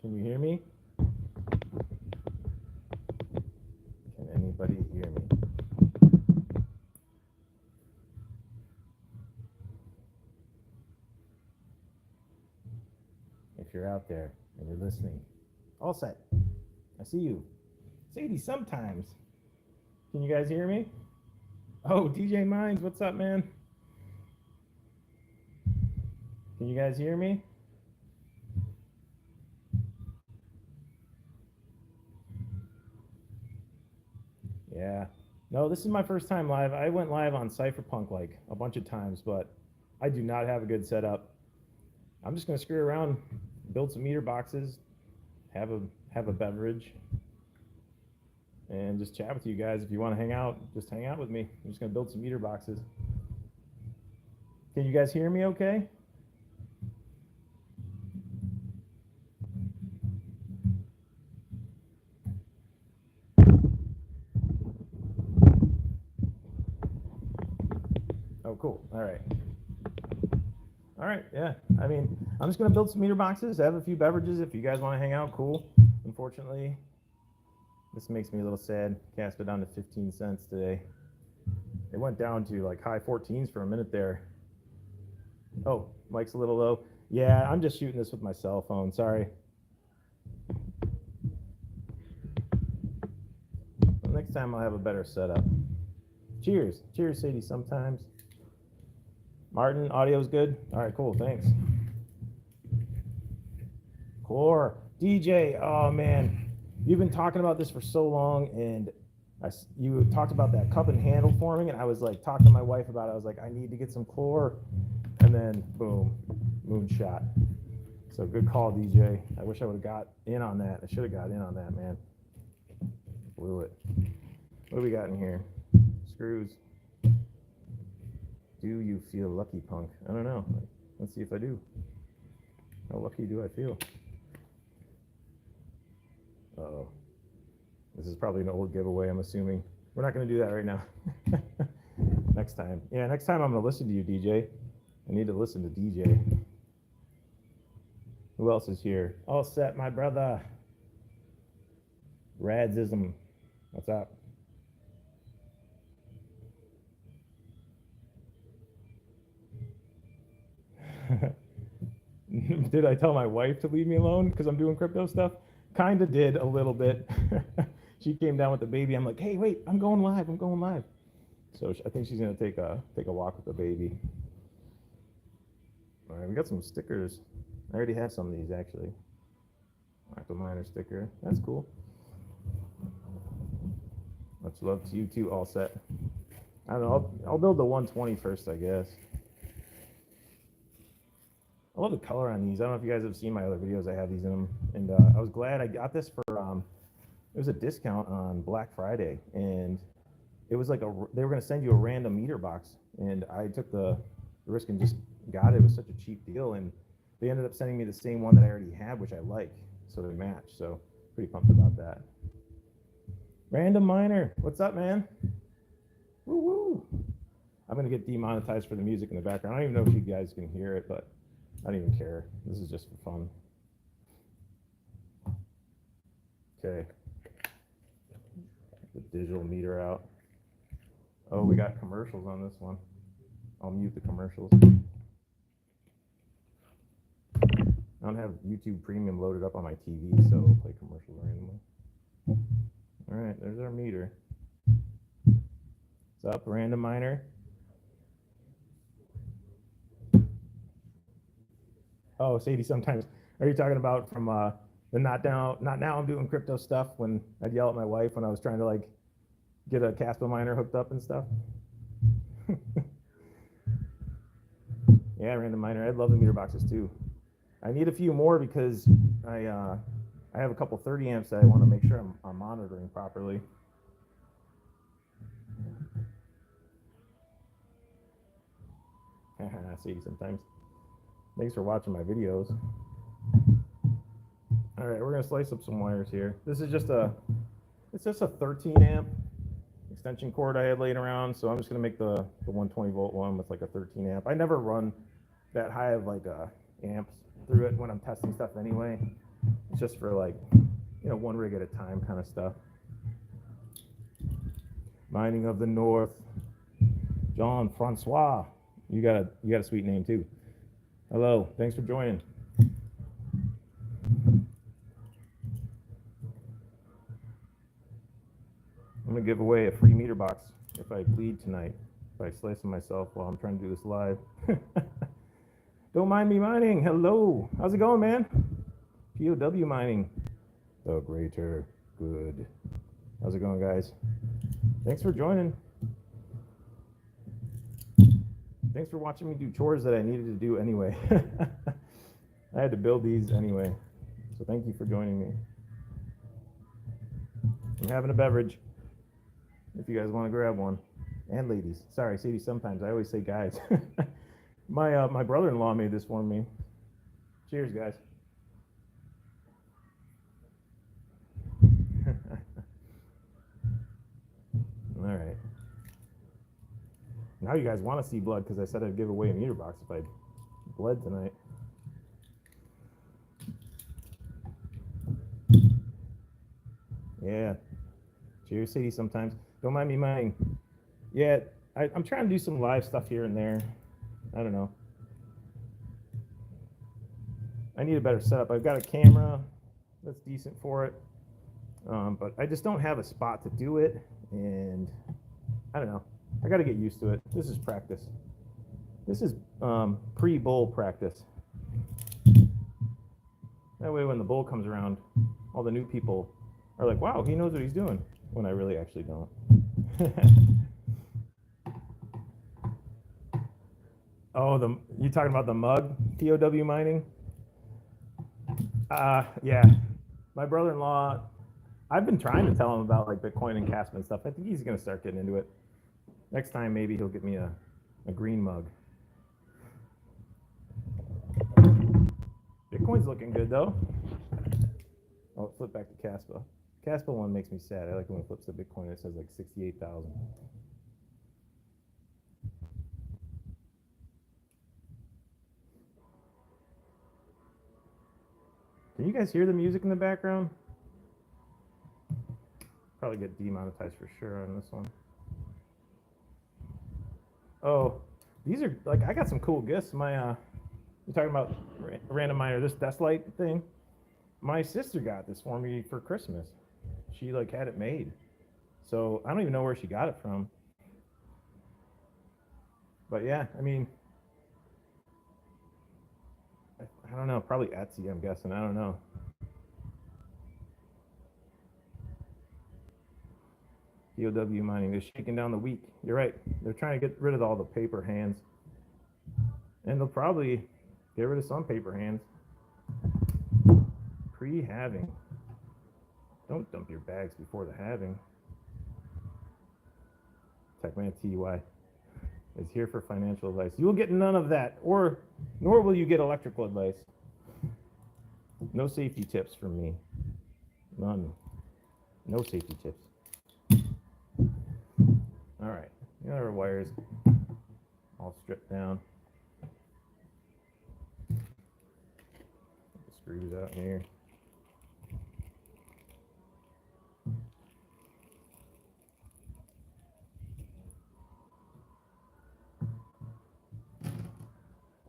Can you hear me? Can anybody hear me? If you're out there and you're listening, all set. I see you. Sadie, sometimes. Can you guys hear me? Oh, DJ Mines, what's up, man? Can you guys hear me? Yeah. No, this is my first time live. I went live on Cypherpunk like a bunch of times, but I do not have a good setup. I'm just gonna screw around, build some meter boxes, have a beverage, and just chat with you guys. If you want to hang out, just hang out with me. I'm just gonna build some meter boxes. Can you guys hear me okay? Oh, cool. All right. All right, yeah. I mean, I'm just gonna build some meter boxes, have a few beverages. If you guys want to hang out, cool. Unfortunately, this makes me a little sad. Kaspa down to 15 cents today. It went down to like high 14s for a minute there. Oh, mic's a little low. Yeah, I'm just shooting this with my cell phone. Sorry. Well, next time I'll have a better setup. Cheers. Cheers, Sadie, sometimes. Martin, audio's good? All right, cool, thanks. Core, DJ, oh man, you've been talking about this for so long, and you talked about that cup and handle forming, and I was like talking to my wife about it. I was like, I need to get some core, and then boom, moonshot. So good call, DJ. I wish I would have got in on that. I should have got in on that, man. Blew it. What do we got in here? Screws. Do you feel lucky, punk? I don't know. Let's see if I do. How lucky do I feel? Uh-oh. This is probably an old giveaway, I'm assuming. We're not going to do that right now. Next time. Yeah, next time I'm going to listen to you, DJ. I need to listen to DJ. Who else is here? All set, my brother. Radzism. What's up? Did I tell my wife to leave me alone because I'm doing crypto stuff? Kind of did a little bit. She came down with the baby. I'm like, hey, wait, I'm going live. I'm going live. So I think she's gonna take a walk with the baby. All right, we got some stickers. I already have some of these actually. Octo Miner sticker. That's cool. Much love to you too. All set. I don't know. I'll build the 120 first, I guess. I love the color on these. I don't know if you guys have seen my other videos. I have these in them, and I was glad I got this for. It was a discount on Black Friday, and it was like they were going to send you a random meter box, and I took the risk and just got it. It was such a cheap deal, and they ended up sending me the same one that I already had, which I like, so they match. So pretty pumped about that. Random Miner, what's up, man? Woo woo! I'm gonna get demonetized for the music in the background. I don't even know if you guys can hear it, but I don't even care. This is just for fun. Okay. The digital meter out. Oh, we got commercials on this one. I'll mute the commercials. I don't have YouTube Premium loaded up on my TV, so I'll play commercials randomly. All right, there's our meter. What's up, Random Miner? Oh, Sadie, sometimes. Are you talking about from the not now I'm doing crypto stuff when I'd yell at my wife when I was trying to like get a Kaspa miner hooked up and stuff? Yeah, Random Miner. I'd love the meter boxes too. I need a few more because I have a couple 30 amps that I want to make sure I'm monitoring properly. Sadie, sometimes. Thanks for watching my videos. All right, we're gonna slice up some wires here. This is it's just a 13 amp extension cord I had laying around, so I'm just gonna make the 120 volt one with like a 13 amp. I never run that high of like amps through it when I'm testing stuff anyway. It's just for like, one rig at a time kind of stuff. Mining of the North. John Francois. You got a sweet name too. Hello, thanks for joining. I'm gonna give away a free meter box if I bleed tonight, if I slice myself while I'm trying to do this live. Don't mind me mining. Hello, how's it going, man? POW mining, the greater good. How's it going, guys? Thanks for joining. Thanks for watching me do chores that I needed to do anyway. I had to build these anyway, so thank you for joining me. I'm having a beverage if you guys want to grab one. And ladies, sorry, Sadie, sometimes I always say guys. My brother-in-law made this for me. Cheers, guys. All right. Now you guys want to see blood because I said I'd give away a meter box if I bled tonight. Yeah. Cheers, Sadie, sometimes. Don't mind me mining. Yeah, I'm trying to do some live stuff here and there. I don't know. I need a better setup. I've got a camera that's decent for it, but I just don't have a spot to do it, and I don't know. I got to get used to it. This is practice. This is pre-bull practice. That way when the bull comes around, all the new people are like, wow, he knows what he's doing, when I really actually don't. Oh, you talking about the mug POW mining? Yeah. My brother-in-law, I've been trying to tell him about like Bitcoin and Kaspa and stuff. I think he's going to start getting into it. Next time, maybe he'll get me a green mug. Bitcoin's looking good, though. Oh, flip back to Kaspa. Kaspa one makes me sad. I like when it flips to Bitcoin. It says like 68,000. Can you guys hear the music in the background? Probably get demonetized for sure on this one. Oh, these are like, I got some cool gifts. You're talking about random miner, this desk light thing. My sister got this for me for Christmas. She like had it made. So I don't even know where she got it from. But yeah, I mean, I don't know, probably Etsy, I'm guessing. I don't know. POW mining is shaking down the weak. You're right. They're trying to get rid of all the paper hands. And they'll probably get rid of some paper hands. Pre-halving. Don't dump your bags before the halving. Techman TY is here for financial advice. You will get none of that, nor will you get electrical advice. No safety tips from me. None. No safety tips. All right, got our wires all stripped down. Get the screws out here.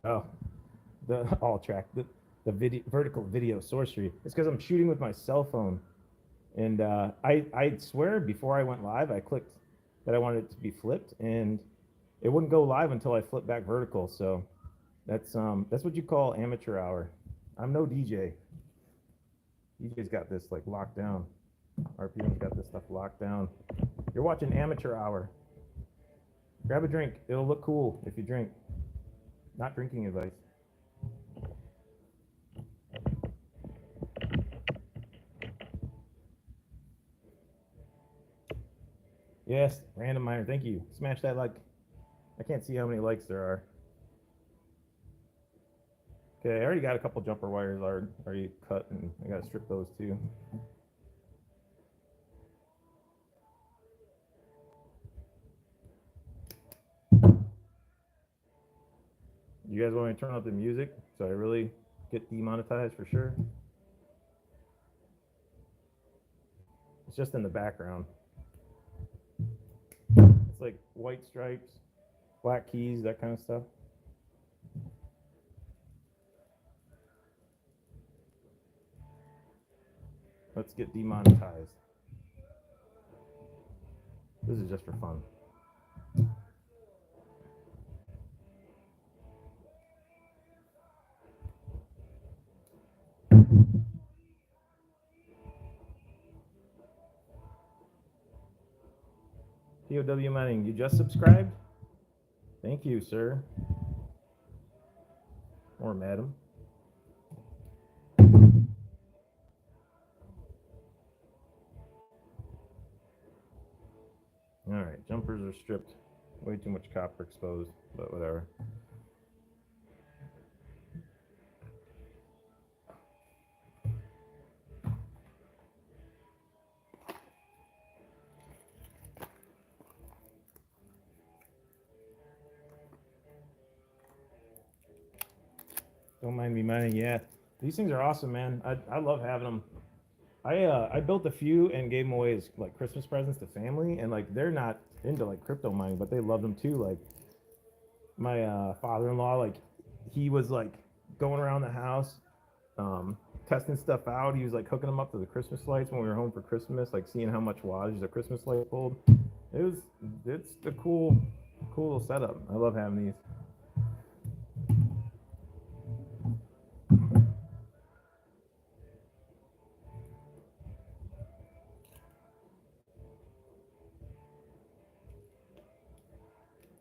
Oh, the all track, the vertical video sorcery. It's because I'm shooting with my cell phone, and I swear before I went live, I clicked that I wanted it to be flipped, and it wouldn't go live until I flipped back vertical. So that's what you call amateur hour. I'm no DJ. DJ's got this like locked down. RPM's got this stuff locked down. You're watching amateur hour. Grab a drink. It'll look cool if you drink. Not drinking advice. Yes, random miner. Thank you. Smash that like. I can't see how many likes there are. Okay, I already got a couple jumper wires already cut, and I got to strip those too. You guys want me to turn up the music so I really get demonetized for sure? It's just in the background. It's like white stripes, black keys, that kind of stuff. Let's get demonetized. This is just for fun. POW Mining, you just subscribed? Thank you, sir. Or madam. All right, jumpers are stripped. Way too much copper exposed, but whatever. Don't mind me mining. Yeah, these things are awesome, man. I love having them. I built a few and gave them away as like Christmas presents to family, and like they're not into like crypto mining, but they love them too. Like my father-in-law, like he was like going around the house, testing stuff out. He was like hooking them up to the Christmas lights when we were home for Christmas, like seeing how much wattage the Christmas light pulled. It's a cool little setup. I love having these.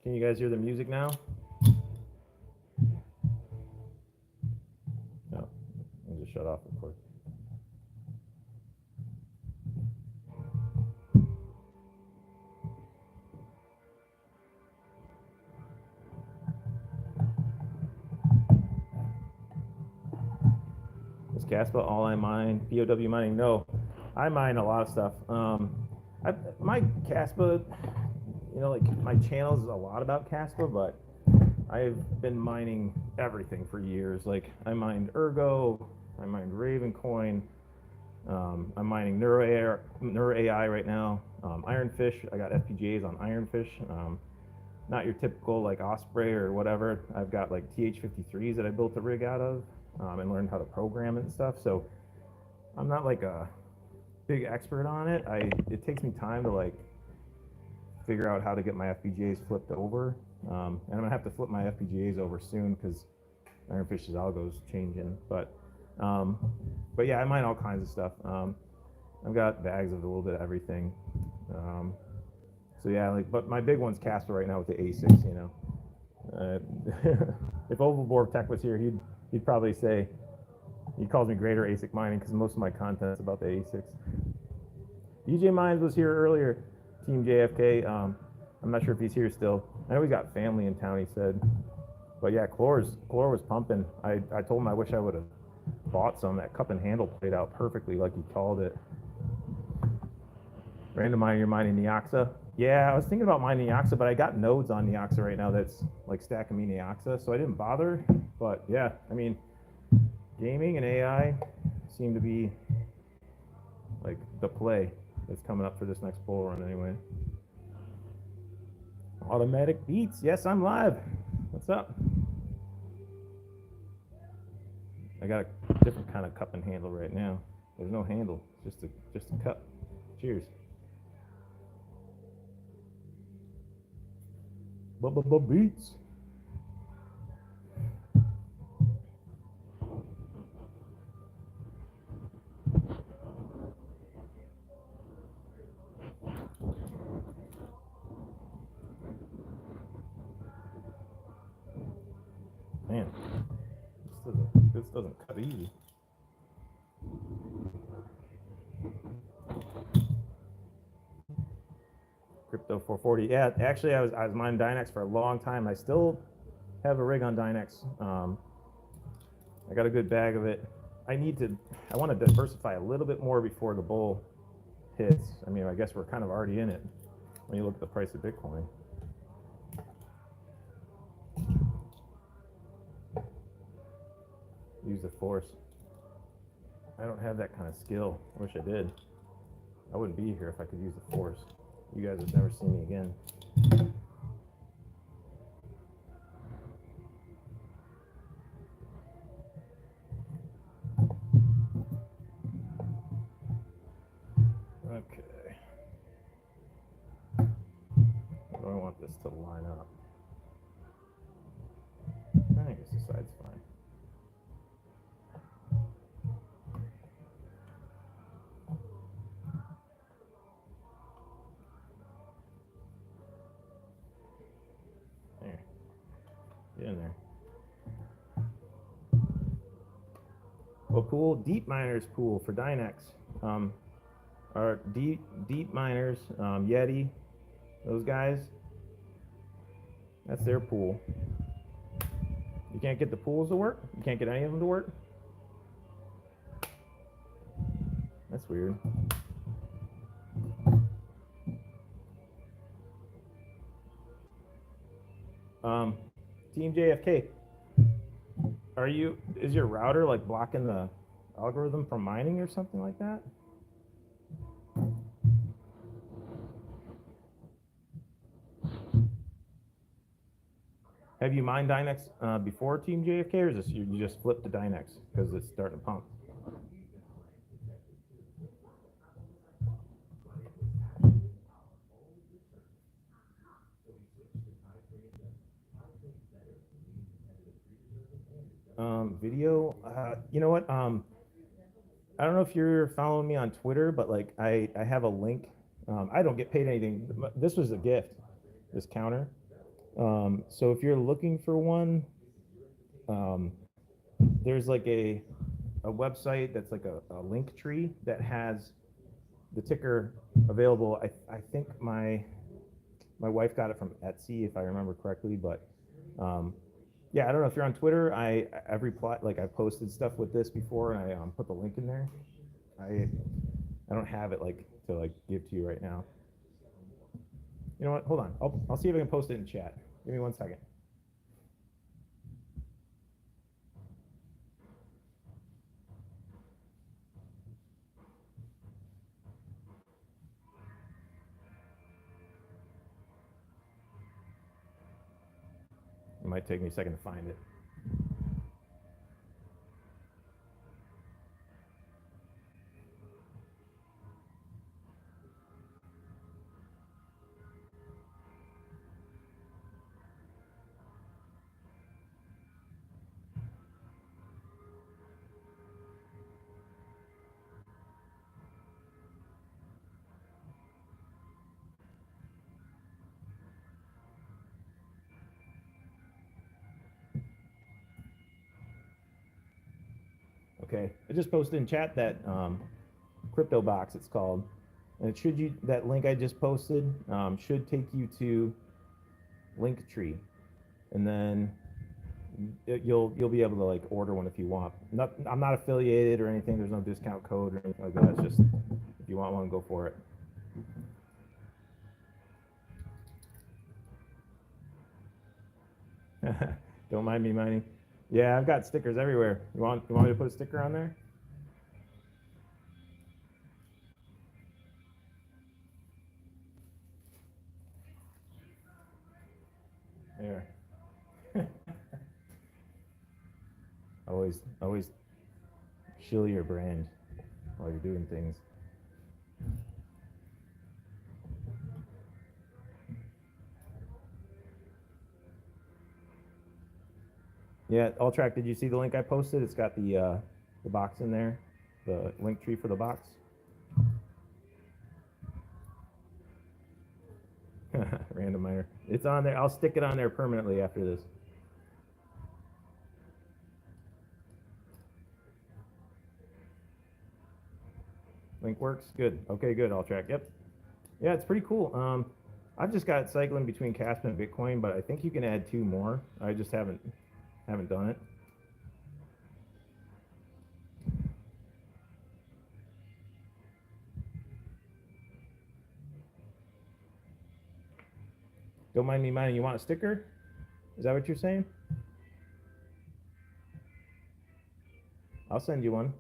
Can you guys hear the music now? No, I'll just shut off, of course. Is Kaspa all I mine? POW mining? No, I mine a lot of stuff. My Kaspa, you know, like my channel is a lot about Kaspa, but I've been mining everything for years. Like I mined Ergo, I mined Ravencoin, I'm mining Neuro AI right now. Ironfish, I got FPGAs on Ironfish. Not your typical like Osprey or whatever. I've got like TH53s that I built a rig out of and learned how to program it and stuff. So I'm not like a big expert on it. It takes me time to like figure out how to get my FPGAs flipped over. And I'm gonna have to flip my FPGAs over soon because Ironfish's algo's changing. But yeah, I mine all kinds of stuff. I've got bags of a little bit of everything. So yeah, like, but my big one's Kaspa right now with the ASICs. You know, if Overboard Tech was here, he'd probably say he calls me Greater ASIC Mining because most of my content's about the ASICs. DJ Mines was here earlier. Team JFK. I'm not sure if he's here still. I know he's got family in town, he said. But yeah, Chlor was pumping. I told him I wish I would have bought some. That cup and handle played out perfectly like he called it. Random miner, you're mining Neoxa? Yeah, I was thinking about mining Neoxa, but I got nodes on Neoxa right now that's like stacking me Neoxa, so I didn't bother. But yeah, I mean, gaming and AI seem to be like the play that's coming up for this next bull run anyway. Automatic beats. Yes, I'm live. What's up? I got a different kind of cup and handle right now. There's no handle, just a cup. Cheers. Beats. Man, this doesn't cut easy. Crypto 440. Yeah, actually, I was mining Dynex for a long time. I still have a rig on Dynex. I got a good bag of it. I want to diversify a little bit more before the bull hits. I mean, I guess we're kind of already in it when you look at the price of Bitcoin. Use the force. I don't have that kind of skill. I wish I did. I wouldn't be here if I could use the force. You guys would never see me again. Okay. How do I want this to line up? I guess this side's fine. There. Get in there. Well, cool. Deep miners pool for Dynex. Our deep miners, Yeti, those guys. That's their pool. You can't get the pools to work? You can't get any of them to work? That's weird. Team JFK, is your router like blocking the algorithm from mining or something like that? Have you mined Dynex before Team JFK, or is this you just flipped to Dynex because it's starting to pump? Video, you know what? I don't know if you're following me on Twitter, but like I have a link. I don't get paid anything. This was a gift, this counter. So if you're looking for one, there's like a website that's like a link tree that has the ticker available. I think my wife got it from Etsy, if I remember correctly, but yeah, I don't know if you're on Twitter. I've replied, like I've posted stuff with this before, and I put the link in there. I don't have it like to like give to you right now. You know what? Hold on. I'll see if I can post it in chat. Give me 1 second. It might take me a second to find it. Okay, I just posted in chat that crypto box, it's called, and it should that link I just posted should take you to Linktree, and then you'll be able to like order one if you want. I'm not affiliated or anything. There's no discount code or anything like that. It's just if you want one, go for it. Don't mind me mining. Yeah, I've got stickers everywhere. You want me to put a sticker on there? There. always shill your brand while you're doing things. Yeah, Alltrack, did you see the link I posted? It's got the box in there, the link tree for the box. Random miner. It's on there. I'll stick it on there permanently after this. Link works? Good. Okay, good, Alltrack. Yep. Yeah, it's pretty cool. I've just got it cycling between Kaspa and Bitcoin, but I think you can add 2 more. I just haven't done it. Don't mind me mining. You want a sticker? Is that what you're saying? I'll send you one.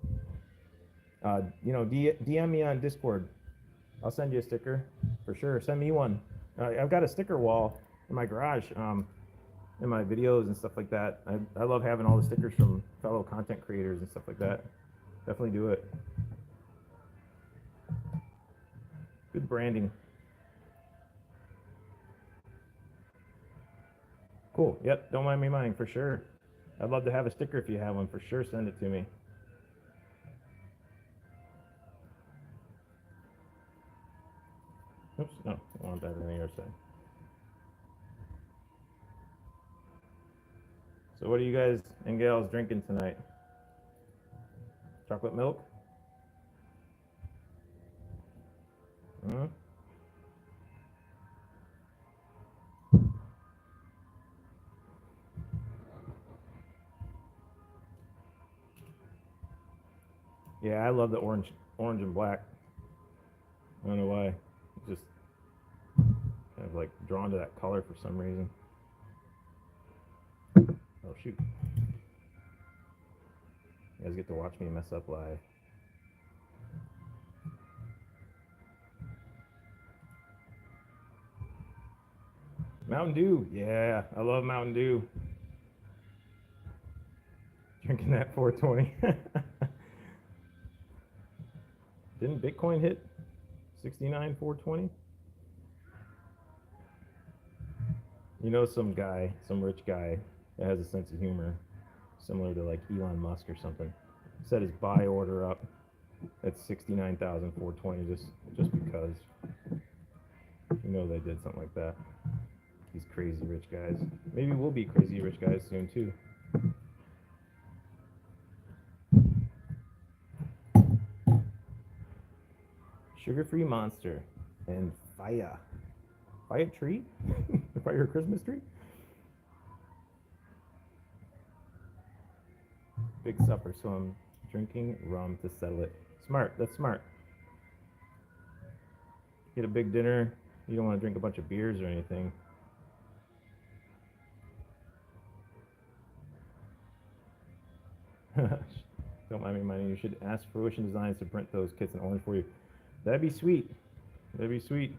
You know, DM me on Discord. I'll send you a sticker for sure. Send me one. I've got a sticker wall in my garage, in my videos and stuff like that. I love having all the stickers from fellow content creators and stuff like that. Definitely do it. Good branding. Cool. Yep. Don't mind me mine for sure. I'd love to have a sticker if you have one. For sure, send it to me. Oops. No, I want that on the other side. So what are you guys and gals drinking tonight? Chocolate milk? Hmm? Yeah, I love the orange and black. I don't know why. It's just kind of like drawn to that color for some reason. Oh shoot. You guys get to watch me mess up live. Mountain Dew. Yeah, I love Mountain Dew. Drinking that 420. Didn't Bitcoin hit 69 420? You know, some rich guy that has a sense of humor, similar to like Elon Musk or something, set his buy order up at 69,420 just because. You know they did something like that. These crazy rich guys. Maybe we'll be crazy rich guys soon too. Sugar-free Monster and fire tree. The fire Christmas tree. Big supper, so I'm drinking rum to settle it. Smart. That's smart. Get a big dinner. You don't want to drink a bunch of beers or anything. Don't mind me minding. You should ask Fruition Designs to print those kits in orange for you. That'd be sweet. That'd be sweet.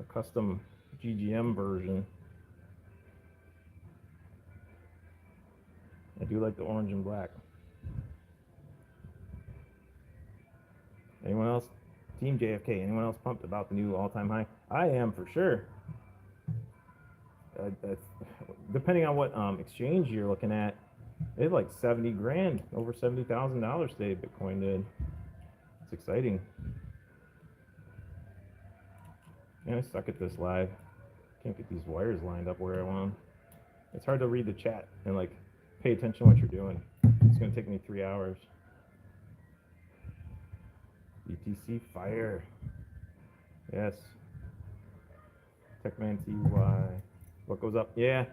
A custom GGM version. I do like the orange and black. Anyone else? Team JFK. Anyone else pumped about the new all-time high? I am for sure. Depending on what exchange you're looking at, it's like 70 grand, over $70,000 today. Bitcoin did. It's exciting. Man, I suck at this live. Can't get these wires lined up where I want them. It's hard to read the chat and like pay attention to what you're doing. It's gonna take me 3 hours. BTC fire. Yes. Techman TY. What goes up? Yeah.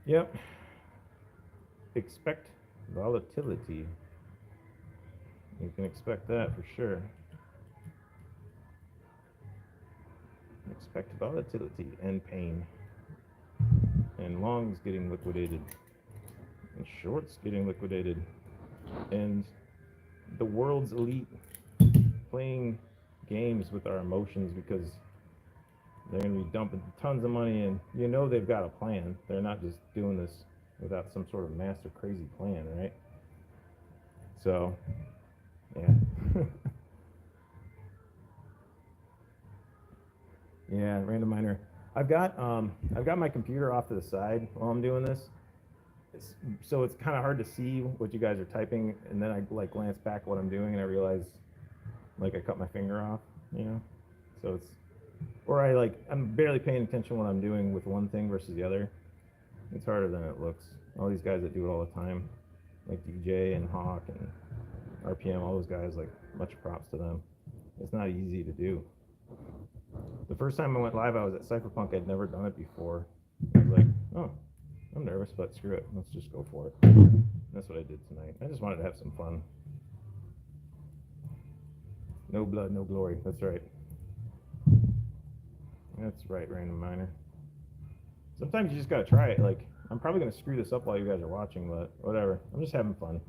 Yep. Expect volatility. You can expect that for sure. Expect volatility and pain. And longs getting liquidated. And shorts getting liquidated. And the world's elite playing games with our emotions because they're going to be dumping tons of money, and you know they've got a plan. They're not just doing this without some sort of master crazy plan, right? So, yeah. Yeah, random miner. I've got my computer off to the side while I'm doing this. So it's kind of hard to see what you guys are typing, and then I like glance back what I'm doing and I realize like I cut my finger off, you know? So it's, or I'm barely paying attention what I'm doing with one thing versus the other. It's harder than it looks. All these guys that do it all the time, like DJ and Hawk and RPM, all those guys, like much props to them. It's not easy to do. The first time I went live, I was at Cypherpunk. I'd never done it before. I was like, oh, I'm nervous, but screw it. Let's just go for it. And that's what I did tonight. I just wanted to have some fun. No blood, no glory. That's right. That's right, random miner. Sometimes you just gotta try it. Like, I'm probably gonna screw this up while you guys are watching, but whatever. I'm just having fun.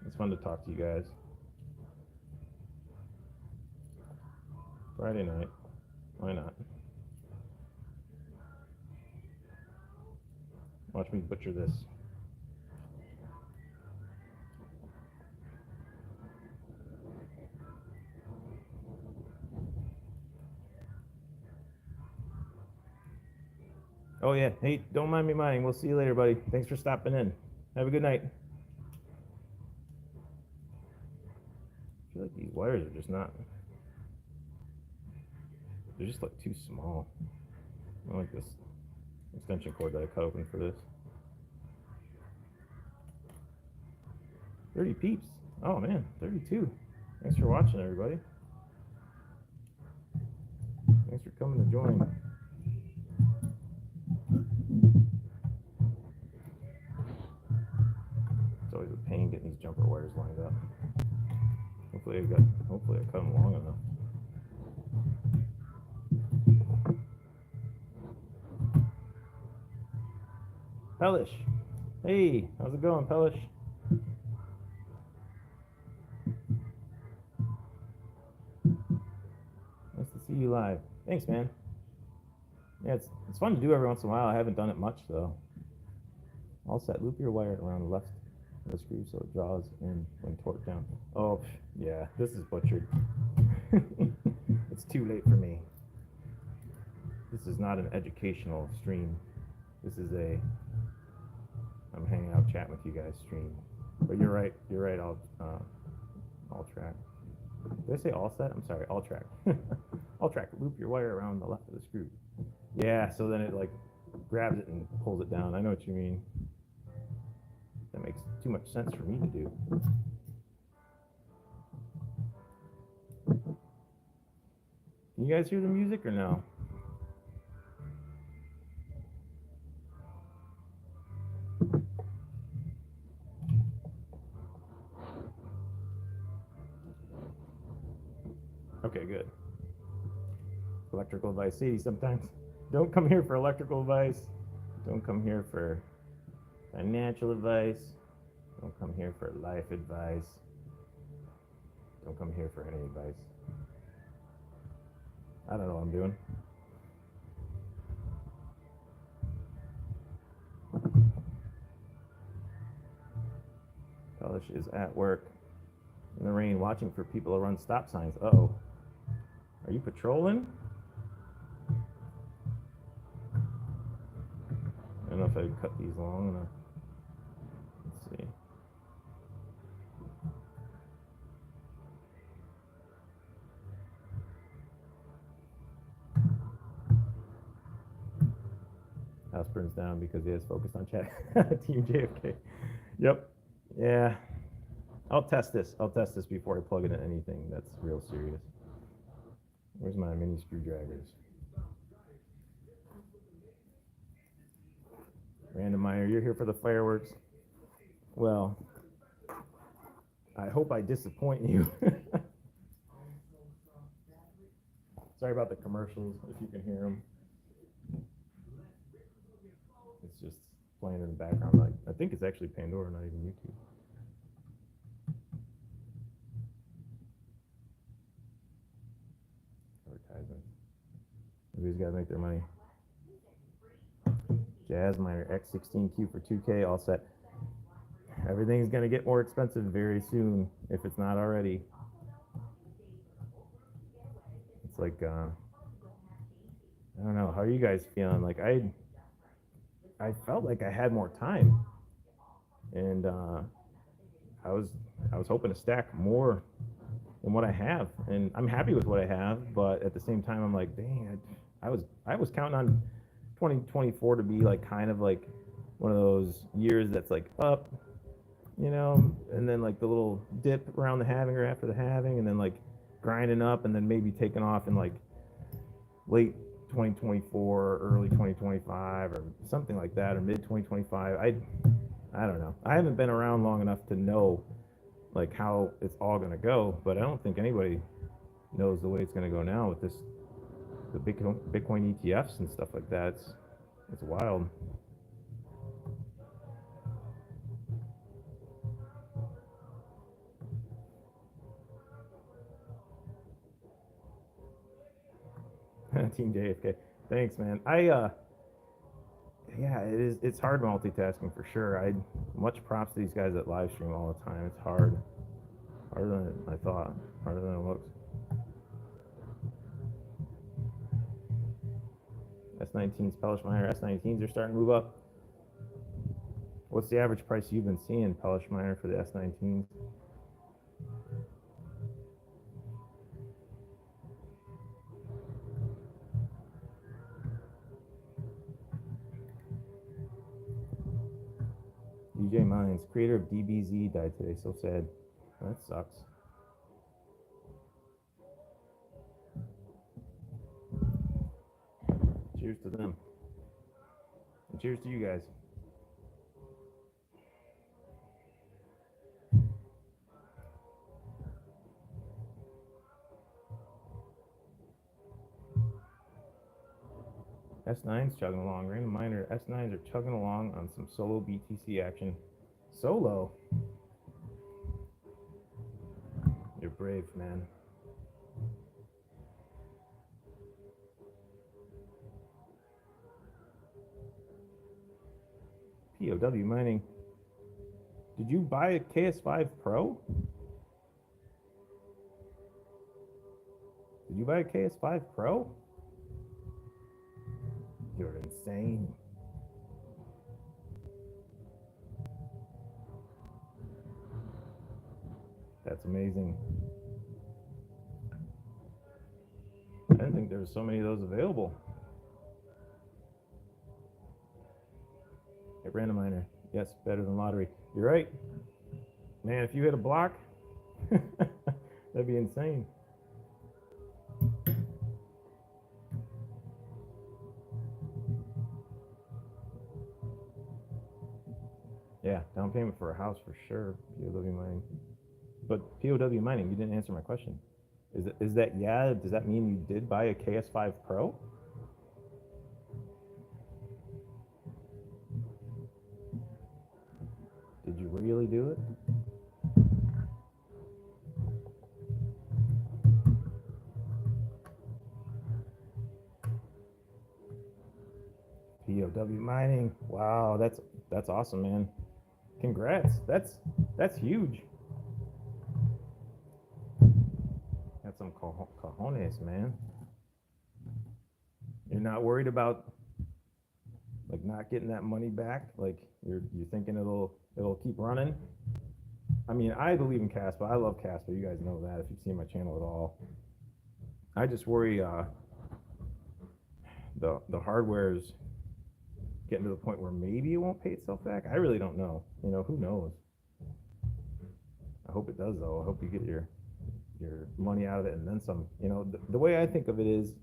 It's fun to talk to you guys. Friday night. Why not? Watch me butcher this. Oh yeah, hey, don't mind me mining. We'll see you later, buddy. Thanks for stopping in. Have a good night. I feel like these wires are just not, they're just like too small. I like this extension cord that I cut open for this. 30 peeps. Oh man, 32. Thanks for watching, everybody. Thanks for coming to join. It's always a pain getting these jumper wires lined up. Hopefully I cut them long enough. Pellish. Hey, how's it going, Pellish? Nice to see you live. Thanks, man. Yeah, it's fun to do every once in a while. I haven't done it much though. All set. Loop your wire around the left of the screw so it draws in when torqued down. Oh, yeah, this is butchered. It's too late for me. This is not an educational stream. This is a I'm hanging out chatting with you guys stream. But you're right. All track. Did I say all set? I'm sorry. All track. All track. Loop your wire around the left of the screw. Yeah. So then it like grabs it and pulls it down. I know what you mean. That makes too much sense for me to do. Can you guys hear the music or no? Okay, good. Electrical advice. See, sometimes don't come here for electrical advice. Don't come here for financial advice. Don't come here for life advice. Don't come here for any advice. I don't know what I'm doing. Polish is at work in the rain watching for people to run stop signs. Uh-oh. Are you patrolling? I don't know if I cut these long enough. Let's see. House burns down because he has focused on chat. Team JFK. Yep. Yeah. I'll test this. Before I plug it into anything that's real serious. Where's my mini screwdrivers? Randomizer, you're here for the fireworks. Well, I hope I disappoint you. Sorry about the commercials, if you can hear them. It's just playing in the background. Like, I think it's actually Pandora, not even YouTube. Advertising. Everybody's got to make their money. Jazz Miner X16Q for 2K, all set. Everything's going to get more expensive very soon, if it's not already. It's like, I don't know, how are you guys feeling? Like, I felt like I had more time, and I was hoping to stack more than what I have, and I'm happy with what I have, but at the same time, I'm like, dang, I was counting on 2024 to be like kind of like one of those years that's like up, you know, and then like the little dip around the halving or after the halving, and then like grinding up, and then maybe taking off in like late 2024, early 2025, or something like that, or mid 2025. I don't know. I haven't been around long enough to know like how it's all going to go, but I don't think anybody knows the way it's going to go now with this, the Bitcoin ETFs and stuff like that. It's wild. Team JFK. Thanks, man. Yeah, it's hard multitasking for sure. Much props to these guys that live stream all the time. It's harder than I thought, harder than it looks. S19s, Polish Miner, S19s are starting to move up. What's the average price you've been seeing, Polish Miner, for the S19s? DJ Mines, creator of DBZ, died today. So sad. That sucks. Cheers to them. And cheers to you guys. S9's chugging along. Random Miner, S9s are chugging along on some solo BTC action. Solo? You're brave, man. POW Mining. Did you buy a KS5 Pro? Did you buy a KS5 Pro? You're insane. That's amazing. I didn't think there was so many of those available. Hey, Random Miner. Yes, better than lottery. You're right. Man, if you hit a block, that'd be insane. Yeah, down payment for a house for sure. POW Mining. But POW Mining, you didn't answer my question. Is that yeah? Does that mean you did buy a KS5 Pro? Did you really do it? POW Mining. Wow, that's awesome, man. Congrats. That's huge. That's some cojones, man. You're not worried about like not getting that money back? Like you're thinking it'll keep running? I mean, I believe in Kaspa. I love Kaspa. You guys know that if you've seen my channel at all. I just worry the hardware is getting to the point where maybe it won't pay itself back. I really don't know. You know, who knows? I hope it does though. I hope you get your money out of it and then some. You know, the way I think of it is,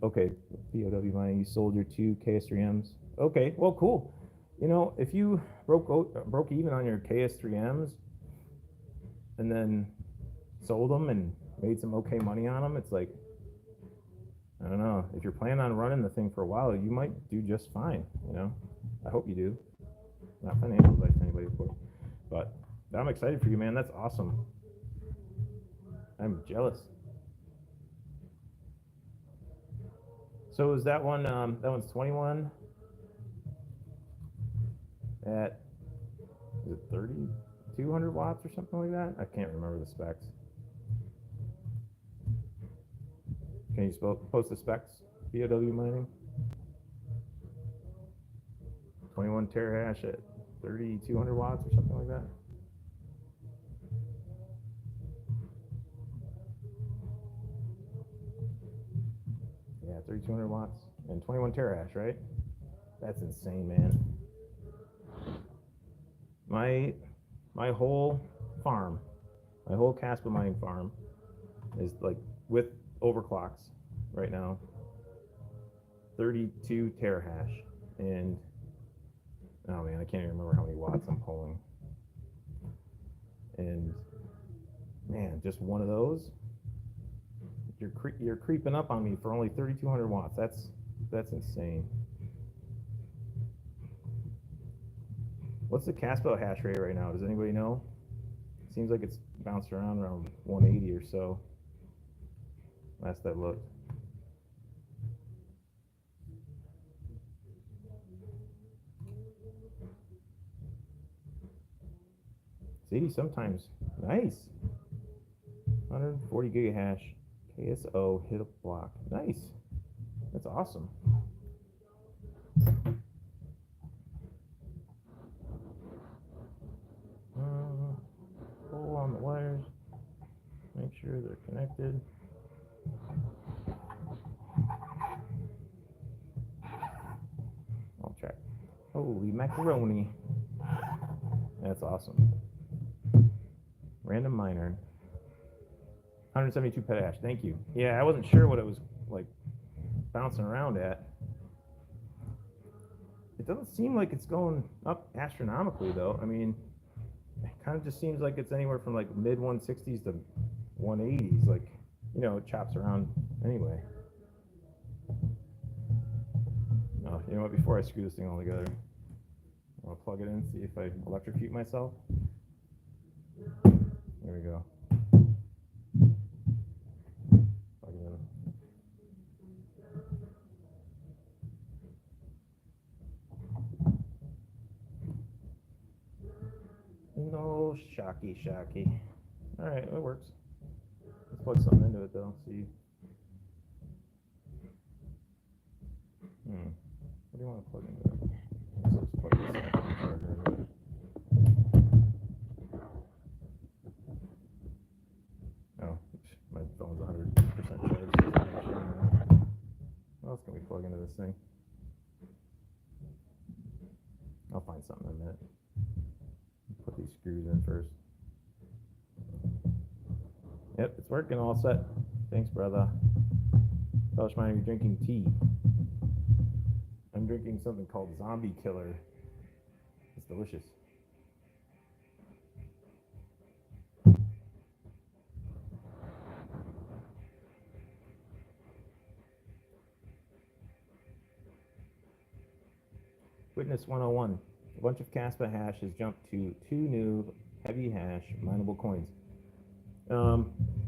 okay, POW Mining, you sold your 2 KS3Ms. Okay, well, cool. You know, if you broke even on your KS3Ms and then sold them and made some okay money on them, it's like, I don't know. If you're planning on running the thing for a while, you might do just fine, you know? I hope you do. Not financial advice to anybody, of course. But I'm excited for you, man. That's awesome. I'm jealous. So is that one, that one's 21 at, is it 3,200 watts or something like that? I can't remember the specs. Can you post the specs, POW Mining? 21 terahash at 3,200 watts or something like that? Yeah, 3,200 watts and 21 terahash, right? That's insane, man. My whole farm, my whole Kaspa mining farm is like with overclocks right now, 32 terahash, and oh man, I can't even remember how many watts I'm pulling. And man, just one of those, you're creeping up on me for only 3,200 watts. That's insane. What's the Kaspa hash rate right now? Does anybody know? It seems like it's bounced around 180 or so last I looked. See, sometimes. Nice. 140 gigahash. KSO hit a block. Nice. That's awesome. Pull on the wires. Make sure they're connected. I'll check. Holy macaroni. That's awesome. Random miner. 172 petahash. Thank you. Yeah, I wasn't sure what it was like bouncing around at. It doesn't seem like it's going up astronomically though. I mean, it kind of just seems like it's anywhere from like mid 160s to 180s. Like, you know, it chops around anyway. Oh, you know what? Before I screw this thing all together, I'll plug it in, see if I electrocute myself. There we go. Plug it in. No shocky. All right, it works. Let's plug something into it though. See. What do you want to plug into it? Let's just plug this in the charger. Oh, my phone's 100% charged. What else can we plug into this thing? I'll find something in a minute. Put these screws in first. Yep, it's working, all set. Thanks, brother. Belch Miner, you're drinking tea. I'm drinking something called Zombie Killer. It's delicious. Witness 101. A bunch of Kaspa hash has jumped to 2 new heavy hash mineable coins.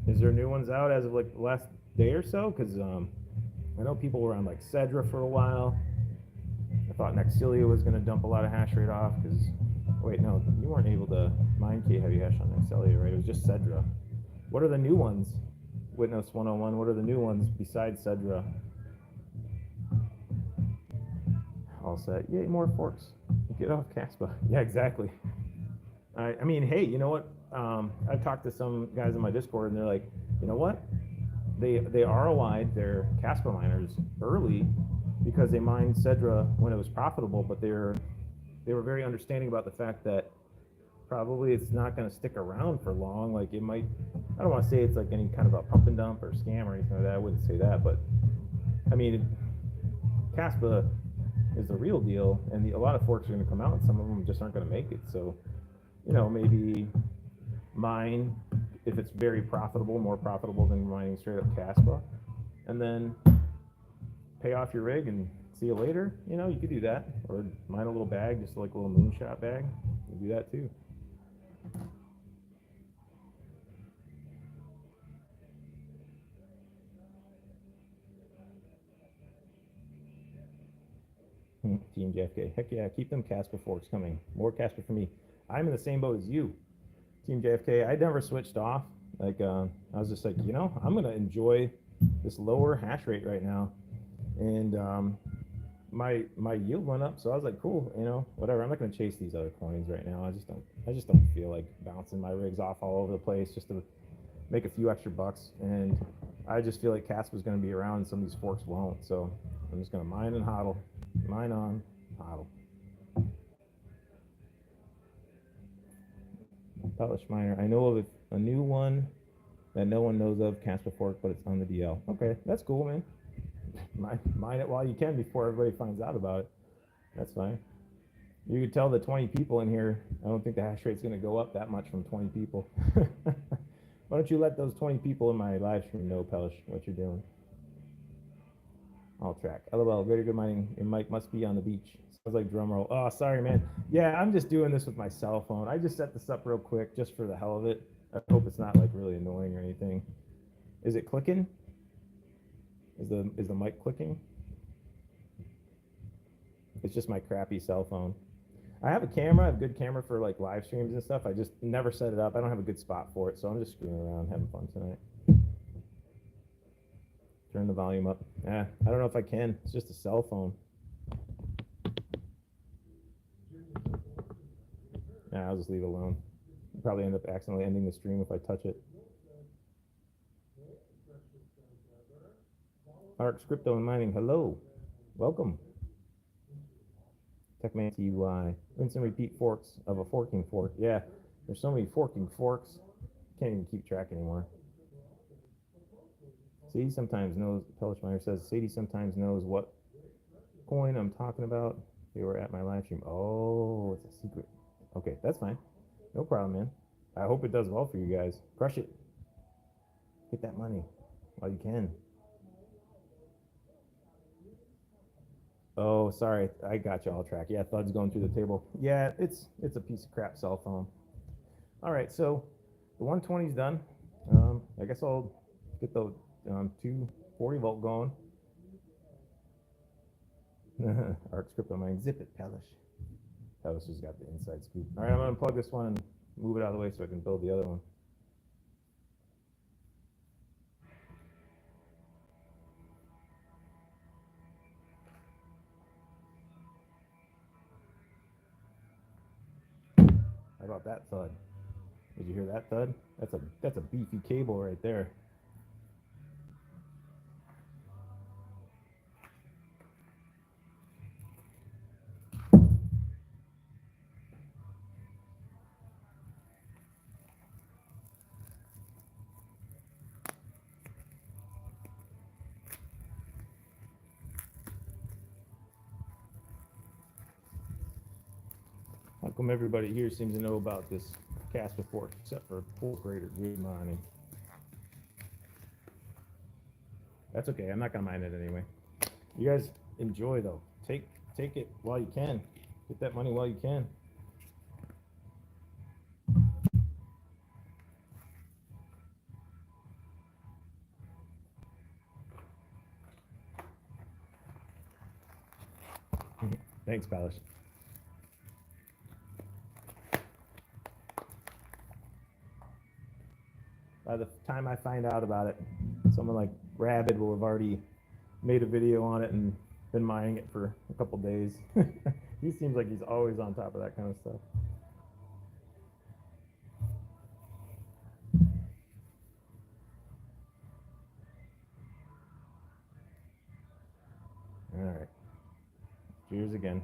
Is there new ones out as of like the last day or so? Because I know people were on like Cedra for a while. I thought Nexilia was going to dump a lot of hash rate off because, wait, no, you weren't able to mine K heavy hash on Nexilia, right? It was just Cedra. What are the new ones? Witness 101, what are the new ones besides Cedra? All set. Yay, more forks. Get off Kaspa. Yeah, exactly. I mean, hey, you know what? I've talked to some guys in my Discord, and they're like, you know what? They ROI'd their Kaspa miners early because they mined Cedra when it was profitable, but they were very understanding about the fact that probably it's not going to stick around for long. Like it might, I don't want to say it's like any kind of a pump and dump or scam or anything like that. I wouldn't say that, but I mean, Kaspa is the real deal, and a lot of forks are going to come out, and some of them just aren't going to make it. So, you know, maybe mine if it's very profitable, more profitable than mining straight up Kaspa, and then pay off your rig and see you later. You know, you could do that, or mine a little bag, just like a little moonshot bag. You do that too. Team JFK, heck yeah, keep them Kaspa forks coming. More Kaspa for me. I'm in the same boat as you, Team JFK. I never switched off. Like I was just like, you know, I'm gonna enjoy this lower hash rate right now, and my yield went up, so I was like, cool, you know, whatever. I'm not gonna chase these other coins right now. I just don't feel like bouncing my rigs off all over the place just to make a few extra bucks, and I just feel like Kaspa's gonna be around, and some of these forks won't. So I'm just gonna mine and hodl. Mine on, hodl. Belch Miner. I know of a new one that no one knows of, Kaspa fork, but it's on the DL. Okay, that's cool, man. Mine it while you can before everybody finds out about it. That's fine. You could tell the 20 people in here, I don't think the hash rate's going to go up that much from 20 people. Why don't you let those 20 people in my live stream know, Pelch, what you're doing? All track. LOL, very good mining. Your mic must be on the beach. Sounds like drum roll. Oh, sorry, man. Yeah, I'm just doing this with my cell phone. I just set this up real quick just for the hell of it. I hope it's not like really annoying or anything. Is it clicking? Is the mic clicking? It's just my crappy cell phone. I have a camera, I have a good camera for like live streams and stuff. I just never set it up. I don't have a good spot for it, so I'm just screwing around, having fun tonight. Turn the volume up. I don't know if I can. It's just a cell phone. Yeah, I'll just leave it alone. I'll probably end up accidentally ending the stream if I touch it. Arcs Crypto and Mining, hello. Welcome. Techman TY. Rinse and repeat forks of a forking fork. Yeah, there's so many forking forks. Can't even keep track anymore. Sadie sometimes knows, Pellish Miner says, Sadie sometimes knows what coin I'm talking about. They were at my live stream. Oh, it's a secret. Okay, that's fine. No problem, man. I hope it does well for you guys. Crush it. Get that money while you can. Oh, sorry. I got you all track. Yeah, Thud's going through the table. Yeah, it's a piece of crap cell phone. All right, so the 120 is done. I guess I'll get the 240 volt going. Arc script on my zip it, Pellish. Pellish has got the inside scoop. All right, I'm going to unplug this one and move it out of the way so I can build the other one. How about that thud? Did you hear that thud? That's a beefy cable right there. How come everybody here seems to know about this Kaspa fork except for fourth grader good mining? That's okay. I'm not gonna mine it anyway. You guys enjoy though. Take it while you can. Get that money while you can. Thanks, Palace. By the time I find out about it, someone like Rabid will have already made a video on it and been mining it for a couple days. He seems like he's always on top of that kind of stuff. All right. Cheers again.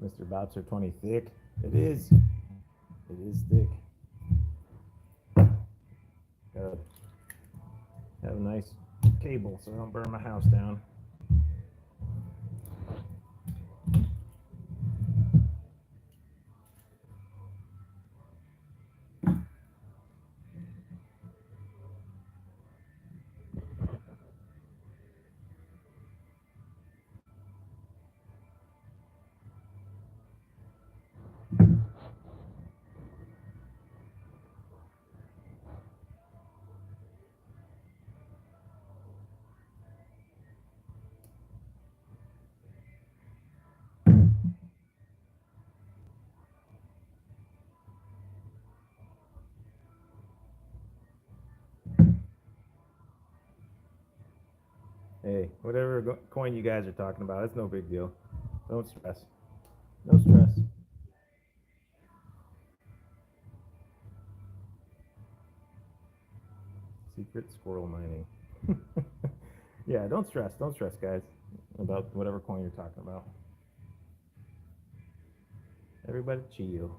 Mr. Bobster 20 thick. It is. It is thick. Gotta have a nice cable so I don't burn my house down. Hey, whatever coin you guys are talking about, it's no big deal. Don't stress. No stress. Secret squirrel mining. Yeah, don't stress. Don't stress, guys, about whatever coin you're talking about. Everybody chill.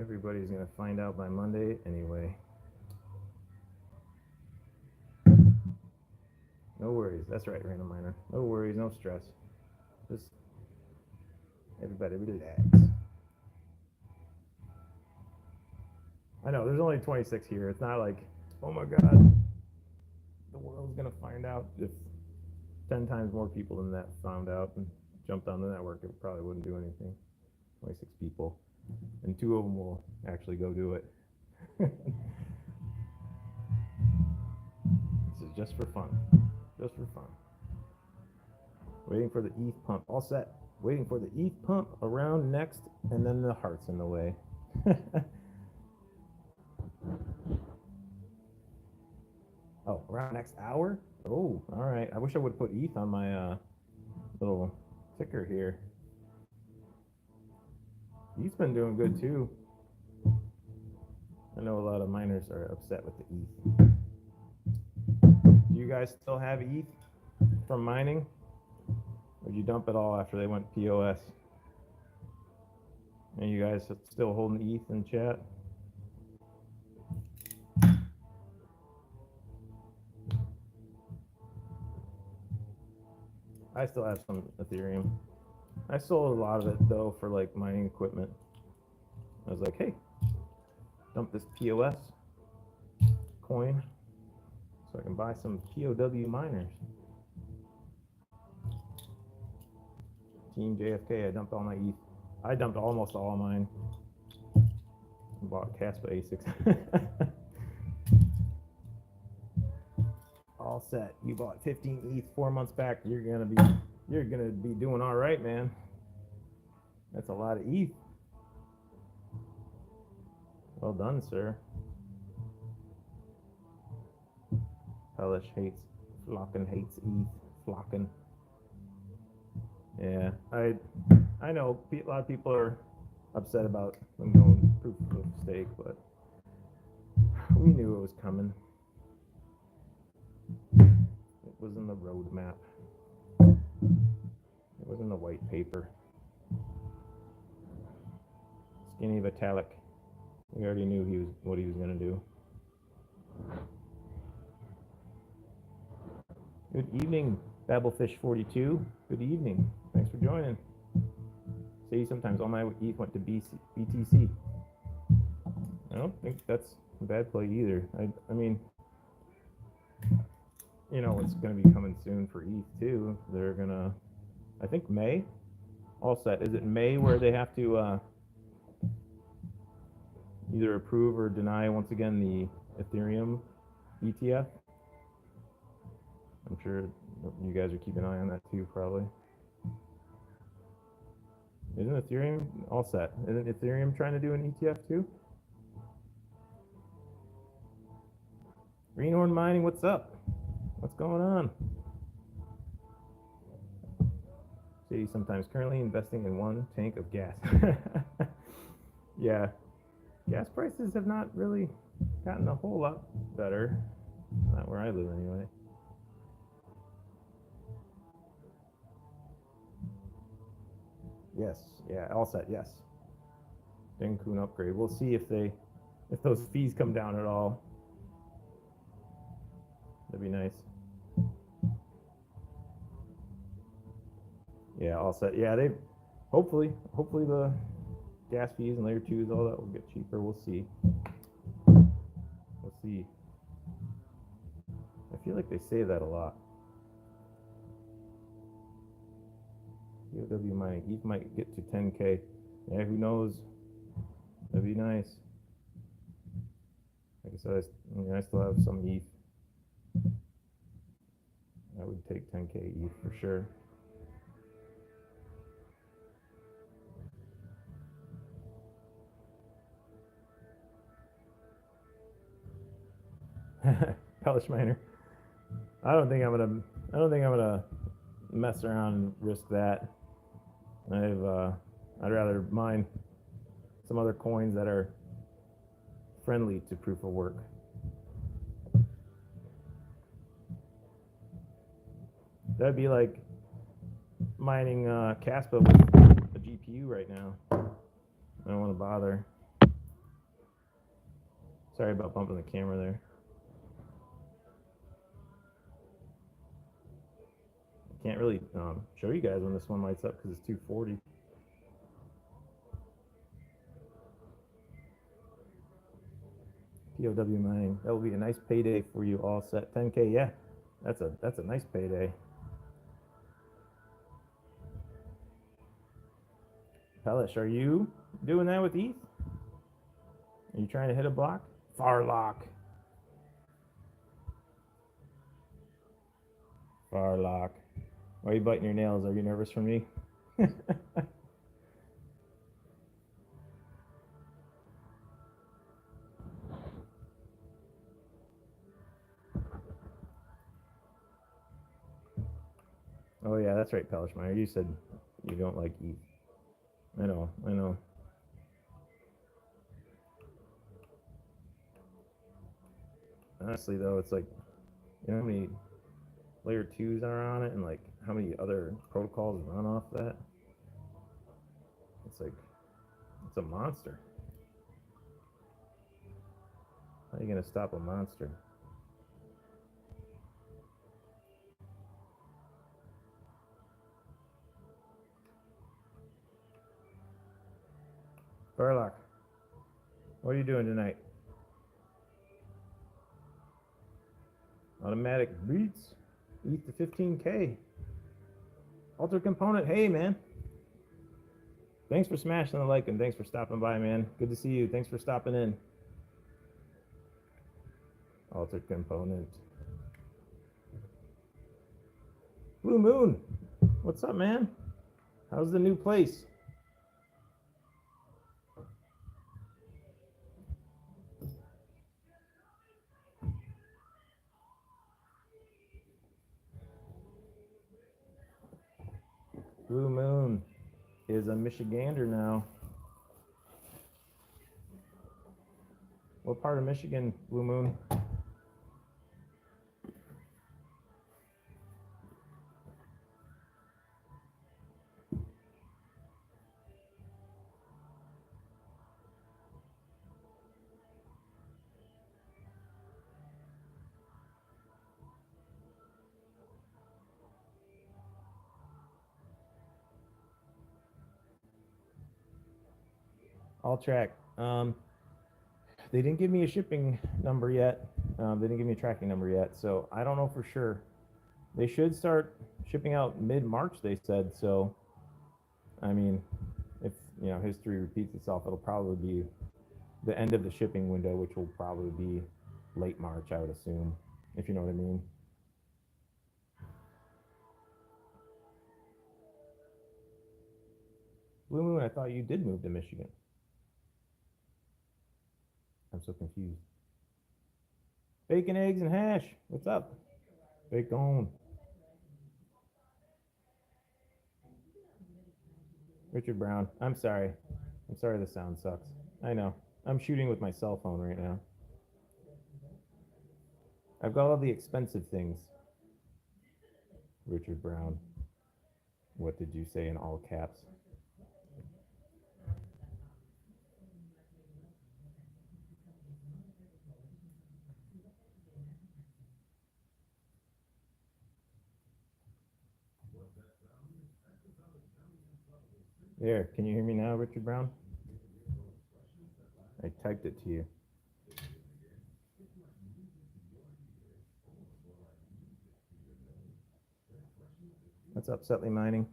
Everybody's going to find out by Monday anyway. No worries. That's right, Random Miner. No worries, no stress. Just everybody relax. I know there's only 26 here. It's not like, oh my God, the world's gonna find out. If 10 times more people than that found out and jumped on the network, it probably wouldn't do anything. 26 people, and 2 of them will actually go do it. This is just for fun. Just for fun. Waiting for the ETH pump. All set. Waiting for the ETH pump around next, and then the heart's in the way. Oh, around next hour? Oh, all right. I wish I would put ETH on my little ticker here. ETH's been doing good too. I know a lot of miners are upset with the ETH. Do you guys still have ETH from mining? Or did you dump it all after they went POS? And you guys still holding ETH in chat? I still have some Ethereum. I sold a lot of it though for like mining equipment. I was like, hey, dump this POS coin so I can buy some POW miners. Team JFK, I dumped all my ETH. I dumped almost all of mine. I bought Kaspa ASICs. All set. You bought 15 ETH 4 months back. You're gonna be doing all right, man. That's a lot of ETH. Well done, sir. Hellish hates Flocken hates ETH. Flocken. Yeah, I know a lot of people are upset about them going proof of stake, but we knew it was coming. It was in the roadmap. It was in the white paper. Skinny Vitalik. We already knew what he was going to do. Good evening, Babblefish42. Good evening. Thanks for joining. See, sometimes all my ETH went to BTC. I don't think that's a bad play either. I mean, you know what's going to be coming soon for ETH too. They're gonna, I think May. All set. Is it May where they have to either approve or deny once again the Ethereum ETF? I'm sure you guys are keeping an eye on that too, probably. Isn't Ethereum all set? Isn't Ethereum trying to do an ETF too? Greenhorn Mining, what's up? What's going on? See, sometimes currently investing in 1 tank of gas. Yeah, gas prices have not really gotten a whole lot better. Not where I live anyway. Yes, yeah, all set, yes. Denkun upgrade. We'll see if those fees come down at all. That'd be nice. Yeah, all set. Yeah, they hopefully the gas fees and layer 2s, all that will get cheaper. We'll see. We'll see. I feel like they say that a lot. POW mining, ETH might get to 10K. Yeah, who knows? That'd be nice. Like I said, I still have some ETH. I would take 10K ETH for sure. Hellish miner. I don't think I'm gonna mess around and risk that. I'd rather mine some other coins that are friendly to proof of work. That'd be like mining Kaspa with a GPU right now. I don't want to bother. Sorry about bumping the camera there. Can't really show you guys when this one lights up because it's 240. POW mining. That will be a nice payday for you all set. 10K, yeah. That's a nice payday. Pellish, are you doing that with ETH? Are you trying to hit a block? Farlock. Farlock. Why are you biting your nails? Are you nervous for me? Oh yeah, that's right, Pelishmeyer. You said you don't like ETH. I know. Honestly though, it's like, you know how many layer 2s are on it and like how many other protocols run off that? It's like, it's a monster. How are you gonna stop a monster? Farlock, what are you doing tonight? Automatic beats. ETH to 15K. Alter component. Hey, man. Thanks for smashing the like and thanks for stopping by, man. Good to see you. Thanks for stopping in. Altered component. Blue Moon. What's up, man? How's the new place? Blue Moon is a Michigander now. What part of Michigan, Blue Moon? All track. They didn't give me a shipping number yet. They didn't give me a tracking number yet, so I don't know for sure. They should start shipping out mid-March, they said. So, I mean, if history repeats itself, it'll probably be the end of the shipping window, which will probably be late March, I would assume, if you know what I mean. Blue Moon, I thought you did move to Michigan. I'm so confused. Bacon, eggs, and hash. What's up? Bacon. Richard Brown. I'm sorry. I'm sorry the sound sucks. I know. I'm shooting with my cell phone right now. I've got all the expensive things. Richard Brown. What did you say in all caps? There, can you hear me now, Richard Brown? I typed it to you. What's up, Setley Mining?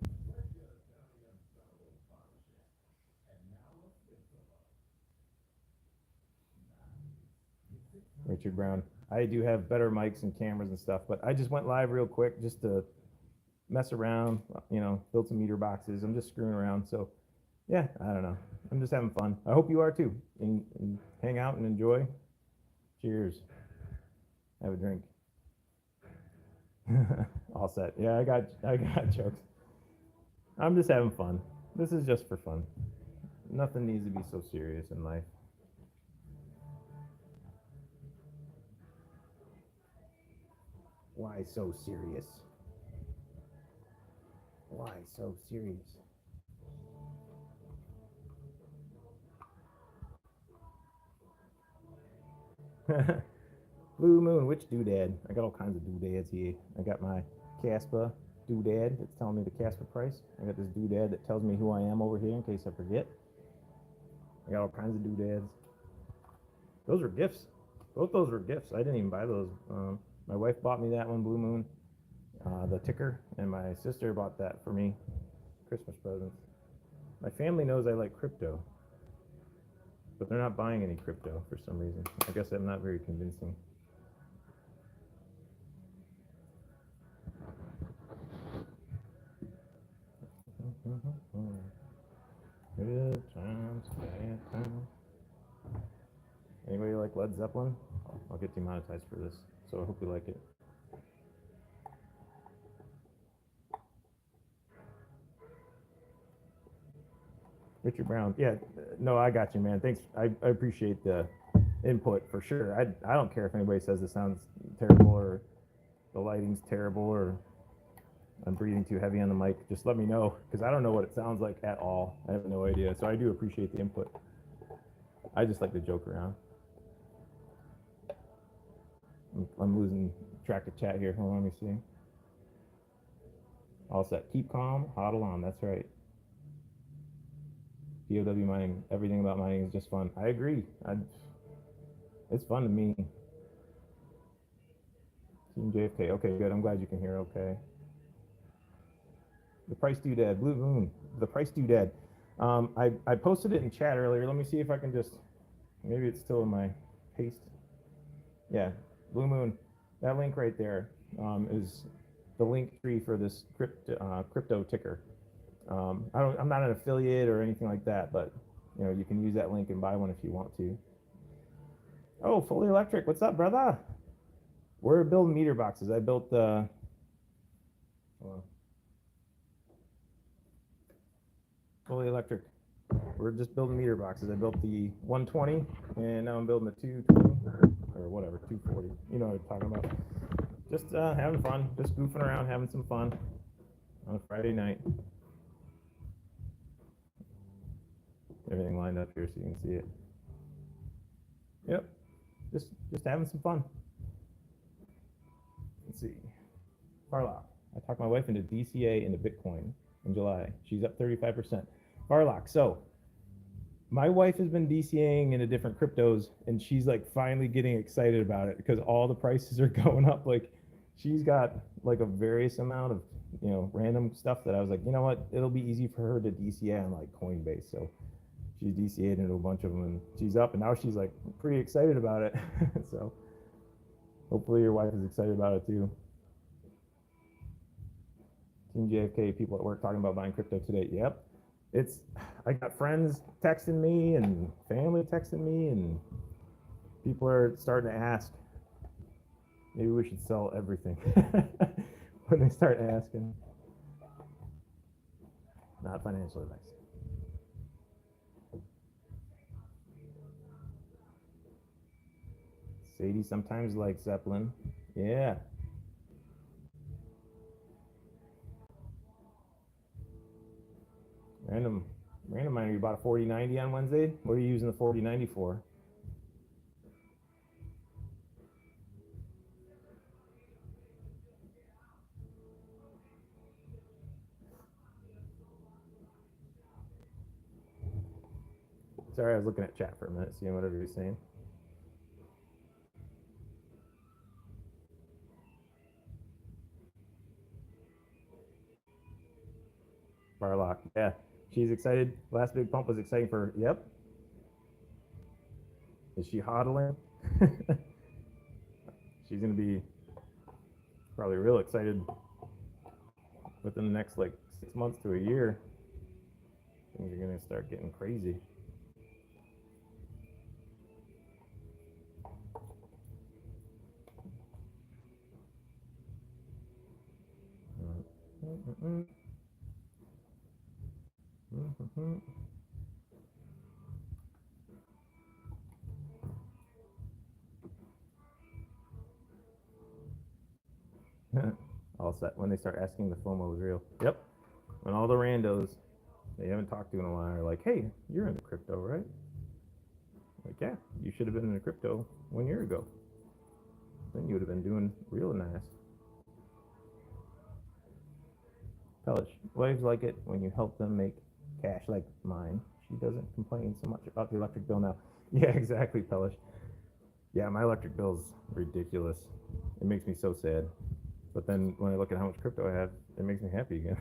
Richard Brown. I do have better mics and cameras and stuff, but I just went live real quick just to mess around, build some meter boxes. I'm just screwing around. So, yeah, I don't know. I'm just having fun. I hope you are too. And hang out and enjoy. Cheers. Have a drink. All set. Yeah, I got jokes. I'm just having fun. This is just for fun. Nothing needs to be so serious in life. Why so serious? Why so serious? Blue Moon, which doodad? I got all kinds of doodads here. I got my Kaspa doodad that's telling me the Kaspa price. I got this doodad that tells me who I am over here in case I forget. I got all kinds of doodads. Those were gifts. Both those were gifts. I didn't even buy those. My wife bought me that one, Blue Moon, the ticker, and my sister bought that for me, Christmas presents. My family knows I like crypto, but they're not buying any crypto for some reason. I guess I'm not very convincing. Good times, bad times. Anybody like Led Zeppelin? I'll get demonetized for this, so I hope you like it. Richard Brown, yeah, no, I got you, man. Thanks. I appreciate the input for sure. I don't care if anybody says it sounds terrible or the lighting's terrible or I'm breathing too heavy on the mic. Just let me know, because I don't know what it sounds like at all. I have no idea. So I do appreciate the input. I just like to joke around. I'm losing track of chat here. Hold on, let me see. All set. Keep calm, hodl on. That's right. POW mining, everything about mining is just fun. I agree. It's fun to me. Team JFK. Okay, good. I'm glad you can hear okay. The price doodad, Blue Moon. The price doodad. I posted it in chat earlier. Let me see if I can just, maybe it's still in my paste. Yeah, Blue Moon. That link right there is the link tree for this crypto ticker. I'm not an affiliate or anything like that, but you know, you can use that link and buy one if you want to. Oh, Fully Electric, what's up, brother? We're building meter boxes. I built Fully Electric. We're just building meter boxes. I built the 120, and now I'm building the 220 or whatever, 240. You know what I'm talking about. Just having fun, just goofing around, having some fun on a Friday night. Everything lined up here so you can see it. Yep, just having some fun. Let's see. Farlock. I talked my wife into DCA into Bitcoin in July. She's up 35%. Farlock. So my wife has been DCAing into different cryptos, and she's like finally getting excited about it because all the prices are going up. Like she's got like a various amount of, you know, random stuff that I was like, you know what, it'll be easy for her to DCA on like Coinbase. So she's DCA'd into a bunch of them, and she's up, and now she's like pretty excited about it. So hopefully your wife is excited about it too. Team JFK, people at work talking about buying crypto today. Yep. I got friends texting me and family texting me, and people are starting to ask, maybe we should sell everything when they start asking. Not financial advice. Sadie sometimes likes Zeppelin. Yeah. Random miner, you bought a 4090 on Wednesday? What are you using the 4090 for? Sorry, I was looking at chat for a minute, seeing whatever you're saying. Barlock, yeah. She's excited. Last big pump was exciting for her. Yep. Is she hodling? She's going to be probably real excited within the next like 6 months to a year. Things are going to start getting crazy. All set when they start asking the FOMO is real. Yep. When all the randos they haven't talked to in a while are like, hey, you're into crypto, right? Like, yeah, you should have been into crypto 1 year ago. Then you would have been doing real nice. Hellish. Wives like it when you help them make cash like mine. She doesn't complain so much about the electric bill now. Yeah, exactly, Pellish. Yeah, my electric bill's ridiculous. It makes me so sad. But then when I look at how much crypto I have, it makes me happy again.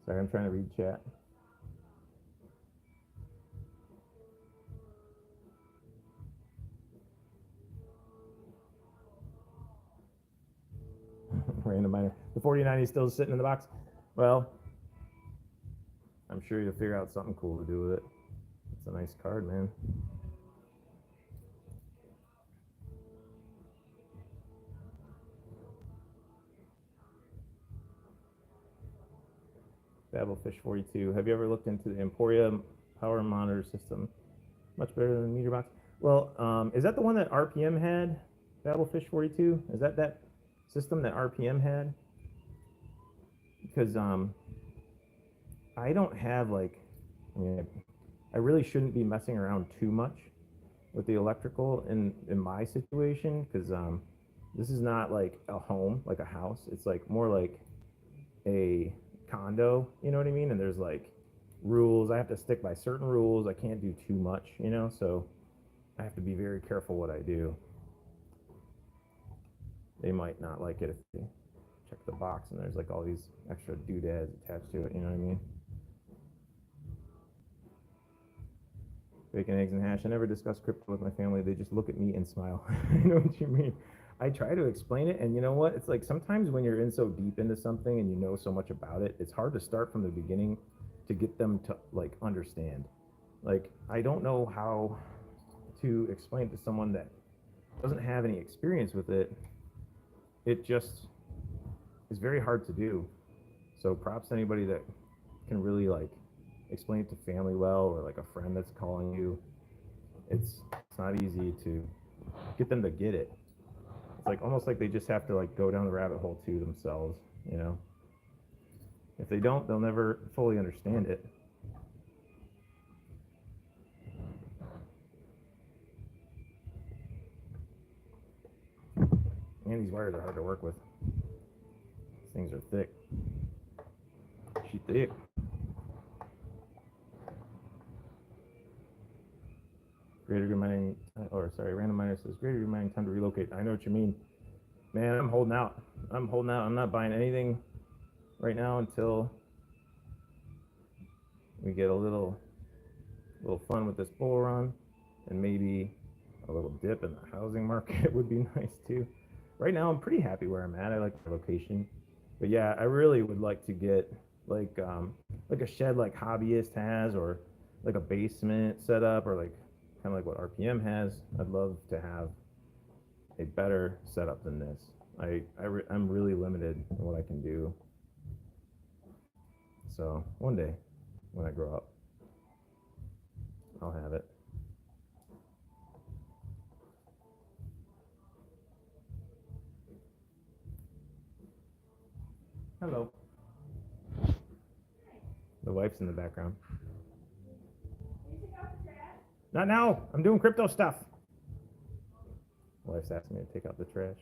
Sorry, I'm trying to read chat. Random miner. The 49 is still sitting in the box. Well, I'm sure you'll figure out something cool to do with it. It's a nice card, man. Babblefish 42. Have you ever looked into the Emporia power monitor system? Much better than the meter box. Well, is that the one that RPM had? Babblefish 42? Is that that system that RPM had? Because I don't have like, I really shouldn't be messing around too much with the electrical in my situation, because this is not like a home, like a house. It's like more like a condo, you know what I mean? And there's like rules. I have to stick by certain rules. I can't do too much, you know, so I have to be very careful what I do. They might not like it if they check the box and there's like all these extra doodads attached to it, you know what I mean? Bacon, eggs, and hash. I never discuss crypto with my family. They just look at me and smile. I know what you mean. I try to explain it, and you know what? It's like sometimes when you're in so deep into something and you know so much about it, it's hard to start from the beginning to get them to like understand. Like, I don't know how to explain to someone that doesn't have any experience with it. It just is very hard to do. So props to anybody that can really like explain it to family well, or like a friend that's calling you. It's not easy to get them to get it. It's like almost like they just have to like go down the rabbit hole to themselves, you know. If they don't, they'll never fully understand it. And these wires are hard to work with. These things are thick. She thick. Greater reminding, or sorry, random miner says greater reminding time to relocate. I know what you mean, man. I'm holding out. I'm not buying anything right now until we get a little fun with this bull run, and maybe a little dip in the housing market would be nice too. Right now, I'm pretty happy where I'm at. I like the location, but yeah, I really would like to get like a shed like Hobbyist has, or like a basement setup, or like kind of like what RPM has. I'd love to have a better setup than this. I'm really limited in what I can do. So one day when I grow up, I'll have it. Hello. The wife's in the background. Not now. I'm doing crypto stuff. The wife's asking me to take out the trash.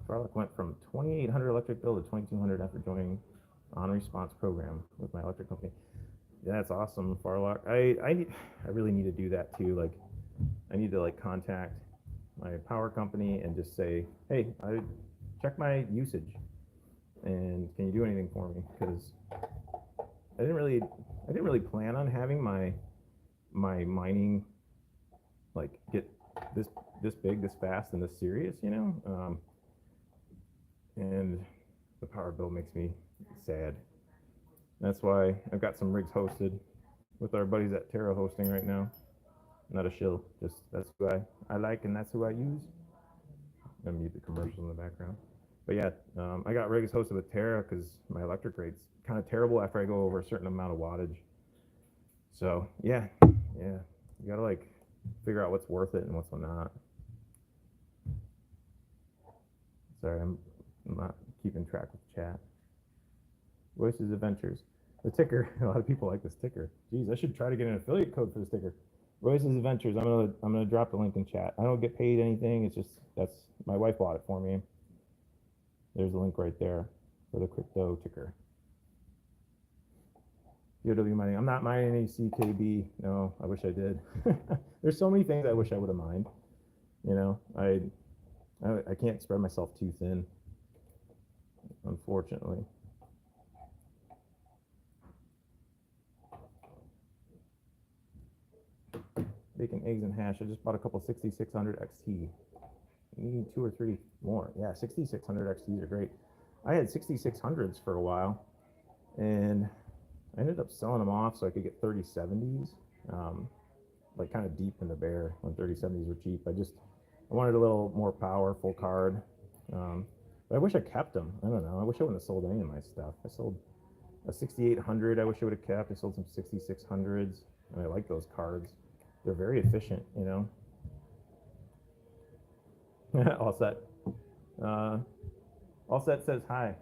Farlock went from 2,800 electric bill to 2,200 after joining on response program with my electric company. Yeah, that's awesome, Farlock. I really need to do that too. Like, I need to like contact my power company and just say, hey, I check my usage, and can you do anything for me? Because I didn't really plan on having my mining like get this big, this fast, and this serious, you know. And the power bill makes me sad. That's why I've got some rigs hosted with our buddies at Terra Hosting right now. Not a shill, just that's who I like, and that's who I use. I'm gonna mute the commercial in the background. But yeah, I got rigs hosted with Terra because my electric rate's kind of terrible after I go over a certain amount of wattage. So yeah, you gotta like figure out what's worth it and what's not. Sorry, I'm not keeping track with chat. Voices Adventures. The ticker. A lot of people like this ticker. Geez, I should try to get an affiliate code for this ticker. Voices Adventures. I'm gonna drop the link in chat. I don't get paid anything. It's just that's my wife bought it for me. There's the link right there for the crypto ticker. POW mining. I'm not mining any CKB. No, I wish I did. There's so many things I wish I would have mined. You know, I can't spread myself too thin, unfortunately. Bacon, eggs, and hash. I just bought a couple 6600 XT. You need 2 or 3 more. Yeah, 6600 XTs are great. I had 6600s for a while, and I ended up selling them off so I could get 3070s, like kind of deep in the bear when 3070s were cheap. I wanted a little more powerful card, but I wish I kept them. I don't know. I wish I wouldn't have sold any of my stuff. I sold a 6800. I wish I would have kept. I sold some 6600s, and I like those cards. They're very efficient, you know. All set. All set says hi.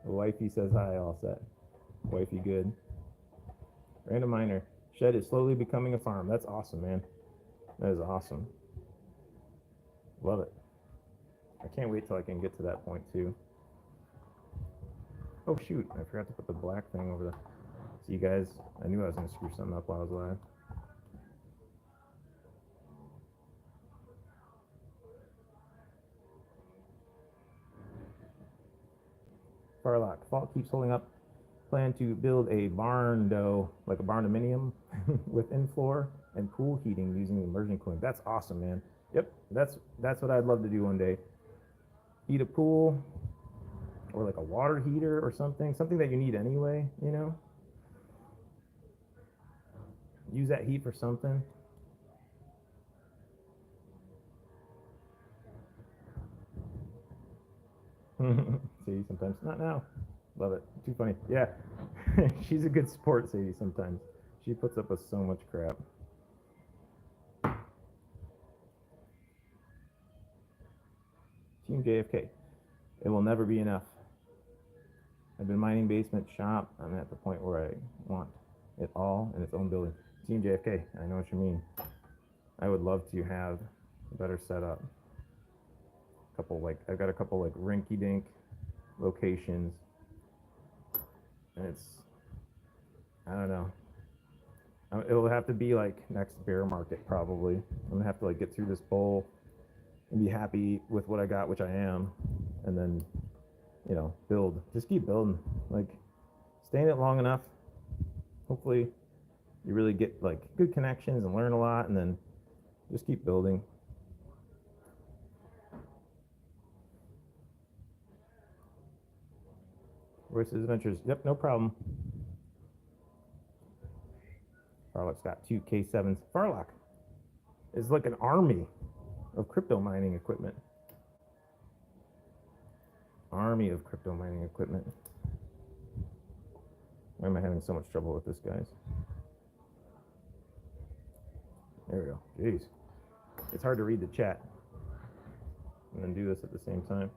Wifey says hi, all set. Wifey good. Random miner. Shed is slowly becoming a farm. That's awesome, man. That is awesome. Love it. I can't wait till I can get to that point too. Oh shoot, I forgot to put the black thing over the... See you guys, I knew I was going to screw something up while I was live. Farlock. Fault keeps holding up. Plan to build a barn dough, like a barn-dominium, with in-floor and pool heating using immersion cooling. That's awesome, man. Yep, that's what I'd love to do one day. Heat a pool, or like a water heater or something that you need anyway, you know? Use that heat for something. See, sometimes not now. Love it. Too funny. Yeah. She's a good sport, Sadie, sometimes. She puts up with so much crap. Team JFK. It will never be enough. I've been mining basement shop. I'm at the point where I want it all in its own building. Team JFK. I know what you mean. I would love to have a better setup. I've got a couple like rinky-dink locations, and I don't know. It'll have to be like next bear market probably. I'm gonna have to like get through this bull and be happy with what I got, which I am, and then, you know, build. Just keep building. Like, stay in it long enough. Hopefully, you really get like good connections and learn a lot, and then just keep building. Voices Adventures. Yep, no problem. Farlock's got 2 K7s. Farlock is like an army of crypto mining equipment. Army of crypto mining equipment. Why am I having so much trouble with this, guys? There we go. Jeez. It's hard to read the chat and then do this at the same time.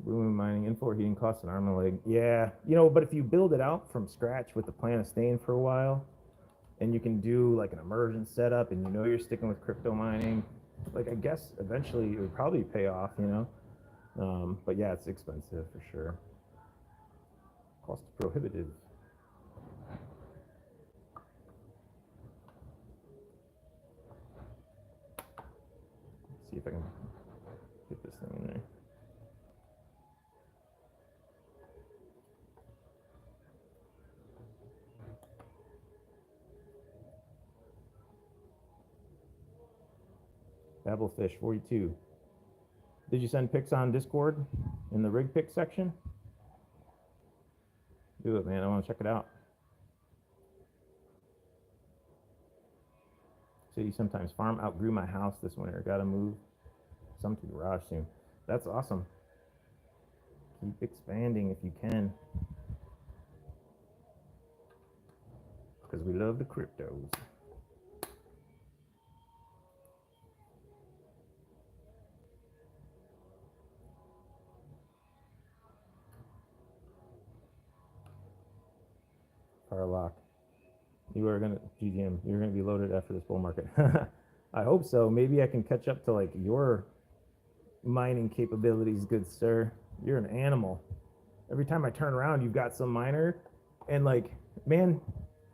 Boom mining, in-floor heating costs an arm and a leg. Yeah, you know, but if you build it out from scratch with the plan of staying for a while, and you can do like an immersion setup, and you know you're sticking with crypto mining, like I guess eventually it would probably pay off, you know. But yeah, it's expensive for sure. Cost prohibitive. Let's see if I can get this thing in there. Babblefish 42. Did you send pics on Discord in the rig pic section? Do it, man. I want to check it out. City sometimes farm outgrew my house this winter. Got to move some to the garage soon. That's awesome. Keep expanding if you can, because we love the cryptos. You are gonna GGM. You're gonna be loaded after this bull market. I hope so. Maybe I can catch up to like your mining capabilities, good sir. You're an animal. Every time I turn around, you've got some miner, and like, man,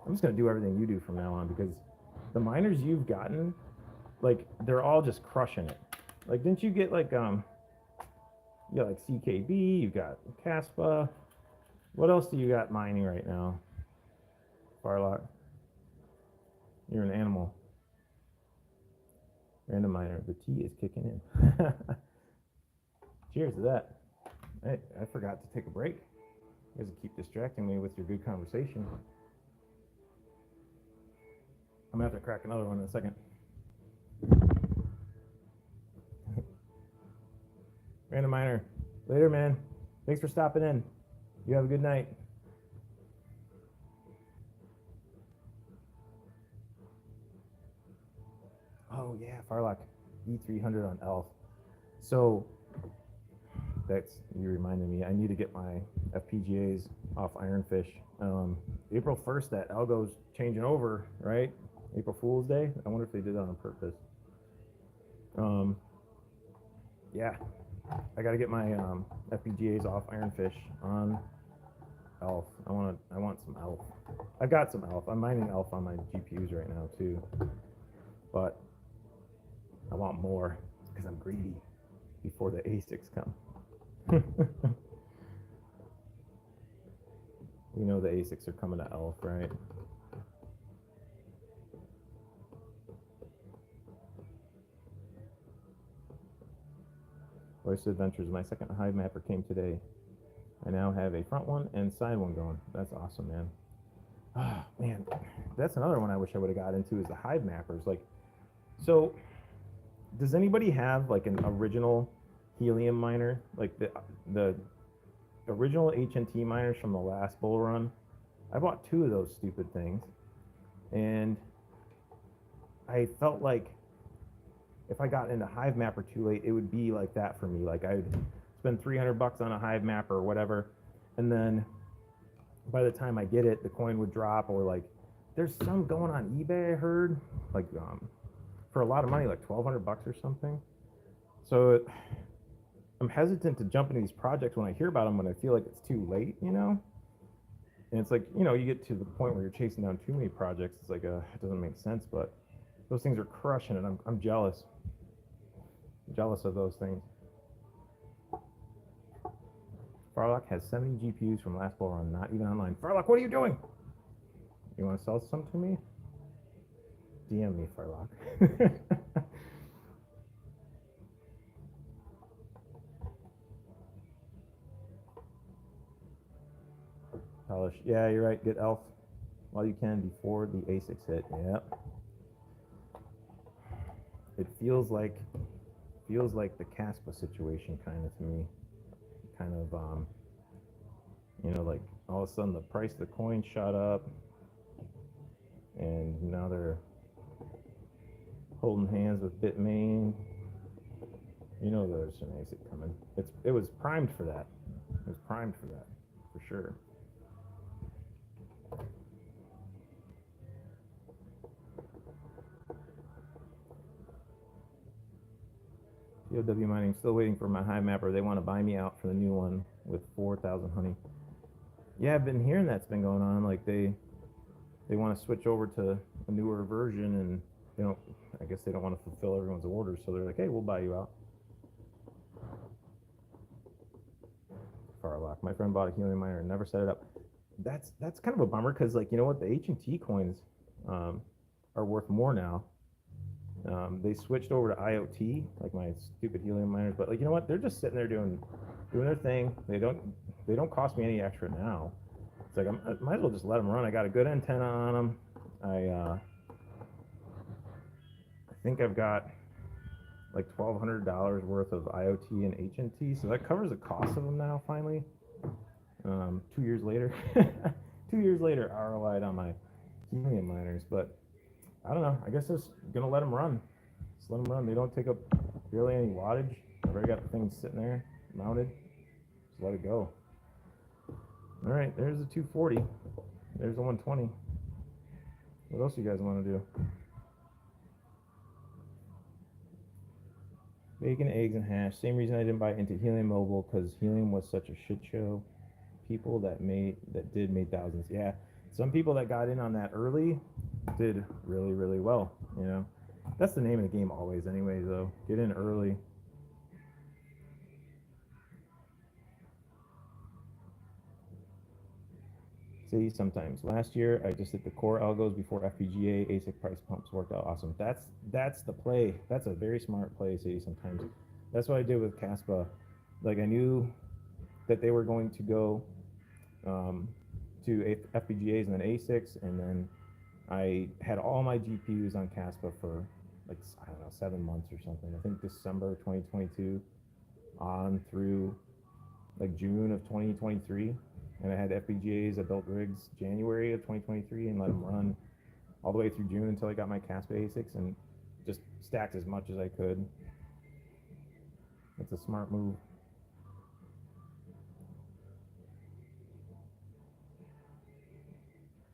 I'm just gonna do everything you do from now on, because the miners you've gotten, like, they're all just crushing it. Like, didn't you get like you got like CKB, you got Kaspa. What else do you got mining right now? Farlock. You're an animal. Random miner. The tea is kicking in. Cheers to that. I forgot to take a break. You guys keep distracting me with your good conversation. I'm gonna have to crack another one in a second. Random miner. Later, man. Thanks for stopping in. You have a good night. Oh yeah, Farlock E300 on ELF. So that's, you reminded me, I need to get my FPGAs off Ironfish. April 1st, that algo's changing over, right? April Fool's Day. I wonder if they did that on purpose. Yeah, I got to get my FPGAs off Ironfish on ELF. I want some ELF. I've got some ELF. I'm mining ELF on my GPUs right now too, but I want more because I'm greedy before the ASICs come. You know the ASICs are coming to ELF, right? Oyster Adventures, my second Hive mapper came today. I now have a front one and side one going. That's awesome, man. Oh, man, that's another one I wish I would have got into, is the Hive mappers. Like, so does anybody have like an original helium miner, like the original HNT miners from the last bull run? I bought 2 of those stupid things, and I felt like if I got into Hive mapper too late, it would be like that for me. Like, I'd spend $300 on a Hive mapper or whatever, and then by the time I get it, the coin would drop, or like there's some going on eBay I heard, like for a lot of money, like $1,200 or something. So I'm hesitant to jump into these projects when I hear about them, when I feel like it's too late, you know? And it's like, you know, you get to the point where you're chasing down too many projects, it's like, it doesn't make sense, but those things are crushing it. I'm jealous. Jealous of those things. Farlock has 70 GPUs from last bull run, not even online. Farlock, what are you doing? You want to sell some to me? DM me, Farlock. Polish. Yeah, you're right. Get ELF while you can before the ASICs hit. Yep. It feels like the Kaspa situation kind of to me. Kind of, you know, like all of a sudden the price of the coin shot up, and now they're holding hands with Bitmain. You know there's an ASIC coming. It was primed for that. It was primed for that, for sure. POW mining, still waiting for my Hive mapper. They want to buy me out for the new one with 4,000 honey. Yeah, I've been hearing that's been going on. Like they want to switch over to a newer version, and they don't. I guess they don't want to fulfill everyone's orders, so they're like, "Hey, we'll buy you out." Farlock, my friend bought a helium miner and never set it up. That's kind of a bummer, because, like, you know what, the H&T coins are worth more now. They switched over to IoT, like my stupid helium miners, but, like, you know what, they're just sitting there doing their thing. They don't cost me any extra now. It's like, I might as well just let them run. I got a good antenna on them. I think I've got like $1,200 worth of IoT and HNT, so that covers the cost of them now. Finally, 2 years later, 2 years later, ROI'd on my helium miners. But I don't know. I guess just gonna let them run. Just let them run. They don't take up barely any wattage. I've already got the things sitting there mounted. Just let it go. All right, there's the 240. There's the 120. What else do you guys want to do? Bacon, eggs, and hash. Same reason I didn't buy into Helium Mobile, because Helium was such a shit show. People that made thousands. Yeah, some people that got in on that early did really, really well. You know, that's the name of the game always. Anyways, though, get in early. See, sometimes last year I just hit the core algos before FPGA ASIC price pumps worked out awesome. That's the play. That's a very smart play. See, sometimes that's what I did with Kaspa. Like I knew that they were going to go to FPGAs and then ASICs, and then I had all my GPUs on Kaspa for like, I don't know, 7 months or something. I think December 2022 on through like June of 2023. And I had FPGAs, I built rigs January of 2023 and let them run all the way through June until I got my Kaspa ASICs, and just stacked as much as I could. It's a smart move.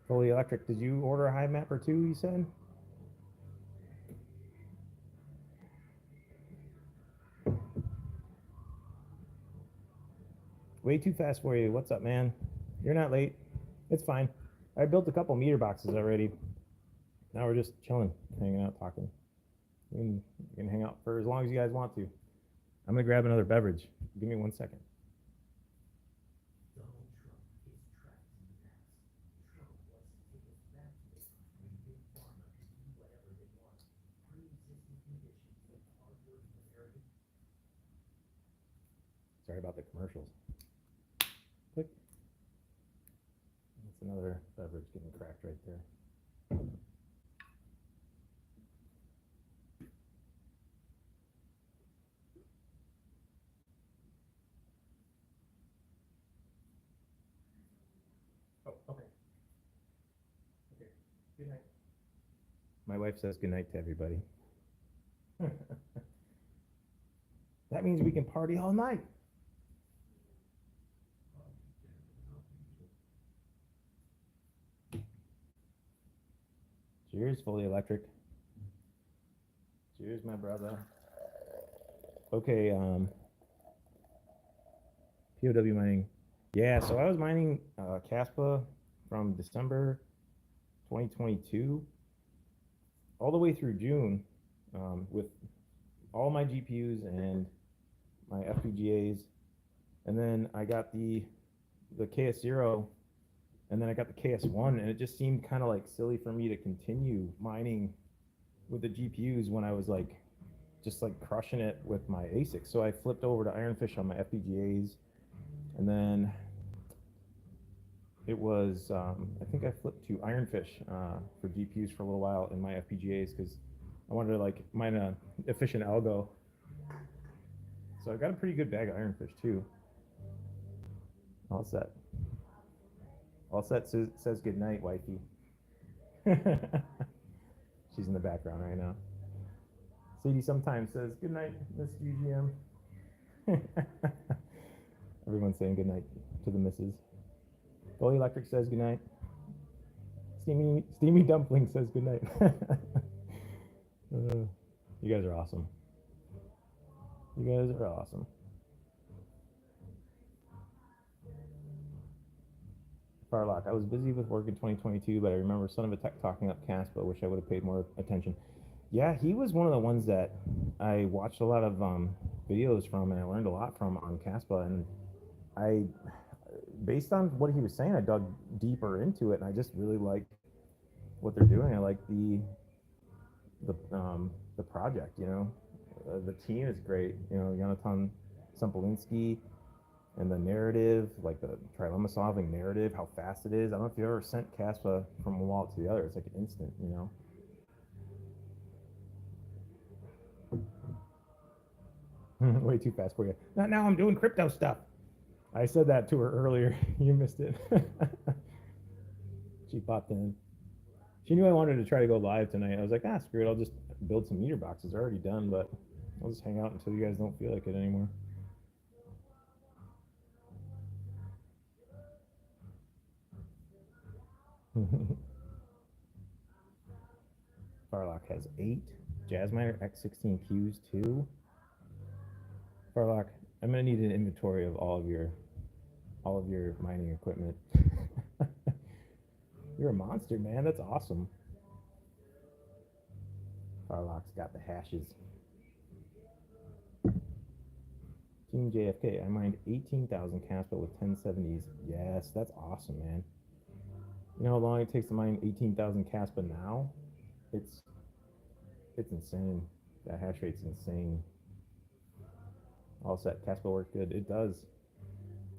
Fully electric, did you order a hive map or two, you said? Way too fast for you. What's up, man? You're not late. It's fine. I built a couple meter boxes already. Now we're just chilling, hanging out, talking. You can hang out for as long as you guys want to. I'm gonna grab another beverage. Give me 1 second. Sorry about the commercials. Click. That's another beverage getting cracked right there. Oh, okay. Okay. Good night. My wife says good night to everybody. That means we can party all night. Cheers, fully electric. Cheers, my brother. Okay, POW mining. Yeah, so I was mining Kaspa from December 2022 all the way through June with all my GPUs and my FPGAs, and then I got the KS0, and then I got the KS1, and it just seemed kind of like silly for me to continue mining with the GPUs when I was like just like crushing it with my ASICs. So I flipped over to Ironfish on my FPGAs, and then it was I think I flipped to Ironfish for GPUs for a little while in my FPGAs because I wanted to like mine a efficient algo. So I got a pretty good bag of Ironfish too. All set. All set says good night, wifey. She's in the background right now. Sadie sometimes says good night, Miss UGM. Everyone's saying good night to the missus. Fully Electric says good night. Steamy Dumpling says good night. You guys are awesome. You guys are awesome. Farlock, I was busy with work in 2022, but I remember Son of a Tech talking up Kaspa. Wish I would have paid more attention. Yeah, he was one of the ones that I watched a lot of videos from, and I learned a lot from on Kaspa. And I, based on what he was saying, I dug deeper into it, and I just really like what they're doing. I like the project. You know, the team is great. You know, Jonathan Sempolinski. And the narrative, like the trilemma solving narrative, how fast it is. I don't know if you ever sent Kaspa from one wallet to the other. It's like an instant, you know. Way too fast for you. Not now, I'm doing crypto stuff. I said that to her earlier. You missed it. She popped in. She knew I wanted to try to go live tonight. I was like, screw it. I'll just build some meter boxes. They're already done, but I'll just hang out until you guys don't feel like it anymore. has 8. Jazzminer X16Qs 2. Farlock, I'm gonna need an inventory of all of your mining equipment. You're a monster, man. That's awesome. Farlock's got the hashes. Team JFK, I mined 18,000 Kaspa with 1070s. Yes, that's awesome, man. You know how long it takes to mine 18,000 Kaspa now? It's insane. That hash rate's insane. All set. Kaspa worked good. It does.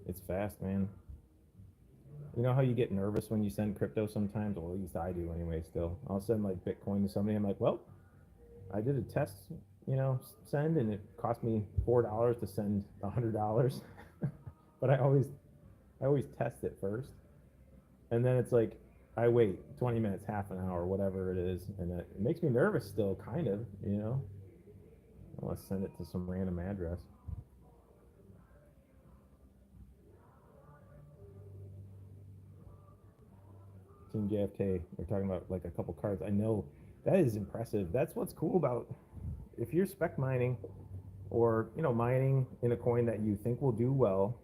It's fast, man. You know how you get nervous when you send crypto sometimes? Well, at least I do anyway still. I'll send like Bitcoin to somebody. I'm like, well, I did a test, send, and it cost me $4 to send $100. But I always test it first. And then it's like, I wait 20 minutes, half an hour, whatever it is. And it makes me nervous still, kind of, I want to send it to some random address. Team JFK, they're talking about like a couple cards. I know that is impressive. That's what's cool about if you're spec mining or mining in a coin that you think will do well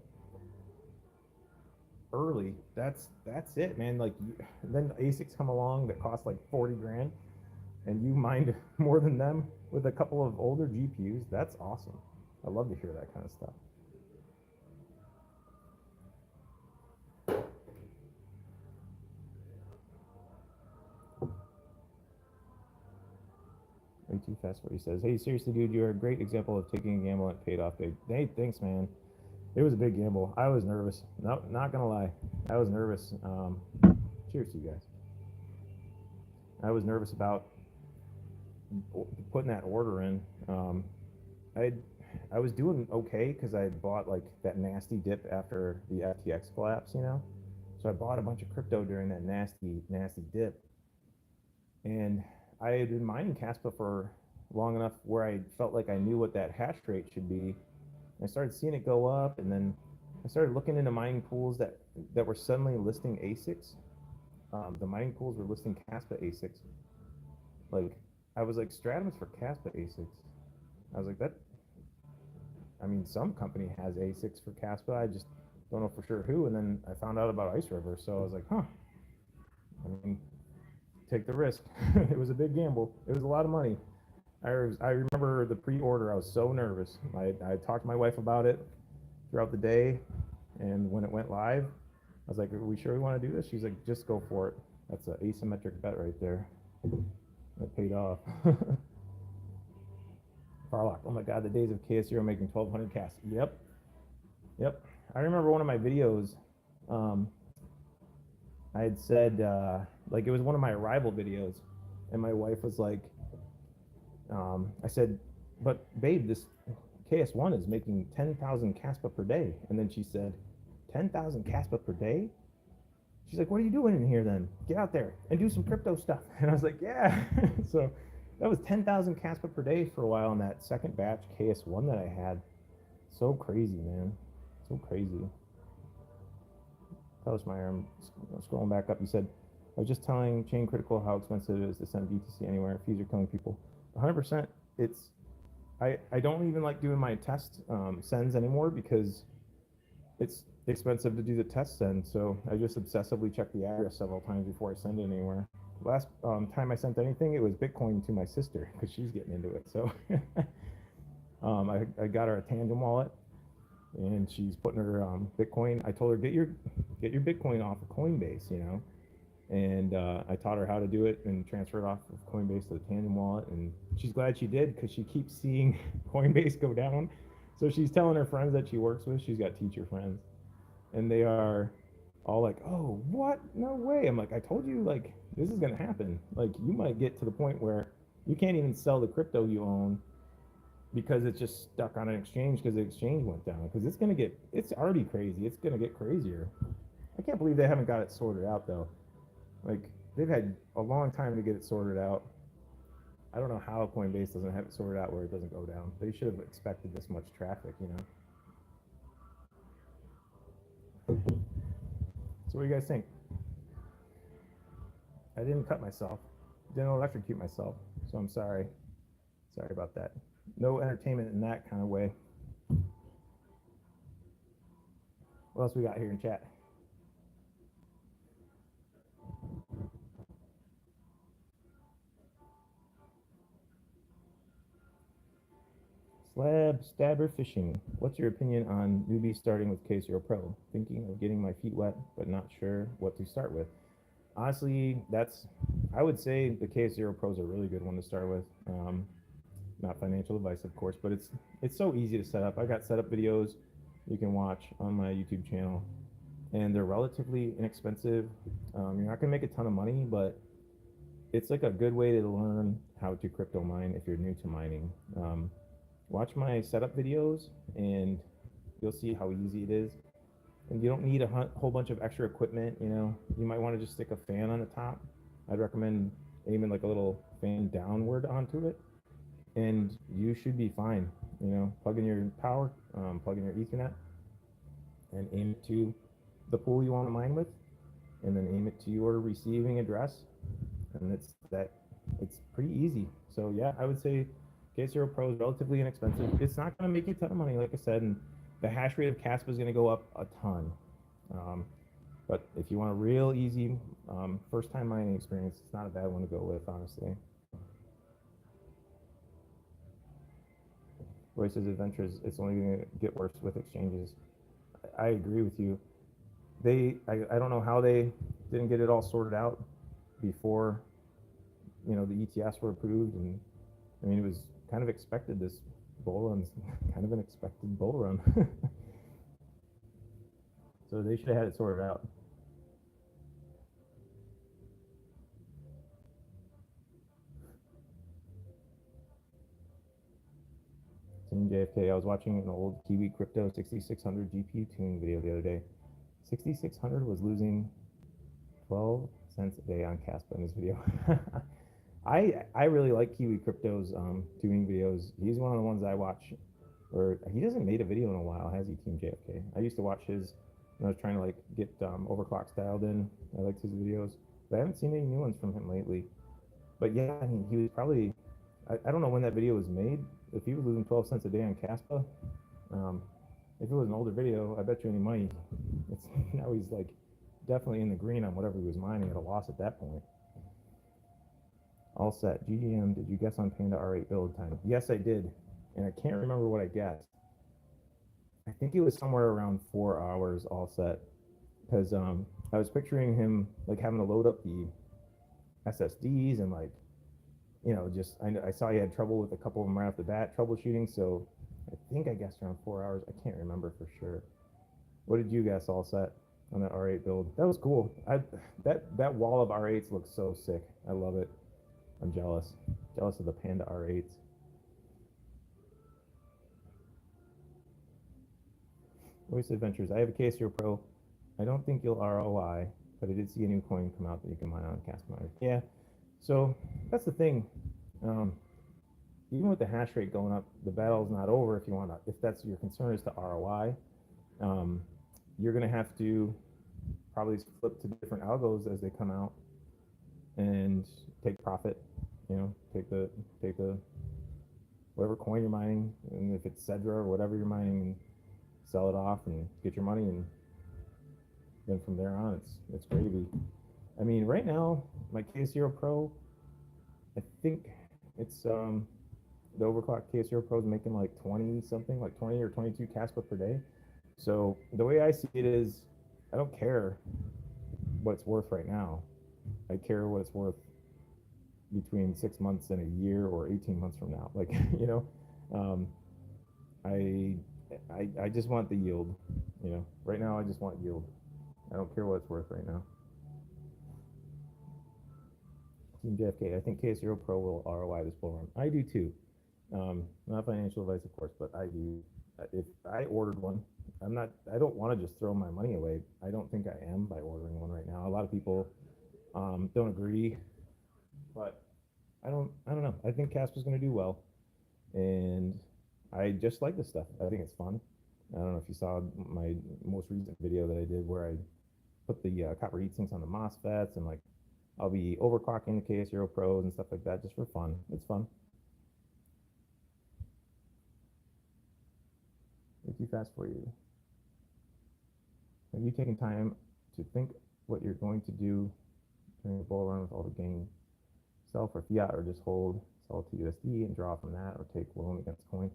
early. That's it, man. Like then ASICs come along that cost like 40 grand, and you mined more than them with a couple of older GPUs. That's awesome. I love to hear that kind of stuff. Way too fast. What he says. Hey, seriously, dude, you're a great example of taking a gamble and it paid off big. Hey, thanks, man. It was a big gamble. I was nervous. No, not gonna lie. I was nervous. Cheers to you guys. I was nervous about putting that order in. I was doing okay because I bought like that nasty dip after the FTX collapse, So I bought a bunch of crypto during that nasty dip, and I had been mining Kaspa for long enough where I felt like I knew what that hash rate should be. I started seeing it go up, and then I started looking into mining pools that were suddenly listing ASICs. The mining pools were listing Kaspa ASICs. Like, I was like, Stratum's for Kaspa ASICs. I was like, some company has ASICs for Kaspa. I just don't know for sure who. And then I found out about Ice River, so I was like, take the risk. It was a big gamble. It was a lot of money. I remember the pre-order. I was so nervous. I talked to my wife about it throughout the day, and when it went live, I was like, are we sure we want to do this? She's like, just go for it. That's an asymmetric bet right there. That paid off. Farlock, oh my God, the days of KS0 making 1,200 casts. Yep. I remember one of my videos, I had said, like it was one of my arrival videos, and my wife was like, I said, but babe, this KS1 is making 10,000 Kaspa per day. And then she said, 10,000 Kaspa per day? She's like, what are you doing in here then? Get out there and do some crypto stuff. And I was like, yeah. So that was 10,000 Kaspa per day for a while in that second batch KS1 that I had. So crazy, man. So crazy. Meyer, I'm scrolling back up. You said, I was just telling Chain Critical how expensive it is to send BTC anywhere. Fees are killing people. 100%. I don't even like doing my test sends anymore because it's expensive to do the test send. So I just obsessively check the address several times before I send it anywhere. Last time I sent anything, it was Bitcoin to my sister because she's getting into it. So I got her a Tangem wallet, and she's putting her Bitcoin. I told her, get your Bitcoin off of Coinbase, and I taught her how to do it and transfer it off of Coinbase to the Tangem wallet, and she's glad she did because she keeps seeing Coinbase go down. So she's telling her friends that she works with, she's got teacher friends, and they are all like, oh, what? No way. I'm like, I told you, like, this is going to happen. Like, you might get to the point where you can't even sell the crypto you own because it's just stuck on an exchange because the exchange went down. Because it's already crazy. It's going to get crazier. I can't believe they haven't got it sorted out, though. Like, they've had a long time to get it sorted out. I don't know how Coinbase doesn't have it sorted out where it doesn't go down. They should have expected this much traffic, So what do you guys think? I didn't cut myself. didn't electrocute myself, so I'm sorry. Sorry about that. No entertainment in that kind of way. What else we got here in chat? Slab Stabber Fishing. What's your opinion on Newbie starting with K0 Pro? Thinking of getting my feet wet, but not sure what to start with. Honestly, I would say the K0 Pro is a really good one to start with. Not financial advice, of course, but it's so easy to set up. I got setup videos you can watch on my YouTube channel, and they're relatively inexpensive. You're not gonna make a ton of money, but it's like a good way to learn how to crypto mine if you're new to mining. Watch my setup videos, and you'll see how easy it is. And you don't need a whole bunch of extra equipment. You might want to just stick a fan on the top. I'd recommend aiming like a little fan downward onto it, and you should be fine. Plug in your power, plug in your Ethernet, and aim it to the pool you want to mine with, and then aim it to your receiving address, and it's pretty easy. So yeah, I would say K0 Pro is relatively inexpensive. It's not going to make you a ton of money, like I said, and the hash rate of Kaspa is going to go up a ton. But if you want a real easy first-time mining experience, it's not a bad one to go with, honestly. Royce's Adventures, it's only going to get worse with exchanges. I agree with you. I don't know how they didn't get it all sorted out before, the ETFs were approved, and I mean, it was kind of expected. This bull run's kind of an expected bull run. So they should have had it sorted out. Team JFK, I was watching an old Kiwi Crypto 6600 GPU tuning video the other day. 6600 was losing 12 cents a day on Kaspa in this video. I really like Kiwi Crypto's tuning videos. He's one of the ones I watch. Or he hasn't made a video in a while, has he, Team JFK? I used to watch his when I was trying to get Overclock dialed in. I liked his videos, but I haven't seen any new ones from him lately. But yeah, I mean, he was probably, I don't know when that video was made. If he was losing 12 cents a day on Kaspa, if it was an older video, I bet you any money, now he's definitely in the green on whatever he was mining at a loss at that point. All set. GGM, did you guess on Panda R8 build time? Yes, I did, and I can't remember what I guessed. I think it was somewhere around 4 hours all set, because I was picturing him having to load up the SSDs and just I saw he had trouble with a couple of them right off the bat, troubleshooting. So I think I guessed around 4 hours. I can't remember for sure. What did you guess all set on that R8 build? That was cool. That wall of R8s looks so sick. I love it. I'm jealous of the Panda R8s. Voice Adventures. I have a K0 Pro. I don't think you'll ROI, but I did see a new coin come out that you can mine on Kaspa. Yeah. So that's the thing. Even with the hash rate going up, the battle's not over. If that's your concern is to ROI, you're gonna have to probably flip to different algos as they come out and take profit. Take the whatever coin you're mining, and if it's Cedra or whatever you're mining, and sell it off and get your money, and then from there on, it's gravy. I mean, right now, my K0 Pro, I think it's the overclock K0 Pro is making 20 something, 20 or 22 Kaspa per day. So the way I see it is, I don't care what it's worth right now. I care what it's worth between 6 months and a year or 18 months from now. I just want the yield. Right now I just want yield. I don't care what it's worth right now. Team JFK, I think K0 Pro will ROI this bull run. I do too. Not financial advice, of course, but I do. If I ordered one, I don't want to just throw my money away. I don't think I am by ordering one right now. A lot of people don't agree, but I don't know. I think Kaspa's going to do well, and I just like this stuff. I think it's fun. I don't know if you saw my most recent video that I did where I put the copper heat sinks on the MOSFETs and I'll be overclocking the KS0 Pros and stuff like that just for fun. It's fun. Way too fast for you. Have you taken time to think what you're going to do during the bull run with all the gain? Sell for fiat or just hold, sell to USD and draw from that, or take loan against coin?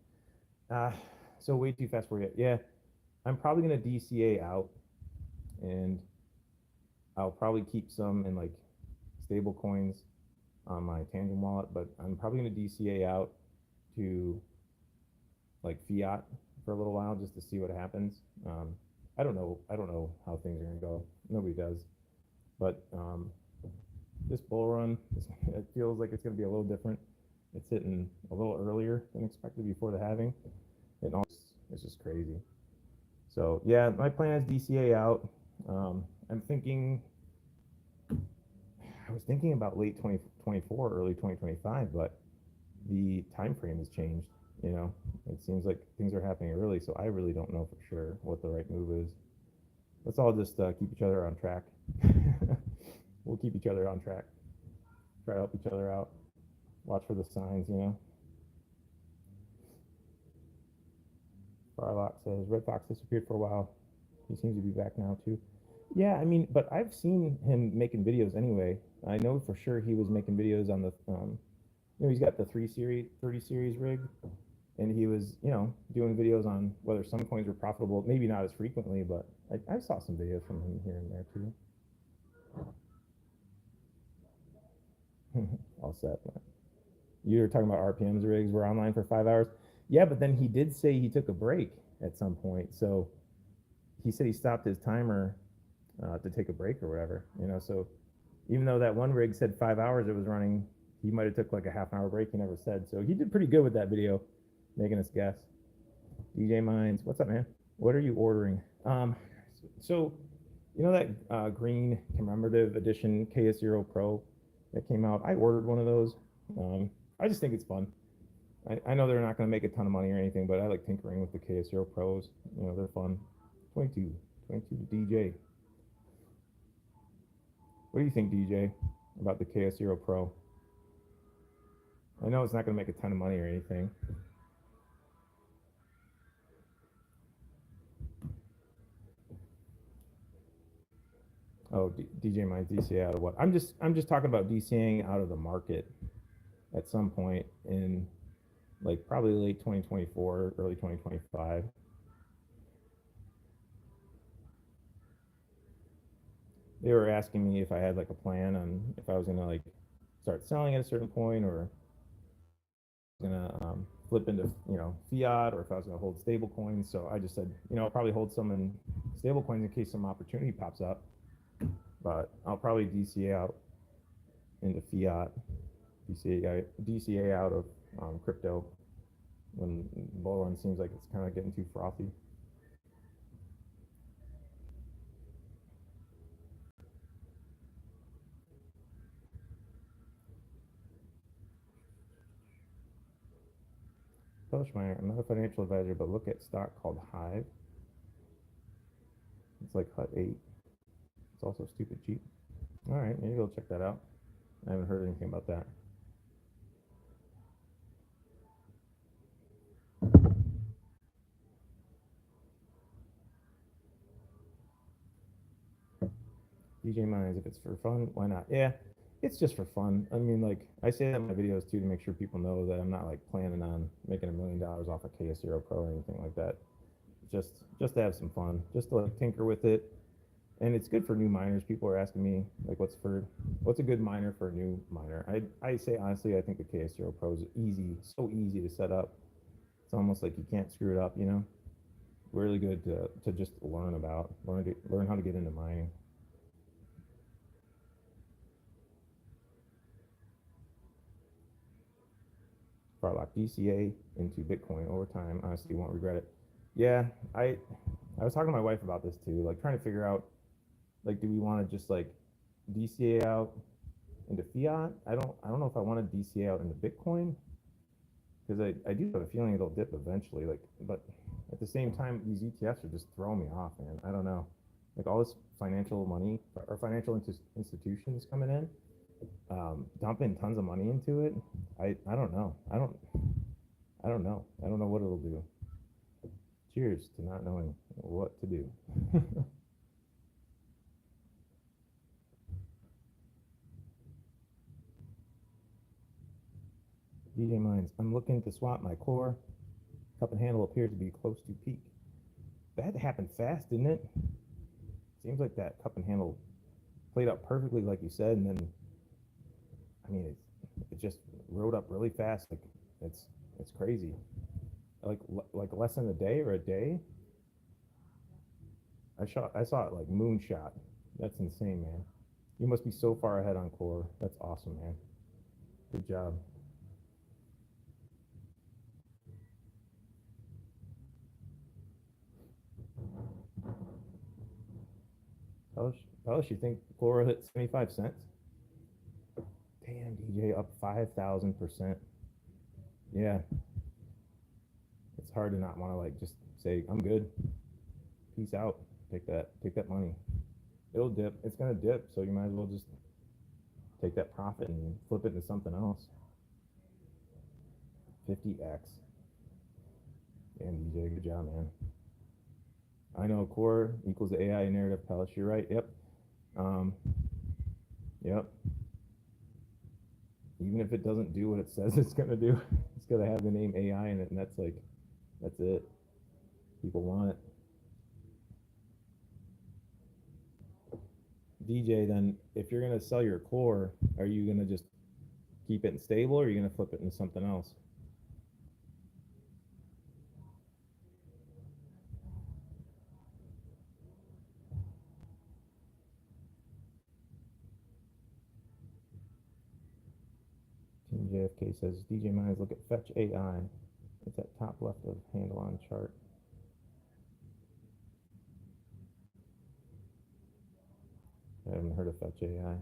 So way too fast for you. Yeah, I'm probably going to DCA out, and I'll probably keep some in like stable coins on my Tangem wallet, but I'm probably going to DCA out to like fiat for a little while just to see what happens. I don't know how things are going to go. Nobody does. But this bull run, it feels like it's going to be a little different. It's hitting a little earlier than expected before the halving. It's just crazy. So yeah, my plan is DCA out. I'm thinking, I was thinking about late 2024, early 2025, but the time frame has changed. You know, it seems like things are happening early, so I really don't know for sure what the right move is. Let's all just keep each other on track. We'll keep each other on track. Try to help each other out. Watch for the signs, you know. Farlock says, Red Fox disappeared for a while. He seems to be back now, too. Yeah, I mean, but I've seen him making videos anyway. I know for sure he was making videos on the, you know, he's got the 30 series rig, and he was, you know, doing videos on whether some coins were profitable, maybe not as frequently, but I saw some videos from him here and there, too. All set. You were talking about RPM's rigs were online for 5 hours. Yeah, but then he did say he took a break at some point. So he said he stopped his timer to take a break or whatever, you know. So even though that one rig said 5 hours it was running, he might have took like a half-hour break. He never said. So he did pretty good with that video, making us guess. DJ Mines, what's up, man? What are you ordering? So you know that green commemorative edition KS0 Pro that came out? I ordered one of those. I just think it's fun. I know they're not going to make a ton of money or anything, but I like tinkering with the KS0 Pros. You know, they're fun. 22 DJ. What do you think, DJ, about the KS0 Pro? I know it's not going to make a ton of money or anything. Oh, DJ might DCA out of what? I'm just talking about DCAing out of the market at some point in like probably late 2024, early 2025. They were asking me if I had like a plan on if I was gonna like start selling at a certain point, or gonna flip into, you know, fiat, or if I was gonna hold stable coins. So I just said, you know, I'll probably hold some in stable coins in case some opportunity pops up, but I'll probably DCA out into fiat, DCA out of crypto when the bull run seems like it's kind of getting too frothy. Publish miner, I'm not a financial advisor, but look at stock called Hive. It's like Hut 8. It's also stupid cheap. All right, maybe go check that out. I haven't heard anything about that. DJ Mines, if it's for fun, why not? Yeah, it's just for fun. I mean, like, I say that in my videos too to make sure people know that I'm not like planning on making $1 million off a KS0 Pro or anything like that. Just to have some fun, just to like tinker with it. And it's good for new miners. People are asking me like, what's a good miner for a new miner? I say honestly, I think the KS0 Pro is easy, so easy to set up. It's almost like you can't screw it up, you know. Really good to just learn how to get into mining. Farlock, DCA into Bitcoin over time. Honestly, you won't regret it. Yeah, I was talking to my wife about this too, like trying to figure out, like, do we want to just like DCA out into fiat? I don't know if I want to DCA out into Bitcoin, because I do have a feeling it'll dip eventually. Like, but at the same time, these ETFs are just throwing me off, man. I don't know. Like all this financial money or financial institutions coming in, dumping tons of money into it. I don't know. I don't know. I don't know what it'll do. Cheers to not knowing what to do. DJ Mines, I'm looking to swap my core. Cup and handle appears to be close to peak. That happened fast, didn't it? Seems like that cup and handle played out perfectly, like you said, and then, I mean, it just rode up really fast. Like it's crazy. Like less than a day or a day. I saw it like moonshot. That's insane, man. You must be so far ahead on core. That's awesome, man. Good job. Tell us you think core hit 75 cents? Damn, DJ up 5,000%. Yeah, it's hard to not want to like just say I'm good. Peace out. Take that money. It'll dip. It's gonna dip, so you might as well just take that profit and flip it into something else. 50x. Damn, DJ, good job, man. I know core equals the AI narrative palace. You're right. Yep. Um, yep. Even if it doesn't do what it says it's gonna do, it's gonna have the name AI in it, and that's it. People want it. DJ, then if you're gonna sell your core, are you gonna just keep it stable, or are you gonna flip it into something else? Team JFK says DJ Mines, look at Fetch AI. It's at top left of handle on chart. I haven't heard of Fetch AI.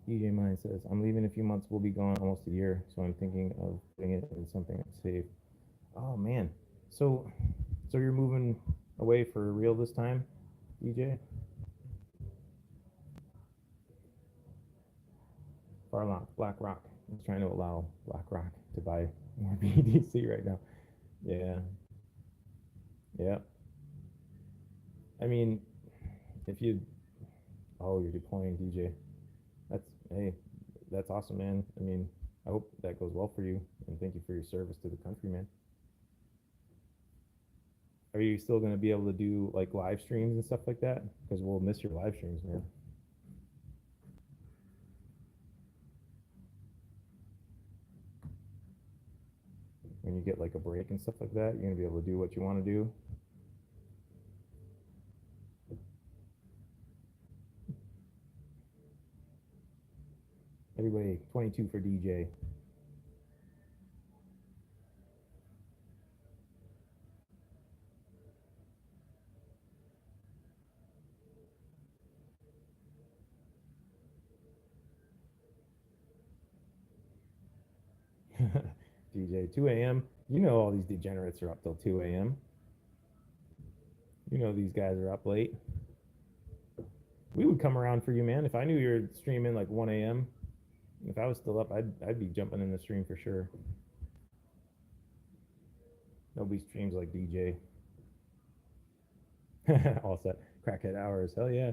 DJ Mine says, I'm leaving in a few months. We'll be gone almost a year, so I'm thinking of putting it in something that's safe. Oh man, so you're moving away for real this time, DJ? Farlock, BlackRock is trying to allow BlackRock to buy more BTC right now. Yeah, yeah. I mean, if you, oh, you're deploying DJ. That's, hey, that's awesome, man. I mean, I hope that goes well for you, and thank you for your service to the country, man. Are you still going to be able to do like live streams and stuff like that? Because we'll miss your live streams, man. When you get like a break and stuff like that, you're going to be able to do what you want to do. Everybody, 22 for DJ. DJ, 2 a.m. You know all these degenerates are up till 2 a.m. You know these guys are up late. We would come around for you, man. If I knew you were streaming like 1 a.m., if I was still up, I'd be jumping in the stream for sure. Nobody streams like DJ. All set. Crackhead hours. Hell yeah.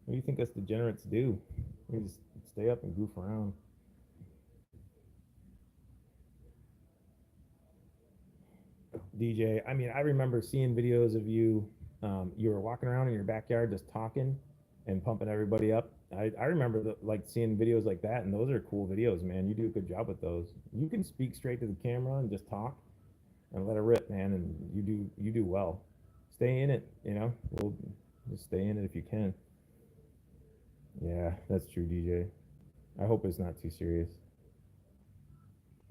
What do you think us degenerates do? We just stay up and goof around. DJ, I mean, I remember seeing videos of you. You were walking around in your backyard just talking and pumping everybody up. I remember like seeing videos like that, and those are cool videos, man. You do a good job with those. You can speak straight to the camera and just talk and let it rip, man, and you do well. Stay in it, you know. We'll just stay in it if you can. Yeah, that's true, DJ. I hope it's not too serious.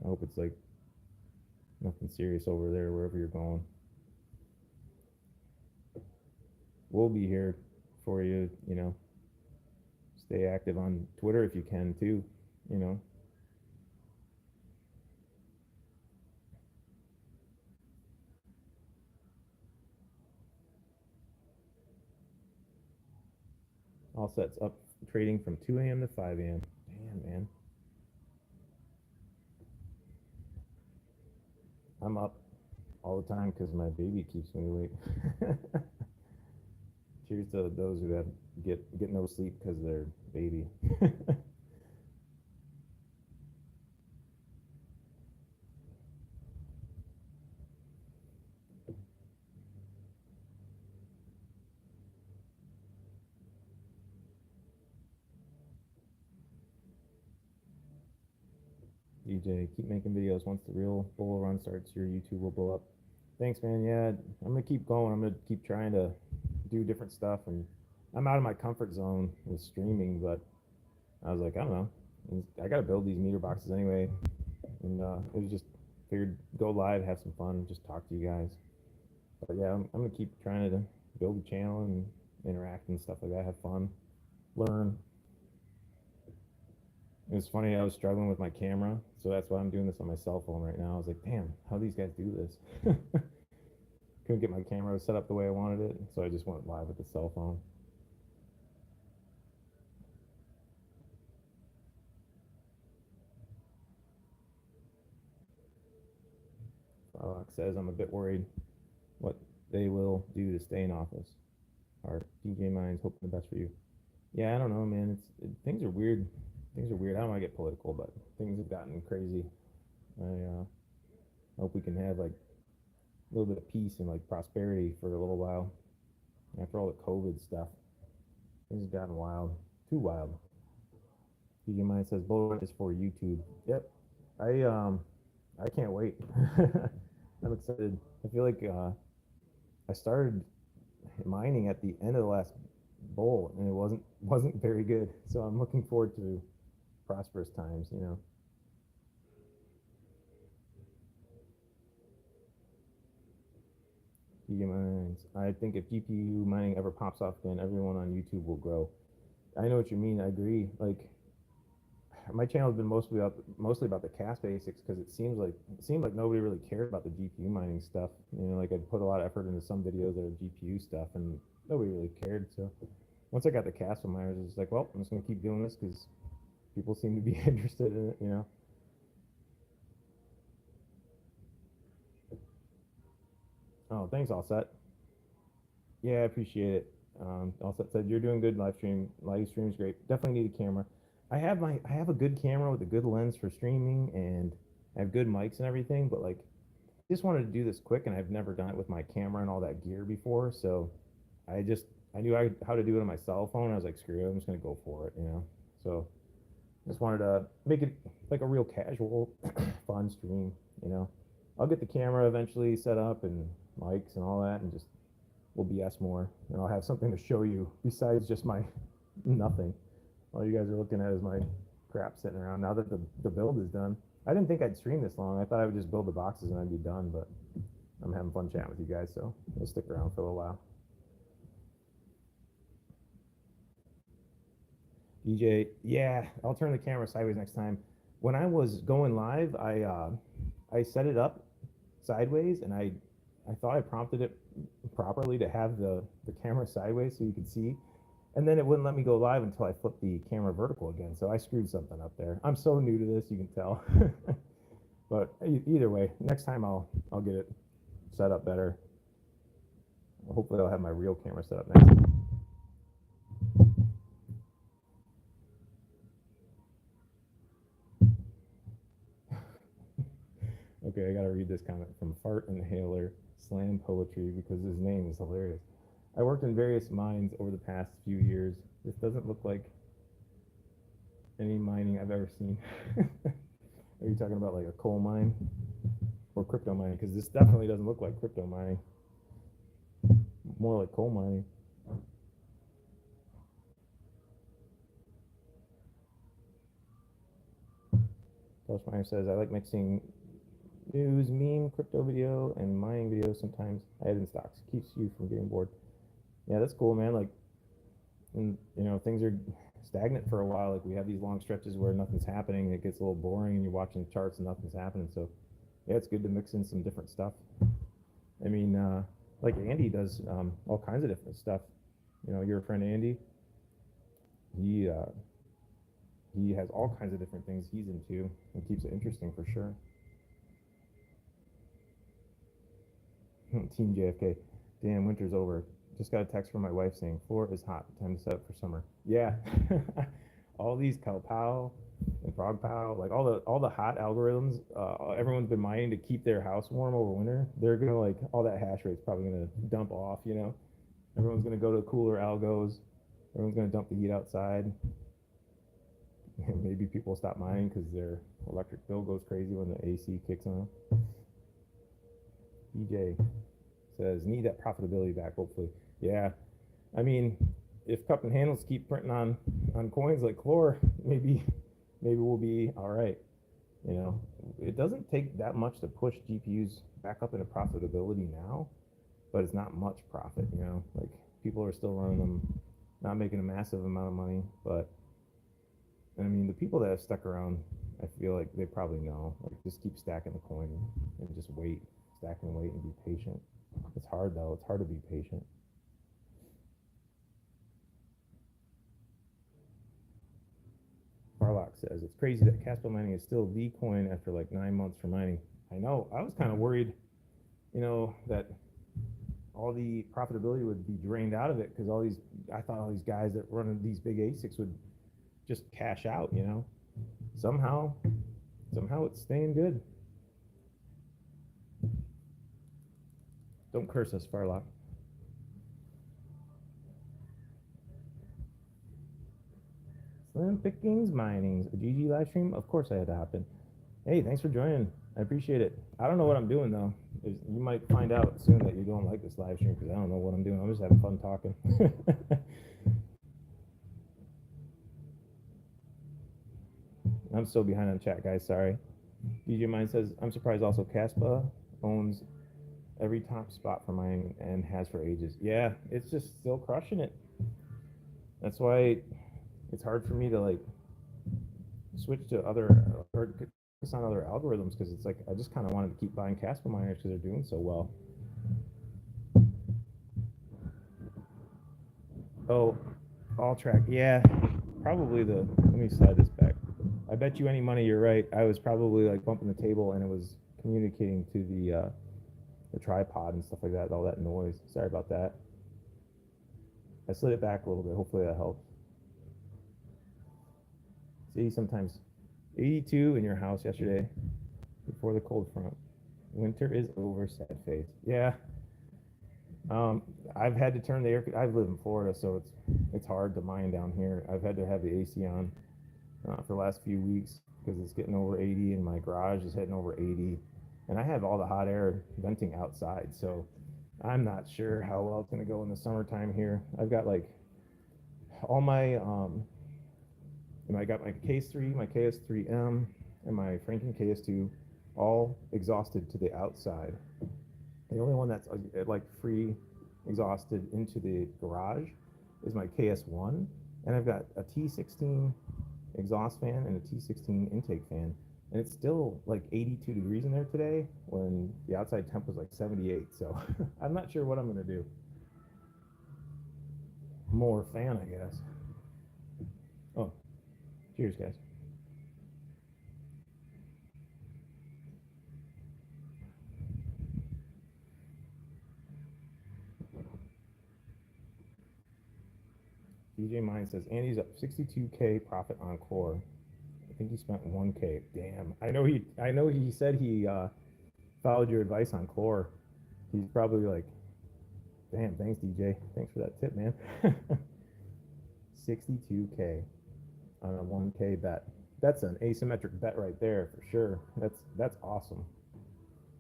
I hope it's like nothing serious over there wherever you're going. We'll be here for you, you know. Stay active on Twitter if you can too, you know. All sets up trading from 2 a.m. to 5 a.m. Damn, man. I'm up all the time because my baby keeps me awake. Cheers to those who have get no sleep because of their baby. DJ, keep making videos. Once the real bull run starts, your YouTube will blow up. Thanks, man. Yeah, I'm gonna keep going. I'm gonna keep trying to do different stuff, and I'm out of my comfort zone with streaming. But I was like, I don't know. I gotta build these meter boxes anyway, and it was just figured go live, have some fun, just talk to you guys. But yeah, I'm gonna keep trying to build a channel and interact and stuff like that. Have fun, learn. It was funny, I was struggling with my camera, so that's why I'm doing this on my cell phone right now. I was like, damn, how do these guys do this? Couldn't get my camera set up the way I wanted it, so I just went live with the cell phone. Says, I'm a bit worried what they will do to stay in office. Our DJ Minds, hoping the best for you. Yeah, I don't know, man. Things are weird. Things are weird. I don't want to get political, but things have gotten crazy. I hope we can have like a little bit of peace and like prosperity for a little while. After all the COVID stuff, things have gotten wild, too wild. DJ Mind says bull run is for YouTube. Yep, I can't wait. I'm excited. I feel like I started mining at the end of the last bull, and it wasn't very good. So I'm looking forward to prosperous times. You know. DJ Minds. I think if GPU mining ever pops off again, everyone on YouTube will grow. I know what you mean. I agree. Like my channel has been mostly about the Kaspa ASICs because it seemed like nobody really cared about the GPU mining stuff. You know, like I put a lot of effort into some videos that are GPU stuff, and nobody really cared. So once I got the Kaspa miners, it's like, well, I'm just gonna keep doing this because people seem to be interested in it. You know. Oh, thanks, Allset. Yeah, I appreciate it. Allset said you're doing good live stream. Live stream is great. Definitely need a camera. I have a good camera with a good lens for streaming, and I have good mics and everything. But like, I just wanted to do this quick, and I've never done it with my camera and all that gear before. So I knew how to do it on my cell phone. I was like, screw it, I'm just gonna go for it, you know. So just wanted to make it like a real casual, fun stream, you know. I'll get the camera eventually set up and mics and all that, and just we'll BS more, and I'll have something to show you besides just my nothing. All you guys are looking at is my crap sitting around. Now that the build is done, I didn't think I'd stream this long. I thought I would just build the boxes and I'd be done, but I'm having fun chatting with you guys, so we'll stick around for a little while. DJ, yeah, I'll turn the camera sideways next time. When I was going live, I set it up sideways, and I thought I prompted it properly to have the camera sideways so you could see, and then it wouldn't let me go live until I flipped the camera vertical again. So I screwed something up there. I'm so new to this, you can tell. But either way, next time I'll get it set up better. Hopefully I'll have my real camera set up next time. Okay, I gotta read this comment from Fart Inhaler Slam Poetry because his name is hilarious. I worked in various mines over the past few years. This doesn't look like any mining I've ever seen. Are you talking about like a coal mine or crypto mining? Because this definitely doesn't look like crypto mining. More like coal mining. Toastmeier says, I like mixing news, meme, crypto video, and mining videos sometimes. I add in stocks. Keeps you from getting bored. Yeah, that's cool, man. Like, and you know, things are stagnant for a while. Like we have these long stretches where nothing's happening. It gets a little boring, and you're watching charts and nothing's happening. So, yeah, it's good to mix in some different stuff. I mean, like Andy does all kinds of different stuff. You know, your friend Andy. he has all kinds of different things he's into and keeps it interesting for sure. Team JFK. Damn, winter's over. Just got a text from my wife saying floor is hot. Time to set up for summer. Yeah. All these Cowpow and FrogPow, like all the hot algorithms, everyone's been mining to keep their house warm over winter. They're gonna like all that hash rate's probably gonna dump off. Everyone's gonna go to cooler algos. Everyone's gonna dump the heat outside. Maybe people stop mining because their electric bill goes crazy when the AC kicks on. DJ says, need that profitability back, hopefully. Yeah. I mean, if Cup and Handles keep printing on coins like Chlor, maybe we'll be all right. It doesn't take that much to push GPUs back up into profitability now, but it's not much profit, like people are still running them, not making a massive amount of money, but I mean, the people that have stuck around, I feel like they probably know, like just keep stacking the coin and just wait, stack and wait and be patient. It's hard though. It's hard to be patient. Farlock says, it's crazy that Kaspa mining is still the coin after like 9 months for mining. I know. I was kind of worried, that all the profitability would be drained out of it because I thought all these guys that run these big ASICs would just cash out, Somehow it's staying good. Don't curse us, Farlock. Slim Pickings Minings, a GG live stream. Of course I had to hop in. Hey, thanks for joining. I appreciate it. I don't know what I'm doing though. You might find out soon that you don't like this live stream because I don't know what I'm doing. I'm just having fun talking. I'm still behind on chat, guys. Sorry. DJ Mine says, I'm surprised also Kaspa owns every top spot for mine and has for ages. Yeah, it's just still crushing it. That's why it's hard for me to like switch to other or focus on other algorithms because it's like I just kind of wanted to keep buying Kaspa miners because they're doing so well. Oh, all track. Yeah, probably let me slide this back. I bet you any money you're right. I was probably like bumping the table and it was communicating to the tripod and stuff like that, all that noise. Sorry about that. I slid it back a little bit. Hopefully that helps. See, sometimes 82 in your house yesterday before the cold front. Winter is over, sad face. Yeah. I've had to turn the air. I've lived in Florida, so it's hard to mine down here. I've had to have the AC on for the last few weeks because it's getting over 80 and my garage is heading over 80. And I have all the hot air venting outside, so I'm not sure how well it's going to go in the summertime here. I've got like all my I got my KS3, my KS3M, and my Franken KS2 all exhausted to the outside. The only one that's like free exhausted into the garage is my KS1, and I've got a T16 exhaust fan and a T16 intake fan, and it's still like 82 degrees in there today when the outside temp was like 78. So I'm not sure what I'm gonna do. More fan, I guess. Oh, cheers, guys. DJ Mine says Andy's up 62K profit on core. I think he spent 1K. Damn. I know he said he followed your advice on core. He's probably like, damn, thanks DJ. Thanks for that tip, man. 62K on a 1K bet. That's an asymmetric bet right there for sure. That's awesome.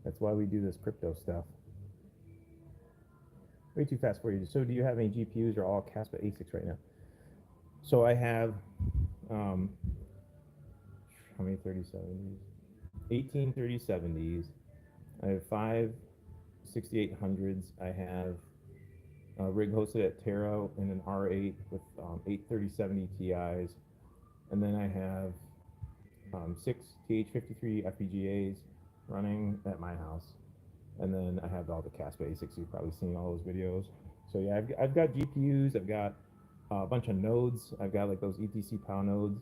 That's why we do this crypto stuff. Way too fast for you. So do you have any GPUs or all Kaspa ASICs right now? So I have how many 3070s? 18 3070s. I have 5 6800s. I have a rig hosted at Terra in an R8 with 8 3070 Ti's. And then I have 6 TH53 FPGAs running at my house. And then I have all the Kaspa ASICs. You've probably seen all those videos. So yeah, I've got GPUs. I've got a bunch of nodes. I've got like those etc POW nodes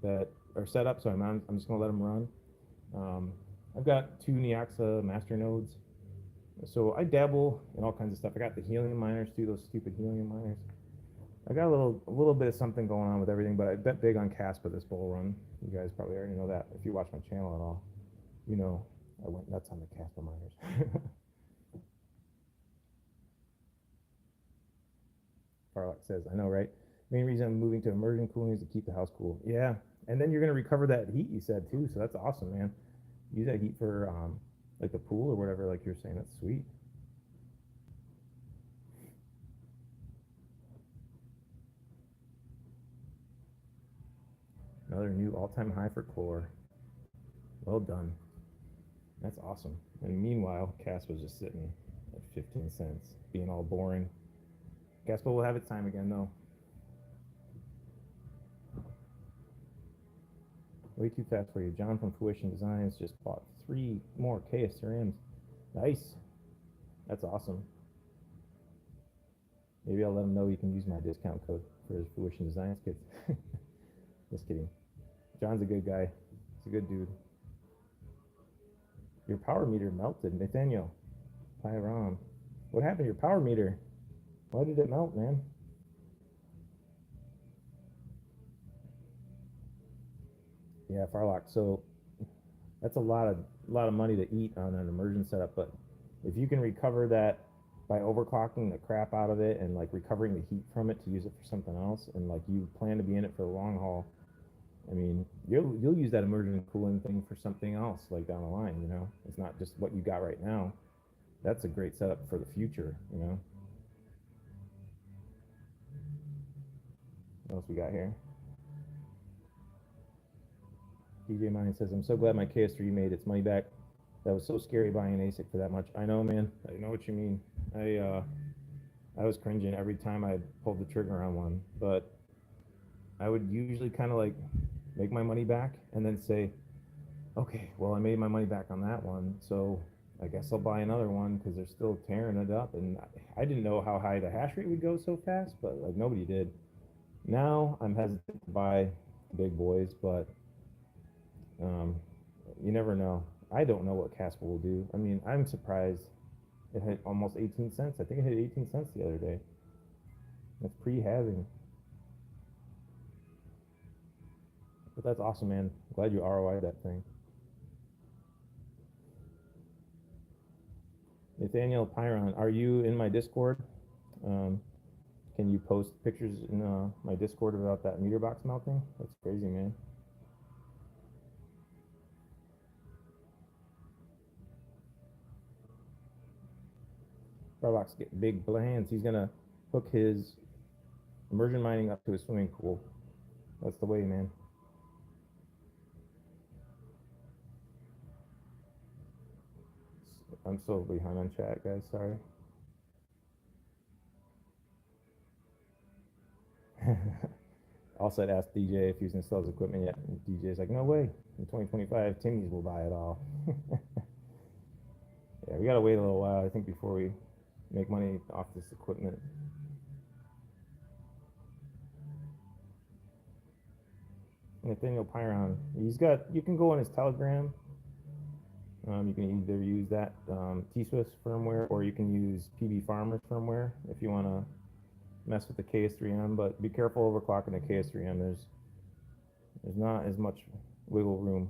that are set up, so I'm just gonna let them run. I've got 2 Neoxa master nodes. So I dabble in all kinds of stuff. I got the helium miners too, those stupid helium miners. I got a little bit of something going on with everything, but I bet big on Kaspa this bull run. You guys probably already know that. If you watch my channel at all, you know I went nuts on the Kaspa miners. Farlock says, I know, right? Main reason I'm moving to immersion cooling is to keep the house cool. Yeah, and then you're going to recover that heat you said too, so that's awesome, man. Use that heat for like the pool or whatever, like you're saying. That's sweet. Another new all-time high for core. Well done. That's awesome. And meanwhile, Kaspa's just sitting at 15 cents, being all boring. Kaspa will have its time again, though. Way too fast for you. John from Fruition Designs just bought 3 more KSRMs. Nice. That's awesome. Maybe I'll let him know he can use my discount code for his Fruition Designs kits. Just kidding. John's a good guy. He's a good dude. Your power meter melted, Nathaniel. Pyron. What happened to your power meter? Why did it melt, man? Yeah, Farlock. So that's a lot of money to eat on an immersion setup, but if you can recover that by overclocking the crap out of it and like recovering the heat from it to use it for something else, and like you plan to be in it for the long haul, I mean, you'll use that immersion cooling thing for something else like down the line, you know? It's not just what you got right now. That's a great setup for the future, you know? What else we got here? DJ Mine says, I'm so glad my KS3 made its money back. That was so scary buying an ASIC for that much. I know, man. I know what you mean. I was cringing every time I pulled the trigger on one, but I would usually kind of like make my money back and then say, okay, well, I made my money back on that one, so I guess I'll buy another one because they're still tearing it up. And I didn't know how high the hash rate would go so fast, but like nobody did. Now I'm hesitant to buy big boys, but you never know. I don't know what Kaspa will do. I mean, I'm surprised it hit almost 18 cents. I think it hit 18 cents the other day. That's pre-halving. But that's awesome, man. Glad you ROI'd that thing. Nathaniel Pyron, are you in my Discord? Can you post pictures in my Discord about that meter box melting? That's crazy, man. Starbucks get big plans. He's gonna hook his immersion mining up to his swimming pool. That's the way, man. I'm so behind on chat, guys. Sorry. Also, I'd ask DJ if he's installed his equipment yet. And DJ's like, no way. In 2025, Timmy's will buy it all. Yeah, we gotta wait a little while, I think, before we make money off this equipment. Nathaniel Pyron, you can go on his Telegram. You can either use that T-Swiss firmware, or you can use PB Farmers firmware if you want to mess with the KS3M, but be careful overclocking the KS3M. There's not as much wiggle room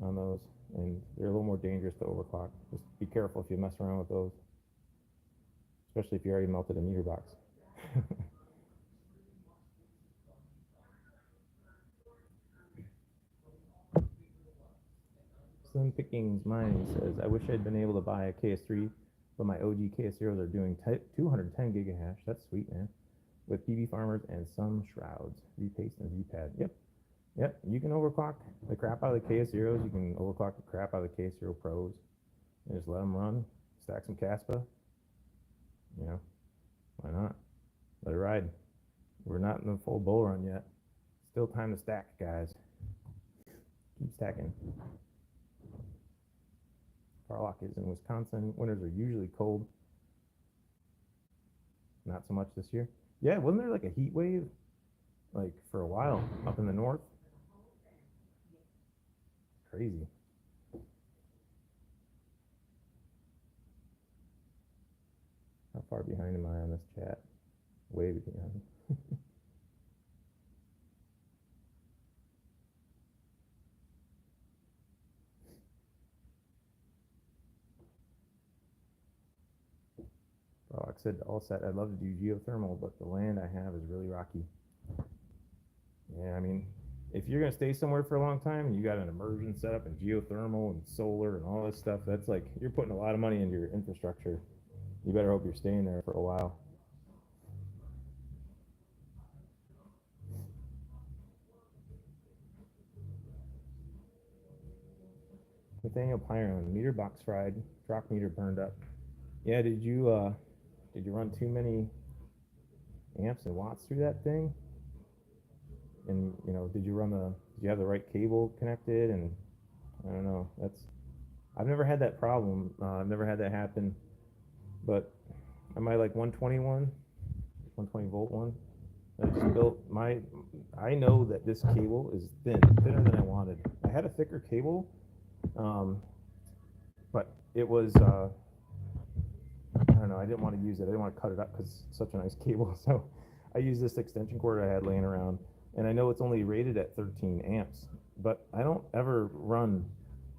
on those, and they're a little more dangerous to overclock. Just be careful if you mess around with those, especially if you already melted a meter box. Slim Pickings Mining says, I wish I'd been able to buy a KS3, but my OG KS0s are doing 210 gigahash. That's sweet, man. With PB Farmers and some shrouds. Repaste and repad. Yep. You can overclock the crap out of the KS0s. You can overclock the crap out of the KS0 Pros. And just let them run. Stack some Kaspa. You know, why not? Let it ride. We're not in the full bull run yet. Still time to stack, guys. Keep stacking. Farlock is in Wisconsin. Winters are usually cold. Not so much this year. Yeah, wasn't there like a heat wave like for a while up in the north. Crazy. How far behind am I on this chat? Way behind. Brock said all set. I'd love to do geothermal, but the land I have is really rocky. Yeah, I mean, if you're gonna stay somewhere for a long time and you got an immersion setup and geothermal and solar and all this stuff, that's like you're putting a lot of money into your infrastructure. You better hope you're staying there for a while. Nathaniel Pyron, meter box fried, drock meter burned up. Yeah, did you run too many amps and watts through that thing? And did you have the right cable connected? And I don't know. I've never had that problem. I've never had that happen. But am I like 120 volt one? I just built I know that this cable is thinner than I wanted. I had a thicker cable, but it was, I don't know, I didn't want to use it. I didn't want to cut it up because it's such a nice cable. So I used this extension cord I had laying around, and I know it's only rated at 13 amps, but I don't ever run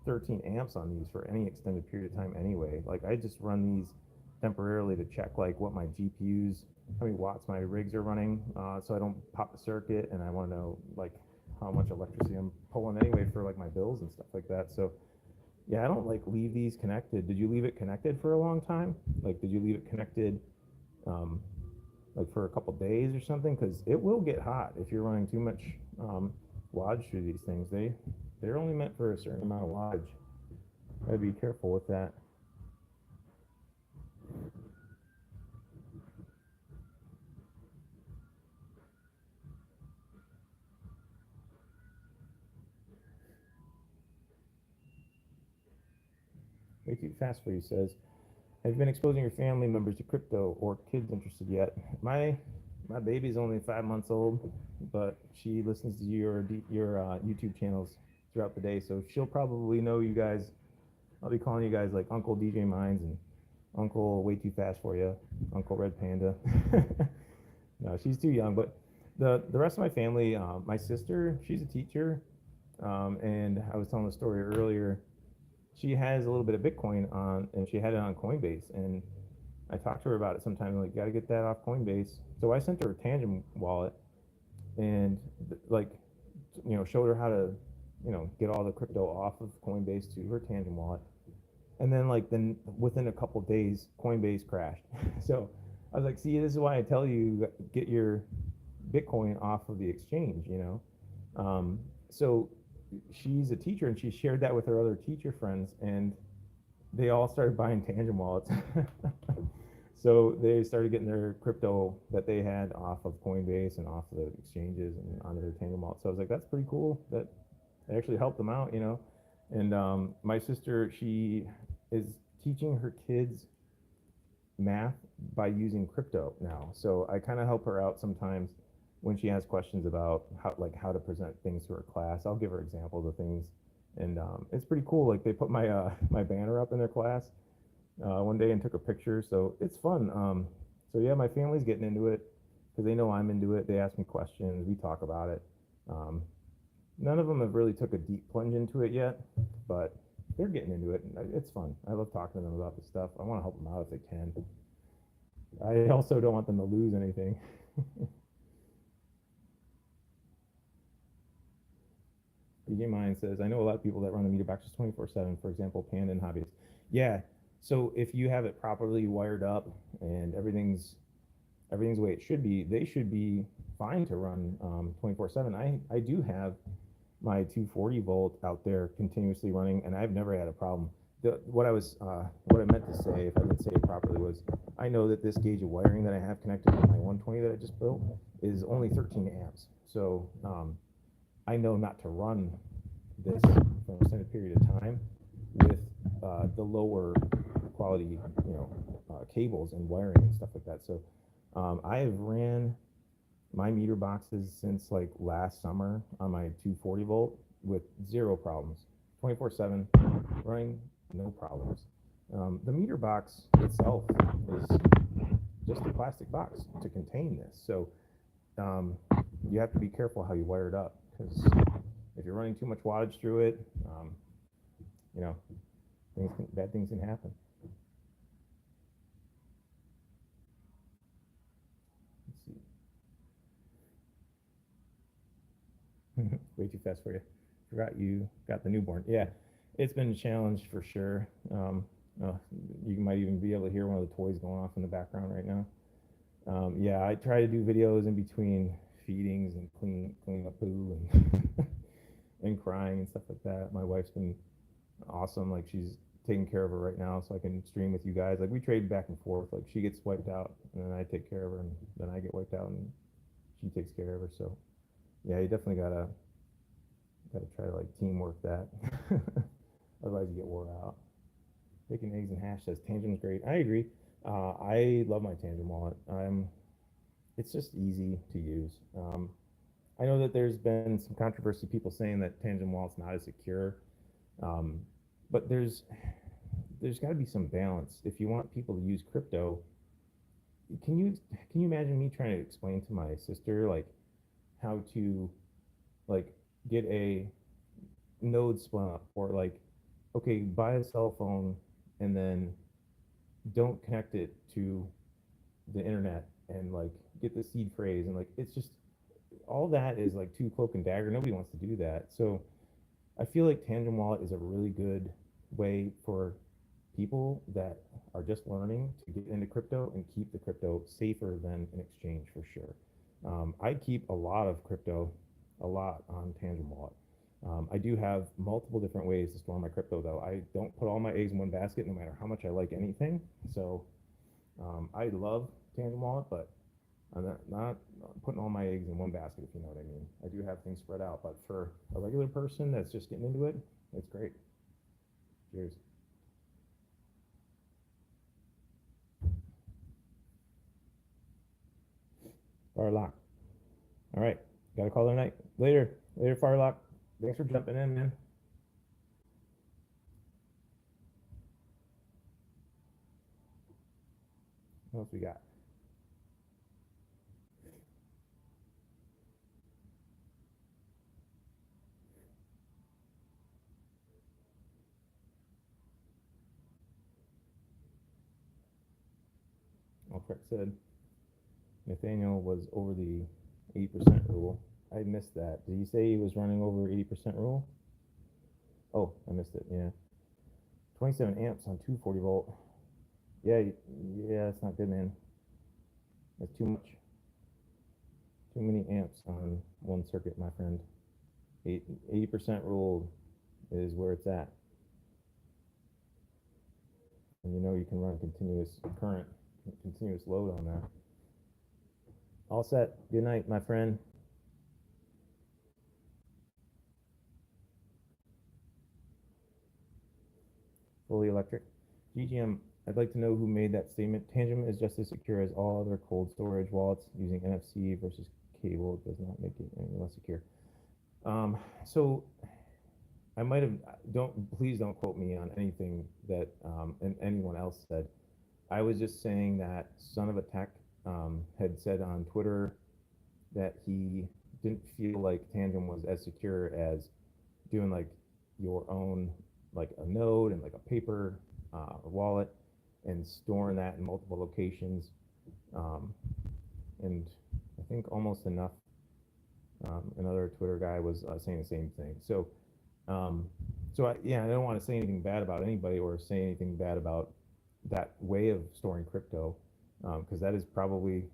13 amps on these for any extended period of time anyway. Like I just run these temporarily to check like what my GPUs, how many watts my rigs are running, so I don't pop the circuit, and I want to know like how much electricity I'm pulling anyway for like my bills and stuff like that. So yeah, I don't like leave these connected. Did you leave it connected for a long time? Like did you leave it connected like for a couple days or something? Because it will get hot if you're running too much wattage through these things. They're only meant for a certain amount of wattage. Gotta be careful with that. Way too fast for you, says. Have you been exposing your family members to crypto or kids interested yet? My baby's only 5 months old, but she listens to your YouTube channels throughout the day, so she'll probably know you guys. I'll be calling you guys like Uncle DJ Mines and Uncle Way Too Fast for you, Uncle Red Panda. No, she's too young, but the rest of my family, my sister, she's a teacher, and I was telling the story earlier. She has a little bit of Bitcoin on, and she had it on Coinbase, and I talked to her about it sometimes, like, got to get that off Coinbase. So I sent her a Tangem wallet and like, showed her how to, get all the crypto off of Coinbase to her Tangem wallet. And then within a couple days, Coinbase crashed. So I was like, see, this is why I tell you, get your Bitcoin off of the exchange, So she's a teacher, and she shared that with her other teacher friends, and they all started buying Tangem wallets. So they started getting their crypto that they had off of Coinbase and off the exchanges and onto their Tangem wallet. So I was like, that's pretty cool. That actually helped them out, And my sister, she is teaching her kids math by using crypto now. So I kind of help her out sometimes when she has questions about how to present things to her class. I'll give her examples of things, and it's pretty cool. Like they put my my banner up in their class one day and took a picture, so it's fun. So yeah, my family's getting into it because they know I'm into it. They ask me questions, we talk about it. None of them have really took a deep plunge into it yet, but they're getting into it, and it's fun. I love talking to them about this stuff. I want to help them out if they can. I also don't want them to lose anything. DJ Mine says, I know a lot of people that run the meter boxes 24/7, for example, Panda and hobbyists. Yeah, so if you have it properly wired up and everything's the way it should be, they should be fine to run 24/7. I do have my 240 volt out there continuously running, and I've never had a problem. What I meant to say, if I didn't say it properly, was I know that this gauge of wiring that I have connected to my 120 that I just built is only 13 amps. So I know not to run this for an extended period of time with the lower quality, cables and wiring and stuff like that. So I have ran my meter boxes since like last summer on my 240 volt with zero problems, 24/7 running, no problems. The meter box itself is just a plastic box to contain this. So you have to be careful how you wire it up, because if you're running too much wattage through it, you know, bad things can happen. Let's see. Way too fast for you. Forgot you got the newborn. Yeah, it's been a challenge for sure. You might even be able to hear one of the toys going off in the background right now. Yeah, I try to do videos in between feedings and cleaning up poo and and crying and stuff like that. My wife's been awesome. Like, she's taking care of her right now, so I can stream with you guys. Like, we trade back and forth. Like, she gets wiped out, and then I take care of her, and then I get wiped out, and she takes care of her. So yeah, you definitely gotta try to like teamwork that. Otherwise, you get wore out. Bacon, eggs, and hash says Tangem's great. I agree. I love my Tangem wallet. It's just easy to use. I know that there's been some controversy, people saying that Tangem wallet's not as secure, but there's got to be some balance. If you want people to use crypto, can you imagine me trying to explain to my sister like how to like get a node spun up, or like, okay, buy a cell phone and then don't connect it to the internet, and like get the seed phrase, and like, it's just, all that is like too cloak and dagger. Nobody wants to do that. So I feel like Tangem Wallet is a really good way for people that are just learning to get into crypto and keep the crypto safer than an exchange for sure. I keep a lot of crypto, a lot on Tangem Wallet. I do have multiple different ways to store my crypto, though. I don't put all my eggs in one basket, no matter how much I like anything. So I love Tangem Wallet, but I'm not putting all my eggs in one basket, if you know what I mean. I do have things spread out, but for a regular person that's just getting into it, it's great. Cheers. Firelock. All right, got to call it a night. Later, Firelock. Thanks for jumping in, man. What else we got? Fred said Nathaniel was over the 80% rule. I missed that. Did he say he was running over 80% rule? Oh, I missed it. Yeah. 27 amps on 240 volt. Yeah, yeah, that's not good, man. That's too much. Too many amps on one circuit, my friend. 80% rule is where it's at. And you know you can run continuous current, continuous load on that. All set. Good night, my friend. Fully electric. GGM, I'd like to know who made that statement. Tangem is just as secure as all other cold storage wallets. Using NFC versus cable does not make it any less secure. So I might have, please don't quote me on anything that anyone else said. I was just saying that Son of a Tech had said on Twitter that he didn't feel like Tangem was as secure as doing like your own, like a node and like a paper wallet, and storing that in multiple locations. And I think almost enough. Another Twitter guy was saying the same thing. So, yeah, I don't want to say anything bad about anybody or say anything bad about that way of storing crypto, because that is probably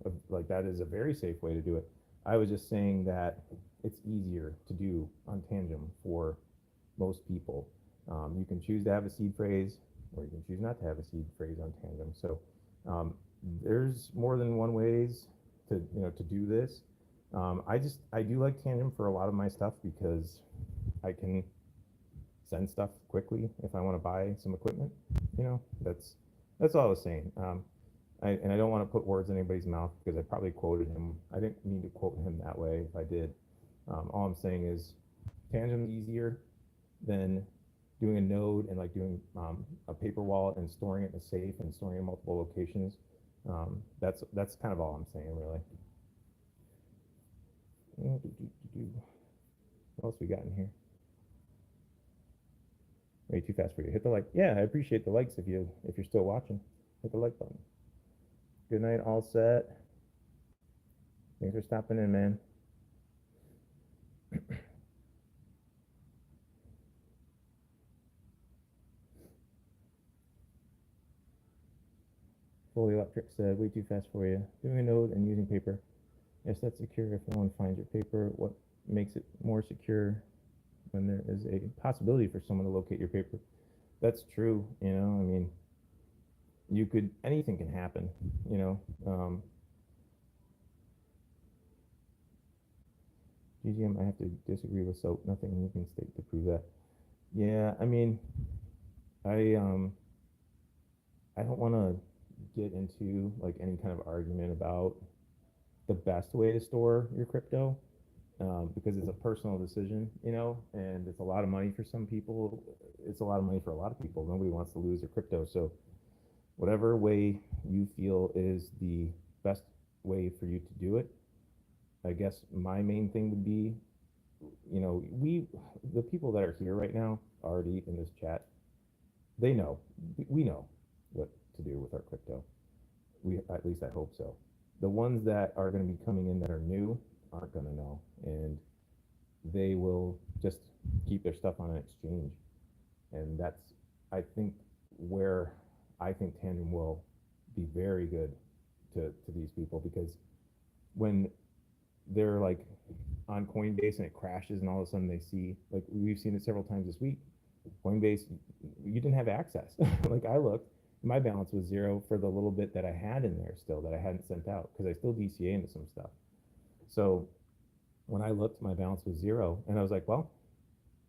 that is a very safe way to do it. I was just saying that it's easier to do on Tangem for most people. You can choose to have a seed phrase, or you can choose not to have a seed phrase on Tangem. So there's more than one ways to do this. I do like Tangem for a lot of my stuff because I can send stuff quickly if I want to buy some equipment. That's all I was saying. and I don't want to put words in anybody's mouth because I probably quoted him. I didn't mean to quote him that way if I did. All I'm saying is Tangem is easier than doing a node and like doing a paper wallet and storing it in a safe and storing it in multiple locations. That's kind of all I'm saying, really. What else we got in here? Way too fast for you. Hit the like. Yeah, I appreciate the likes if you're still watching. Hit the like button. Good night, all set. Thanks for stopping in, man. Fully Electric said, way too fast for you. Doing a node and using paper. Yes, that's secure if no one finds your paper. What makes it more secure when there is a possibility for someone to locate your paper? That's true, you know, I mean, anything can happen, you know. GGM, I have to disagree with Soap. Nothing you can state to prove that. Yeah, I mean, I don't want to get into like any kind of argument about the best way to store your crypto, because it's a personal decision, you know, and it's a lot of money for some people. It's a lot of money for a lot of people. Nobody wants to lose their crypto. So whatever way you feel is the best way for you to do it. I guess my main thing would be, you know, the people that are here right now already in this chat, they know, we know what to do with our crypto. At least I hope so. The ones that are going to be coming in that are new aren't going to know, and they will just keep their stuff on an exchange. And that's, I think, where I think Tangem will be very good to these people, because when they're like on Coinbase and it crashes and all of a sudden they see, like we've seen it several times this week, Coinbase, you didn't have access. Like I looked, my balance was zero for the little bit that I had in there still that I hadn't sent out, because I still DCA into some stuff. So when I looked, my balance was zero, and I was like, well,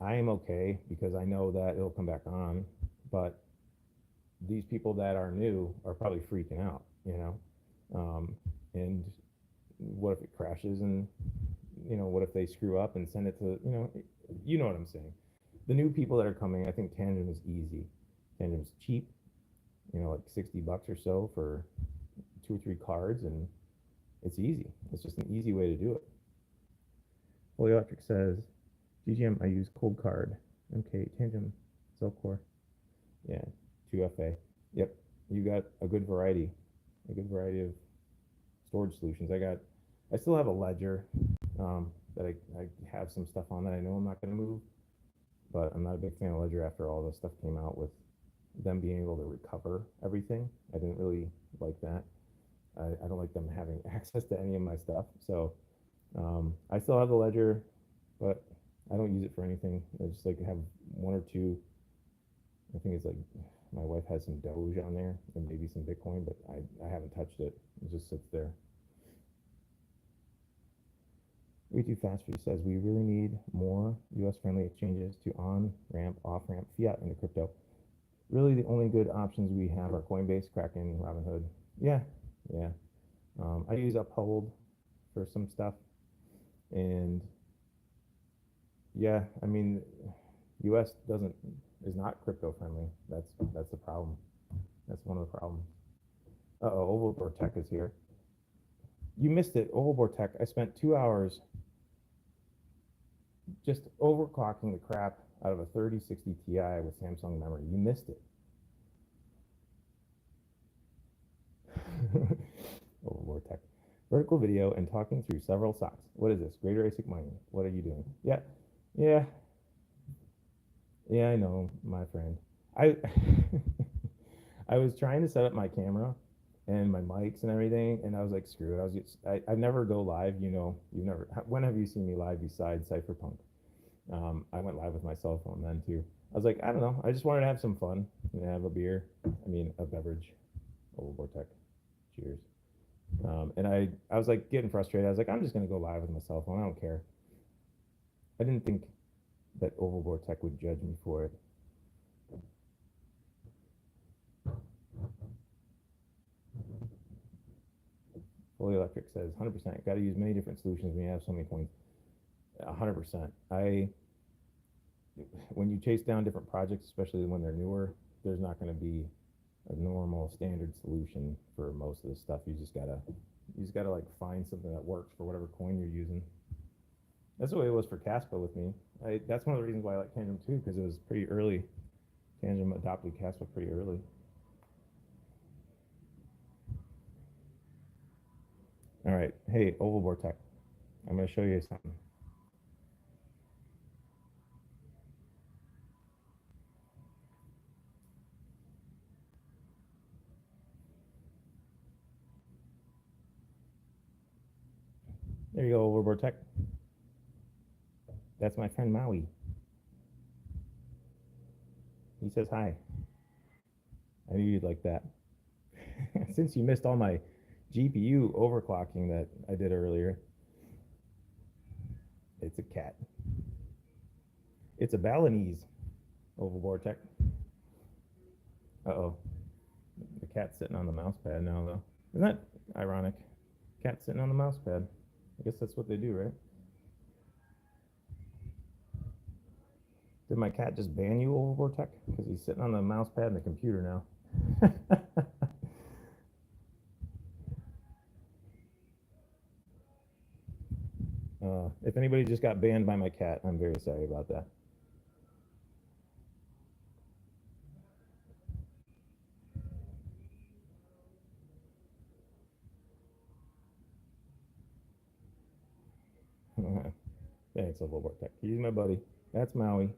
I am okay because I know that it'll come back on. But these people that are new are probably freaking out, you know. And what if it crashes, and you know, what if they screw up and send it to, you know what I'm saying. The new people that are coming, I think Tangem is easy. Tangem's cheap, you know, like $60 or so for 2 or 3 cards, and it's easy. It's just an easy way to do it. Fully Electric says, GGM, I use Cold Card. Okay, Tangem, Cellcore. Yeah, 2FA. Yep, you got a good variety of storage solutions. I still have a ledger that I have some stuff on that I know I'm not going to move, but I'm not a big fan of ledger after all the stuff came out with them being able to recover everything. I didn't really like that. I don't like them having access to any of my stuff. So I still have the ledger, but I don't use it for anything. I just like have 1 or 2. I think it's like my wife has some Doge on there and maybe some Bitcoin, but I haven't touched it. It just sits there. Way too fast for you says, we really need more US friendly exchanges to on-ramp, off-ramp fiat into crypto. Really the only good options we have are Coinbase, Kraken, Robinhood. Yeah. I use Uphold for some stuff. And yeah, I mean, US is not crypto friendly. That's the problem. That's one of the problems. Uh-oh, Overclocking is here. You missed it, Overclocking. I spent 2 hours just overclocking the crap out of a 3060 Ti with Samsung memory. You missed it. Overclocking. Vertical video and talking through several socks. What is this? Greater ASIC mining. What are you doing? Yeah, I know, my friend. I I was trying to set up my camera and my mics and everything, and I was like, screw it. I never go live, you know. When have you seen me live besides Cypherpunk? I went live with my cell phone then too. I was like, I don't know. I just wanted to have some fun and have a beer. I mean, a beverage. Overclocking. Cheers. And I was like getting frustrated. I was like, I'm just gonna go live with my cell phone. I don't care. I didn't think that Overclocking would judge me for it. Fully Electric says 100%. Got to use many different solutions when you have so many coins. 100%. When you chase down different projects, especially when they're newer, there's not going to be a normal standard solution for most of this stuff. You just gotta like find something that works for whatever coin you're using. That's the way it was for Kaspa with me. That's one of the reasons why I like Tangem too, because it was pretty early. Tangem adopted Kaspa pretty early. All right, hey, Overboard Tech, I'm going to show you something. There you go, Overboard Tech. That's my friend Maui. He says hi. I knew you'd like that. Since you missed all my GPU overclocking that I did earlier, it's a cat. It's a Balinese, Overboard Tech. Uh-oh. The cat's sitting on the mouse pad now, though. Isn't that ironic? Cat sitting on the mouse pad. I guess that's what they do, right? Did my cat just ban you, Overboard Tech? Because he's sitting on the mouse pad and the computer now. If anybody just got banned by my cat, I'm very sorry about that. Thanks, Overboard Tech. He's my buddy. That's Maui.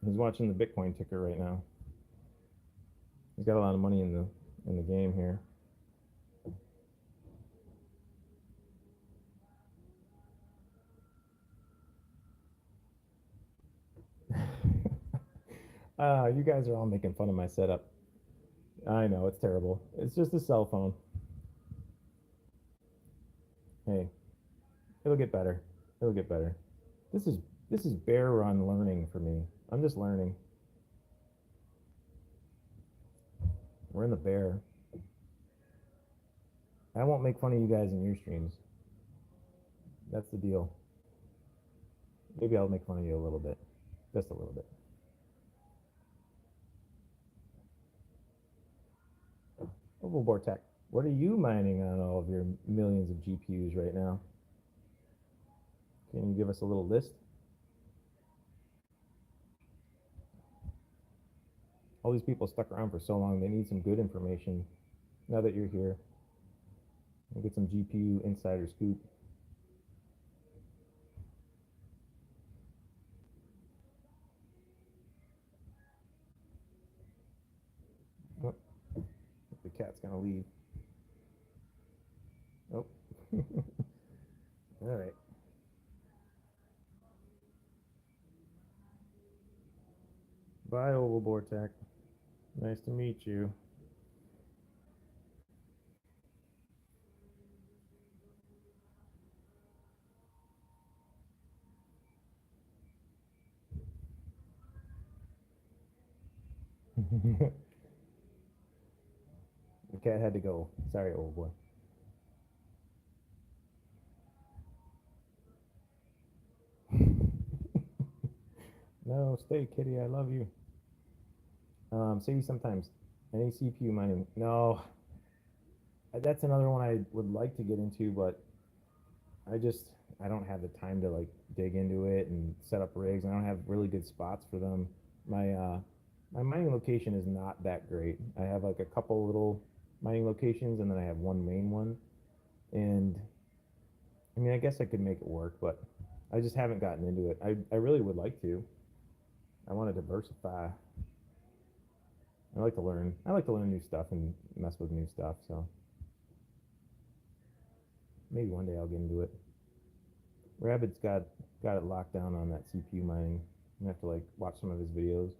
He's watching the Bitcoin ticker right now. He's got a lot of money in the game here. You guys are all making fun of my setup. I know, it's terrible. It's just a cell phone. Hey, it'll get better. It'll get better. This is bear run learning for me. I'm just learning. We're in the bear. I won't make fun of you guys in your streams. That's the deal. Maybe I'll make fun of you a little bit. Just a little bit. Overboard Tech, what are you mining on all of your millions of GPUs right now? Can you give us a little list? All these people stuck around for so long, they need some good information. Now that you're here, we'll get some GPU insider scoop. Oh, the cat's gonna leave. Oh. All right. Bye, Overboard Tech. Nice to meet you. The cat had to go. Sorry, old boy. No, stay, kitty. I love you. Say sometimes. Any CPU mining? No. That's another one I would like to get into, but I don't have the time to like dig into it and set up rigs. I don't have really good spots for them. My mining location is not that great. I have like a couple little mining locations, and then I have one main one. And I mean, I guess I could make it work, but I just haven't gotten into it. I really would like to. I want to diversify. I like to learn. I like to learn new stuff and mess with new stuff. So maybe one day I'll get into it. Rabbit's got it locked down on that CPU mining. I'm gonna have to like watch some of his videos,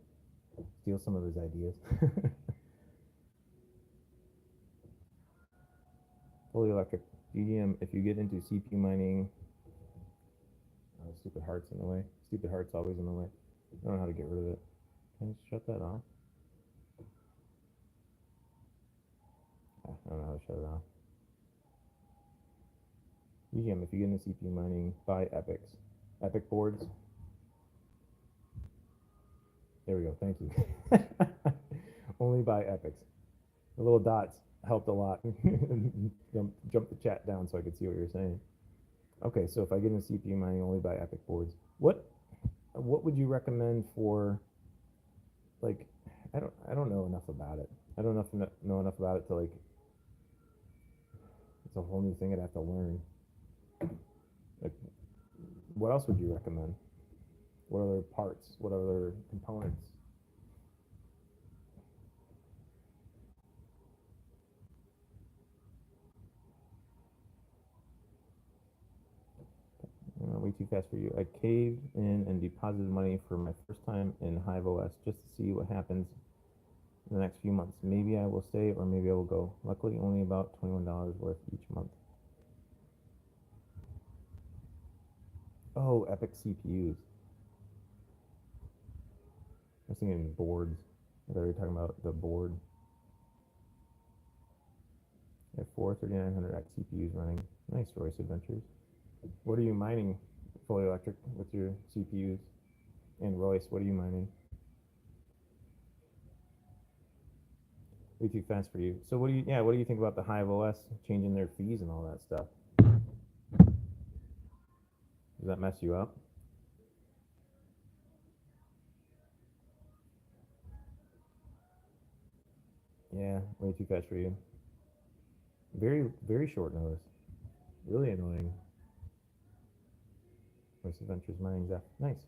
steal some of his ideas. Fully Electric GDM. If you get into CPU mining, stupid heart's in the way. Stupid heart's always in the way. I don't know how to get rid of it. Can I shut that off? I don't know how to shut it off. UGM, if you get into CPU mining, buy Epics. Epic boards. There we go. Thank you. Only buy Epics. The little dots helped a lot. Jump the chat down so I could see what you're saying. Okay, so if I get into CPU mining, only buy Epic boards. What would you recommend for, like, I don't know enough about it. I don't know enough about it to, like, it's a whole new thing I'd have to learn. Like, what else would you recommend? What other parts? What other components? Way too fast for you. I caved in and deposited money for my first time in Hive OS just to see what happens in the next few months. Maybe I will stay or maybe I will go. Luckily, only about $21 worth each month. Oh, Epic CPUs. I was thinking boards. I thought we were talking about the board. I have 4 3900X CPUs running. Nice, Royce Adventures. What are you mining, fully electric, with your CPUs? And Royce, what are you mining? Way too fast for you. So what do you think about the Hive OS changing their fees and all that stuff? Does that mess you up? Yeah, way too fast for you. Very, very short notice. Really annoying. Royce Adventures mining Zeph. Nice.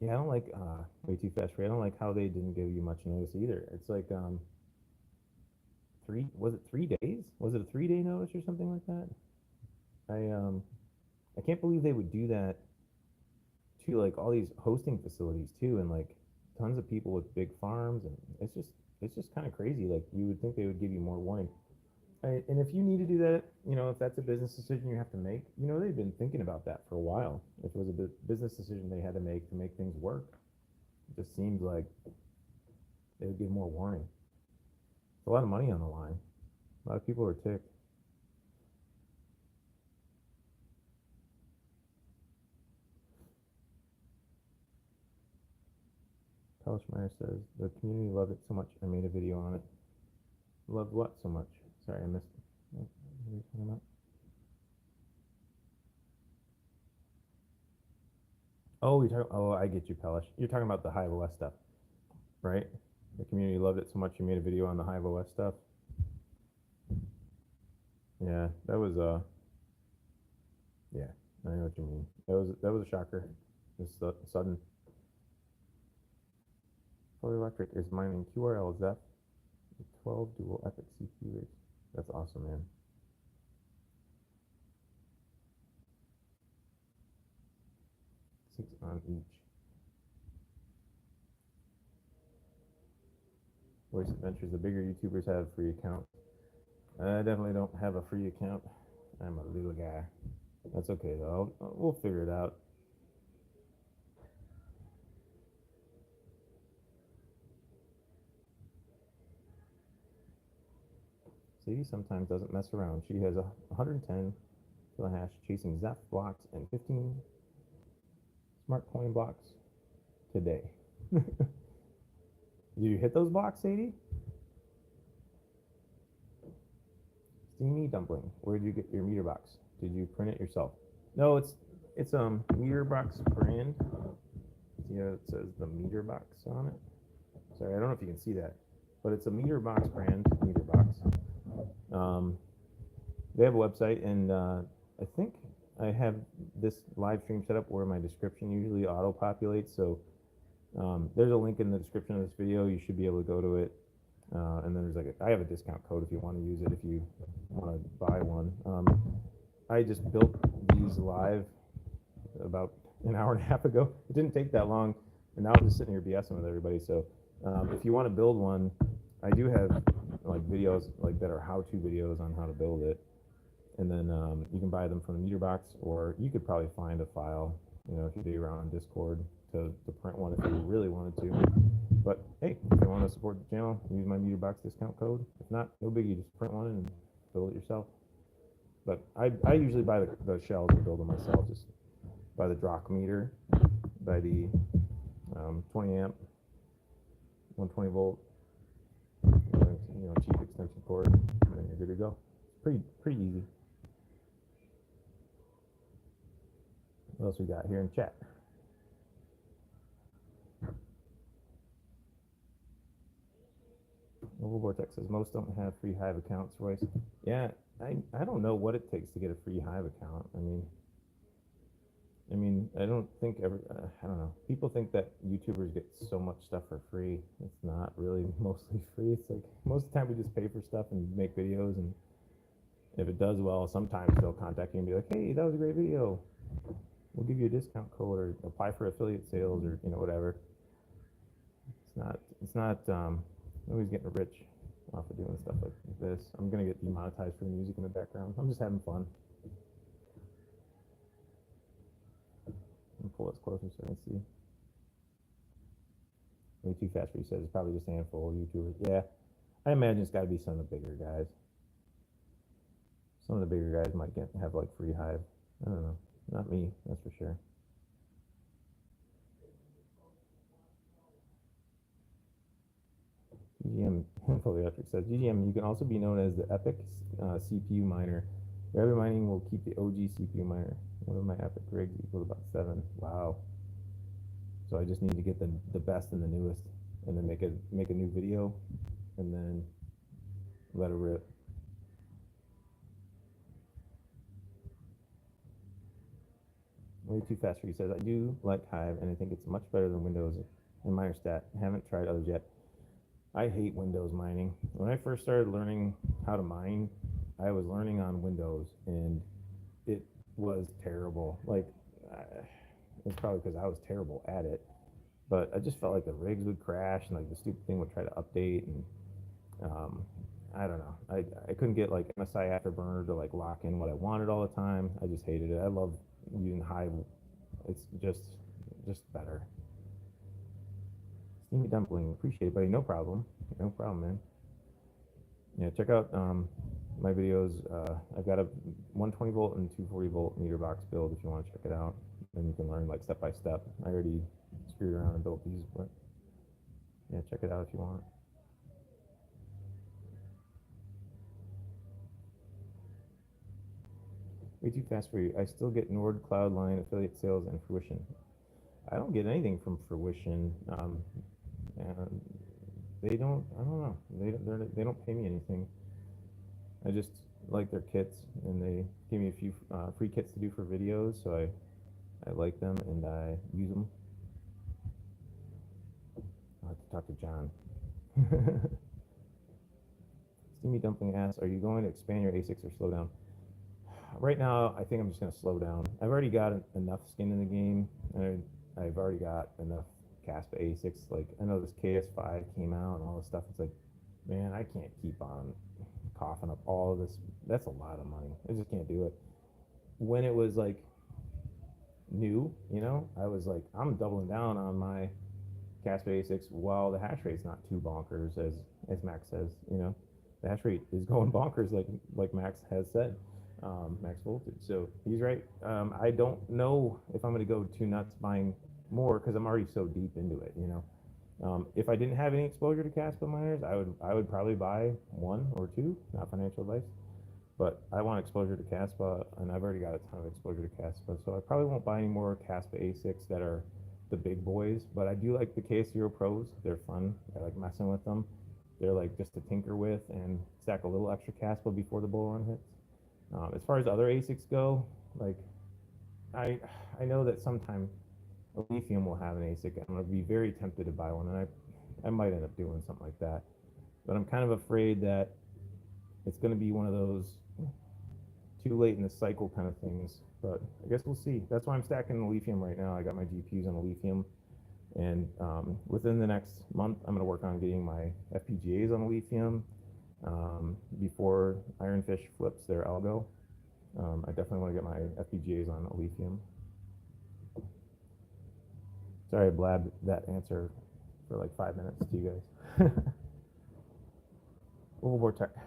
Yeah, I don't like way too fast for you. I don't like how they didn't give you much notice either. It's like 3 days? Was it a 3-day notice or something like that? I can't believe they would do that to, like, all these hosting facilities too, and like tons of people with big farms, and it's just kind of crazy. Like, you would think they would give you more warning. And if you need to do that, if that's a business decision you have to make, they've been thinking about that for a while. If it was a business decision they had to make things work, it just seems like they would give more warning. It's a lot of money on the line. A lot of people are ticked. Pelishmeyer says, the community loved it so much, I made a video on it. Loved what so much? Sorry, I missed it. What are you talking about? Oh, I get you, Pelish. You're talking about the Hive OS stuff, right? The community loved it so much you made a video on the Hive OS stuff. Yeah, that was yeah, I know what you mean. That was a shocker. Just sudden. Fully electric is mining QRL Zeph 12 dual Epic CPU rigs. That's awesome, man. 6 on each. Voice Adventures, the bigger YouTubers have free accounts. I definitely don't have a free account. I'm a little guy. That's okay though. We'll figure it out. Sadie sometimes doesn't mess around. She has 110 kilohash chasing Zeph blocks and 15 smart coin blocks today. Did you hit those blocks, Sadie? Steamy Dumpling, where did you get your meter box? Did you print it yourself? No, it's meter box brand. See how it says the meter box on it? Sorry, I don't know if you can see that, but it's a meter box brand, meter box. They have a website, and I think I have this live stream set up where my description usually auto-populates, so there's a link in the description of this video. You should be able to go to it, and then there's I have a discount code if you want to use it, if you want to buy one. I just built these live about an hour and a half ago. It didn't take that long, and now I'm just sitting here BSing with everybody. So if you want to build one, I do have like videos like that are how-to videos on how to build it, and then you can buy them from the meter box, or you could probably find a file, if you dig around on Discord to print one if you really wanted to. But hey, if you want to support the channel, use my meter box discount code. If not, no biggie, just print one and build it yourself. But I usually buy the shells and build them myself, just by the Drock meter, by the 20 amp, 120 volt, cheap extension cord, and then you're good to go. Pretty easy. What else we got here in chat? Mobile Vortex says most don't have free Hive accounts, Royce. Yeah, I don't know what it takes to get a free Hive account. I mean, I don't think I don't know. People think that YouTubers get so much stuff for free. It's not really mostly free. It's like most of the time we just pay for stuff and make videos, and if it does well, sometimes they'll contact you and be like, hey, that was a great video. We'll give you a discount code or apply for affiliate sales or whatever. It's not nobody's getting rich off of doing stuff like this. I'm gonna get demonetized for the music in the background. I'm just having fun. Pull this closer so I can see. Way too fast for you, says it's probably just a handful of YouTubers. Yeah, I imagine it's got to be some of the bigger guys. Some of the bigger guys might have like free Hive. I don't know. Not me, that's for sure. GGM Polyelectric says, GGM, you can also be known as the Epic CPU miner. Your other mining will keep the OG CPU miner. One of my Epic rigs equals about 7. Wow. So I just need to get the best and the newest, and then make a new video, and then let it rip. Way too fast for you, says, I do like Hive, and I think it's much better than Windows and MinerStat. Haven't tried others yet. I hate Windows mining. When I first started learning how to mine, I was learning on Windows, and it was terrible. Like, it's probably because I was terrible at it, but I just felt like the rigs would crash, and like the stupid thing would try to update, and I don't know. I couldn't get like MSI Afterburner to like lock in what I wanted all the time. I just hated it. I love using Hive. It's just better. Steamy Dumpling, appreciate it, buddy. No problem, man. Yeah, check out my videos. I've got a 120 volt and 240 volt meter box build if you want to check it out. Then you can learn like step by step. I already screwed around and built these, but yeah, check it out if you want. Way too fast for you. I still get Nord, Cloudline, affiliate sales, and Fruition. I don't get anything from Fruition. And they don't. I don't know. They don't pay me anything. I just like their kits, and they give me a few free kits to do for videos, so I like them and I use them. I'll have to talk to John. Steamy Dumpling asks, are you going to expand your ASICs or slow down? Right now, I think I'm just going to slow down. I've already got enough skin in the game, and I've already got enough Kaspa ASICs. Like, I know this KS5 came out and all this stuff. It's like, man, I can't keep on coughing up all of this. That's a lot of money. I just can't do it. When it was like new, I was like, I'm doubling down on my Kaspa ASICs while the hash rate's not too bonkers, as Max says. The hash rate is going bonkers, like Max has said. Max voltage. So he's right. I don't know if I'm going to go too nuts buying more because I'm already so deep into it. If I didn't have any exposure to Kaspa miners, I would probably buy 1 or 2. Not financial advice, but I want exposure to Kaspa, and I've already got a ton of exposure to Kaspa. So I probably won't buy any more Kaspa ASICs that are the big boys. But I do like the KS0 Pros. They're fun. I like messing with them. They're like just to tinker with and stack a little extra Kaspa before the bull run hits. As far as other ASICs go, like I know that sometime Lithium will have an ASIC. I'm going to be very tempted to buy one, and I might end up doing something like that. But I'm kind of afraid that it's going to be one of those too late in the cycle kind of things. But I guess we'll see. That's why I'm stacking the Lithium right now. I got my GPUs on the Lithium, and within the next month, I'm going to work on getting my FPGAs on the Lithium. Before Ironfish flips their algo, I definitely want to get my FPGAs on a Lithium. Sorry I blabbed that answer for like 5 minutes to you guys. Overclocking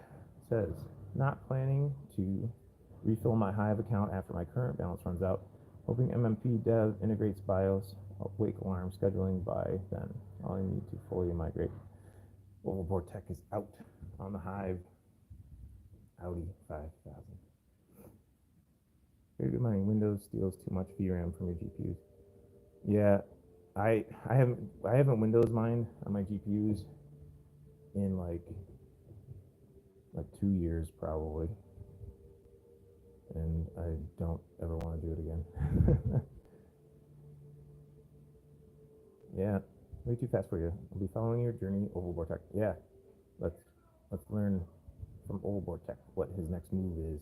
says, not planning to refill my Hive account after my current balance runs out. Hoping MMP Dev integrates BIOS, wake alarm scheduling by then. All I need to fully migrate. Overboard Tech is out on the Hive. Audi 5000. Very good money. Windows steals too much VRAM from your GPUs. Yeah, I haven't Windows mined on my GPUs in like 2 years probably, and I don't ever want to do it again. Yeah, way too fast for you. I'll be following your journey, Overboard Tech. Yeah, let's learn from Overboard Tech what his next move is.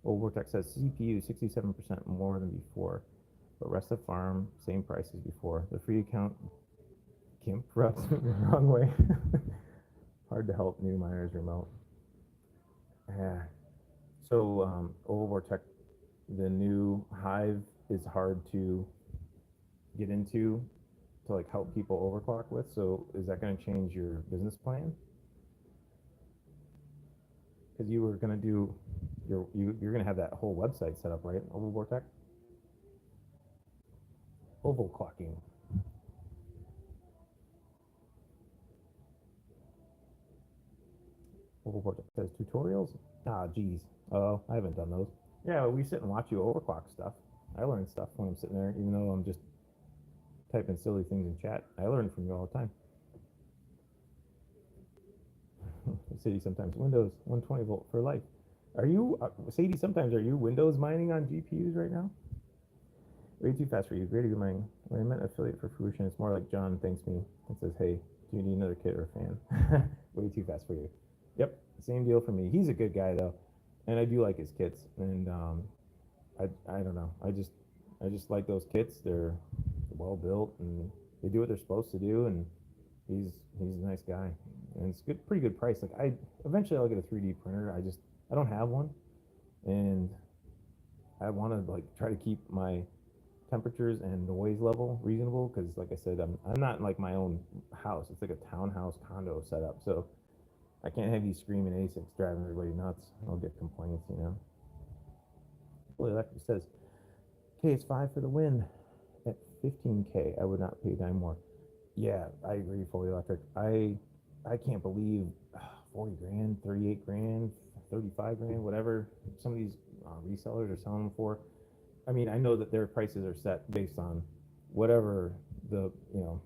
Overboard Tech says CPU 67% more than before, but rest of farm same price as before. The free account Gimp rubs me the wrong way. Hard to help new miners remote. Yeah. So Overboard Tech, the new Hive is hard to get into to like help people overclock with. So is that going to change your business plan? Because you were going to do you're going to have that whole website set up, right? Overboard Tech. Overclocking. Overboard Tech says tutorials. Ah, geez. Oh, I haven't done those. Yeah, we sit and watch you overclock stuff. I learn stuff when I'm sitting there, even though I'm just typing silly things in chat. I learn from you all the time. Sadie, sometimes Windows 120 volt for life. Are you, Sadie, sometimes are you Windows mining on GPUs right now? Way too fast for you. Great mining. When I meant affiliate for Fruition, it's more like John thanks me and says, hey, do you need another kit or a fan? Way too fast for you. Yep, same deal for me. He's a good guy though, and I do like his kits. And I don't know. I just like those kits. They're well built and they do what they're supposed to do. And he's a nice guy, and it's good, pretty good price. Like eventually I'll get a 3D printer. I don't have one, and I want to like try to keep my temperatures and noise level reasonable, because like I said, I'm not in like my own house. It's like a townhouse condo setup, so I can't have these screaming ASICs driving everybody nuts. I'll get complaints, you know. Fully Electric says KS5 for the win at 15K. I would not pay a dime more. Yeah, I agree. Fully Electric. I can't believe 40 grand, 38 grand, 35 grand, whatever some of these resellers are selling them for. I mean, I know that their prices are set based on whatever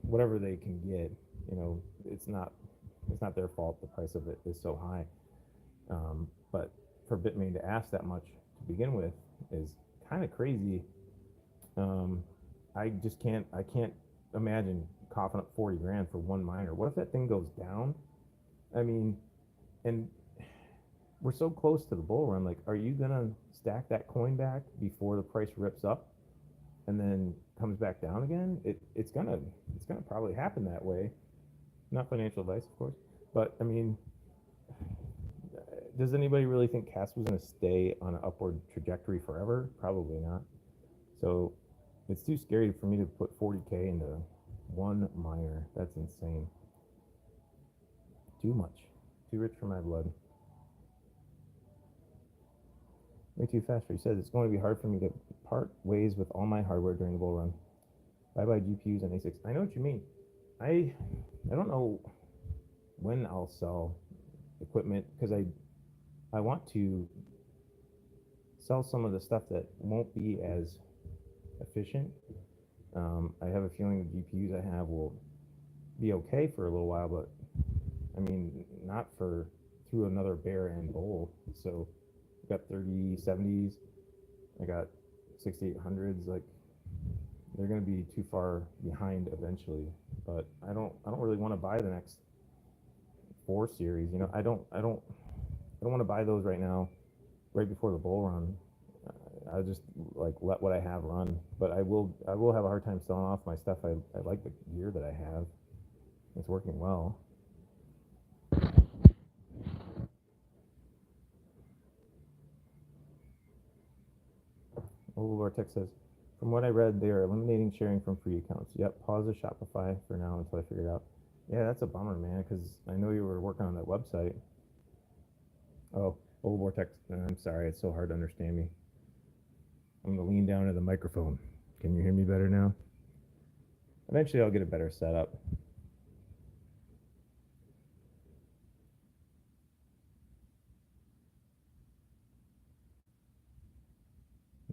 whatever they can get. You know, it's not their fault the price of it is so high. But for Bitmain to ask that much to begin with is kind of crazy. I can't imagine coughing up 40 grand for one miner. What if that thing goes down? I mean, and we're so close to the bull run. Like, are you gonna stack that coin back before the price rips up and then comes back down again? It's gonna probably happen that way. Not financial advice, of course, but I mean, does anybody really think Kaspa was gonna stay on an upward trajectory forever? Probably not. So it's too scary for me to put 40K into one miner. That's insane. Too much. Too rich for my blood. Way too fast. He says it's going to be hard for me to part ways with all my hardware during the bull run. Bye-bye GPUs and ASICs. I know what you mean. I don't know when I'll sell equipment, because I want to sell some of the stuff that won't be as efficient. I have a feeling the GPUs I have will be okay for a little while, but I mean, not for through another bear and bull. So I got 3070s, I got 6800s. Like, they're going to be too far behind eventually. But I don't really want to buy the next 4 series. You know, I don't want to buy those right now, right before the bull run. I'll just like let what I have run. But I will have a hard time selling off my stuff. I like the gear that I have. It's working well. Vortex says, from what I read, they are eliminating sharing from free accounts. Yep, pause the Shopify for now until I figure it out. Yeah, that's a bummer, man, because I know you were working on that website. Oh, Oh, Vortex, I'm sorry, it's so hard to understand me. I'm gonna lean down to the microphone. Can you hear me better now? Eventually I'll get a better setup.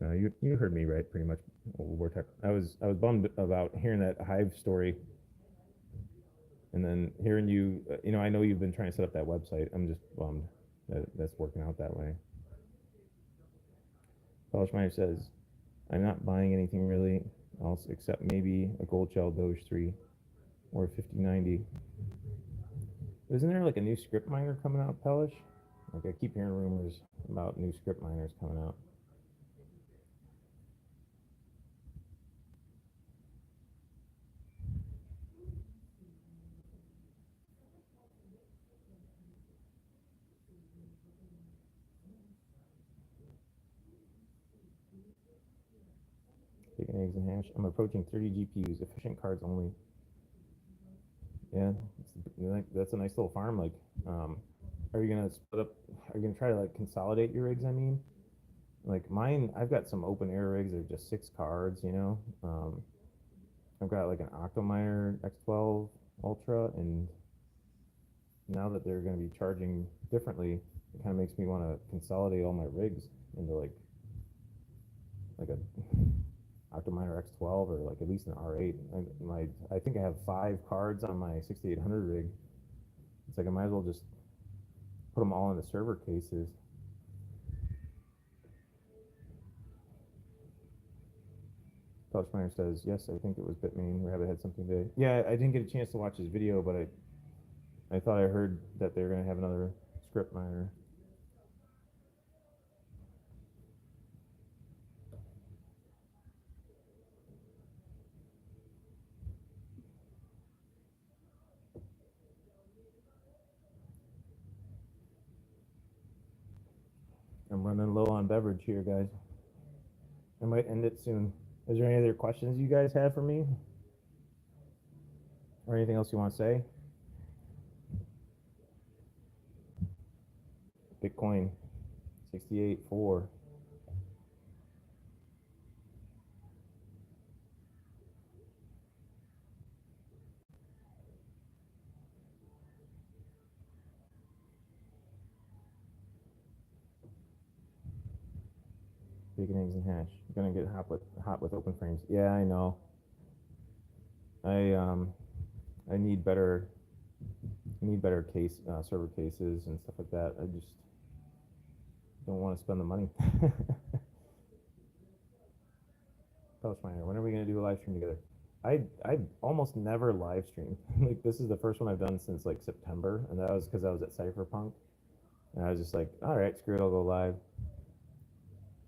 No, you heard me right, pretty much. Oh, Vortex. I was bummed about hearing that Hive story, and then hearing you. You know, I know you've been trying to set up that website. I'm just bummed that that's working out that way. Polish Miner says, I'm not buying anything really else except maybe a Gold Shell Doge 3 or 5090. Isn't there like a new script miner coming out, Pellish? Like I keep hearing rumors about new script miners coming out. Bacon, eggs, and hash. I'm approaching 30 GPUs, efficient cards only. Yeah, that's a nice little farm. Like, are you gonna split up? Are you gonna try to like consolidate your rigs? I mean, like mine, I've got some open air rigs. They're just 6 cards. You know, I've got like an Octominer X12 Ultra, and now that they're gonna be charging differently, it kind of makes me want to consolidate all my rigs into like a Octominer X12 or like at least an R8. I think I have 5 cards on my 6800 rig. It's like I might as well just put them all in the server cases. Couch Miner says, yes, I think it was Bitmain. Rabbit had something today. Yeah, I didn't get a chance to watch his video, but I thought I heard that they're going to have another script miner. I'm running low on beverage here, guys. I might end it soon. Is there any other questions you guys have for me? Or anything else you want to say? Bitcoin, 68.4. Bacon, eggs, and hash. I'm gonna get hot with open frames. Yeah, I know. I I need better server cases and stuff like that. I just don't want to spend the money. Post Miner, when are we gonna do a live stream together? I almost never live stream. Like this is the first one I've done since like September, and that was because I was at Cypherpunk, and I was just like, all right, screw it, I'll go live.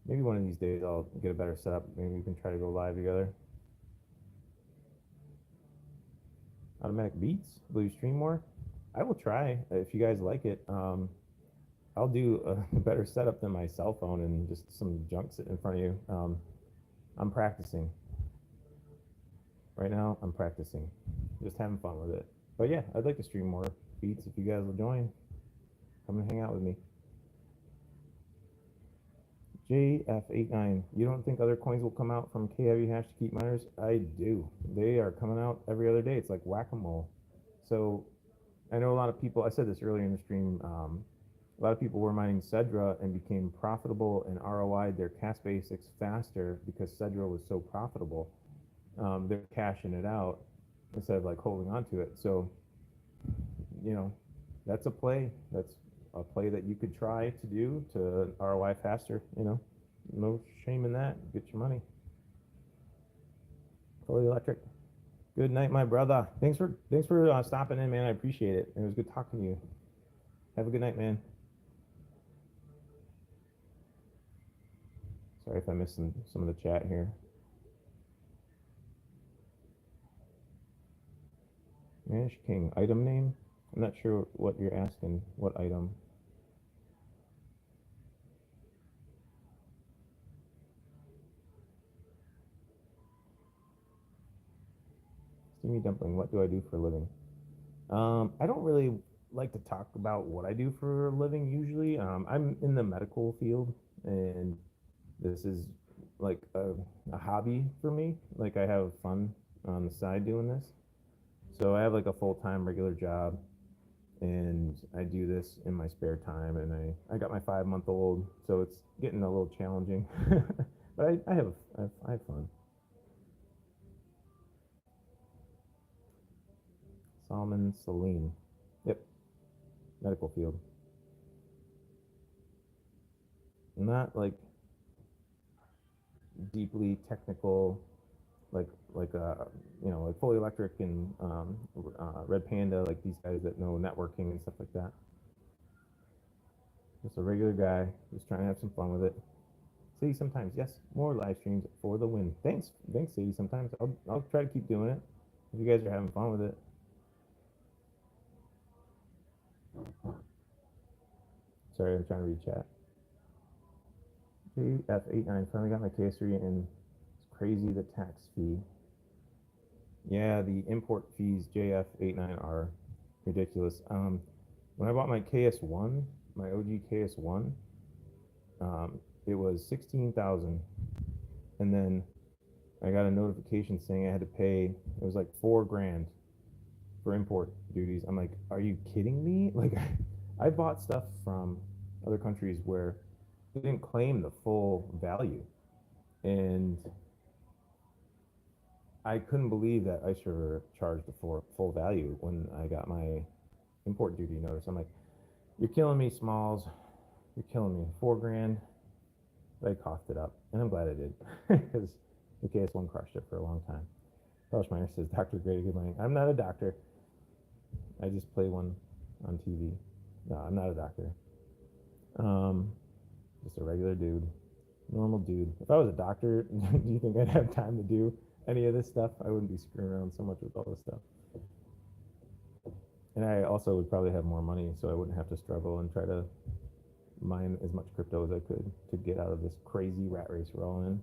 Maybe one of these days I'll get a better setup. Maybe we can try to go live together. Automatic beats? Will you stream more? I will try if you guys like it. I'll do a better setup than my cell phone and just some junk sitting in front of you. I'm practicing. Right now, I'm practicing. Just having fun with it. But yeah, I'd like to stream more beats if you guys will join. Come and hang out with me. JF89, you don't think other coins will come out from K-Heavy Hash to keep miners? I do. They are coming out every other day. It's like whack-a-mole. So I know a lot of people, I said this earlier in the stream, a lot of people were mining Cedra and became profitable and ROI'd their Kaspa ASICs faster because Cedra was so profitable. They're cashing it out instead of like holding on to it. So, you know, that's a play. That's a play that you could try to do to ROI faster. You know, no shame in that. Get your money. Fully electric. Good night, my brother. Thanks for stopping in, man. I appreciate it. It was good talking to you. Have a good night, man. Sorry if I missed some of the chat here. Manish King, item name? I'm not sure what you're asking. What item? Steamy Dumpling, what do I do for a living? I don't really like to talk about what I do for a living usually. I'm in the medical field, and this is like a hobby for me. Like I have fun on the side doing this. So I have like a full-time regular job, and I do this in my spare time. And I got my 5-month-old, so it's getting a little challenging, but I have fun. Salmon Saline. Yep, medical field. Not like deeply technical, like like like fully electric and Red Panda, like these guys that know networking and stuff like that. Just a regular guy, just trying to have some fun with it. See, sometimes, yes, more live streams for the win. Thanks, see. Sometimes I'll try to keep doing it if you guys are having fun with it. Sorry, I'm trying to read chat. JF89 finally got my KS3, and it's crazy the tax fee. Yeah, the import fees JF89 are ridiculous. When I bought my KS1, my OG KS1, it was 16,000, and then I got a notification saying I had to pay. It was like $4,000 for import duties. I'm like, are you kidding me? Like, I bought stuff from other countries where they didn't claim the full value, and I couldn't believe that Icer charged the full value when I got my import duty notice. I'm like, you're killing me, Smalls. You're killing me. $4,000. But I coughed it up, and I'm glad I did, because the KS1 crushed it for a long time. Miner says, Dr. Grady, good morning. I'm not a doctor. I just play one on TV. No, I'm not a doctor. Just a regular dude, normal dude. If I was a doctor, do you think I'd have time to do any of this stuff? I wouldn't be screwing around so much with all this stuff. And I also would probably have more money, so I wouldn't have to struggle and try to mine as much crypto as I could to get out of this crazy rat race we're all in.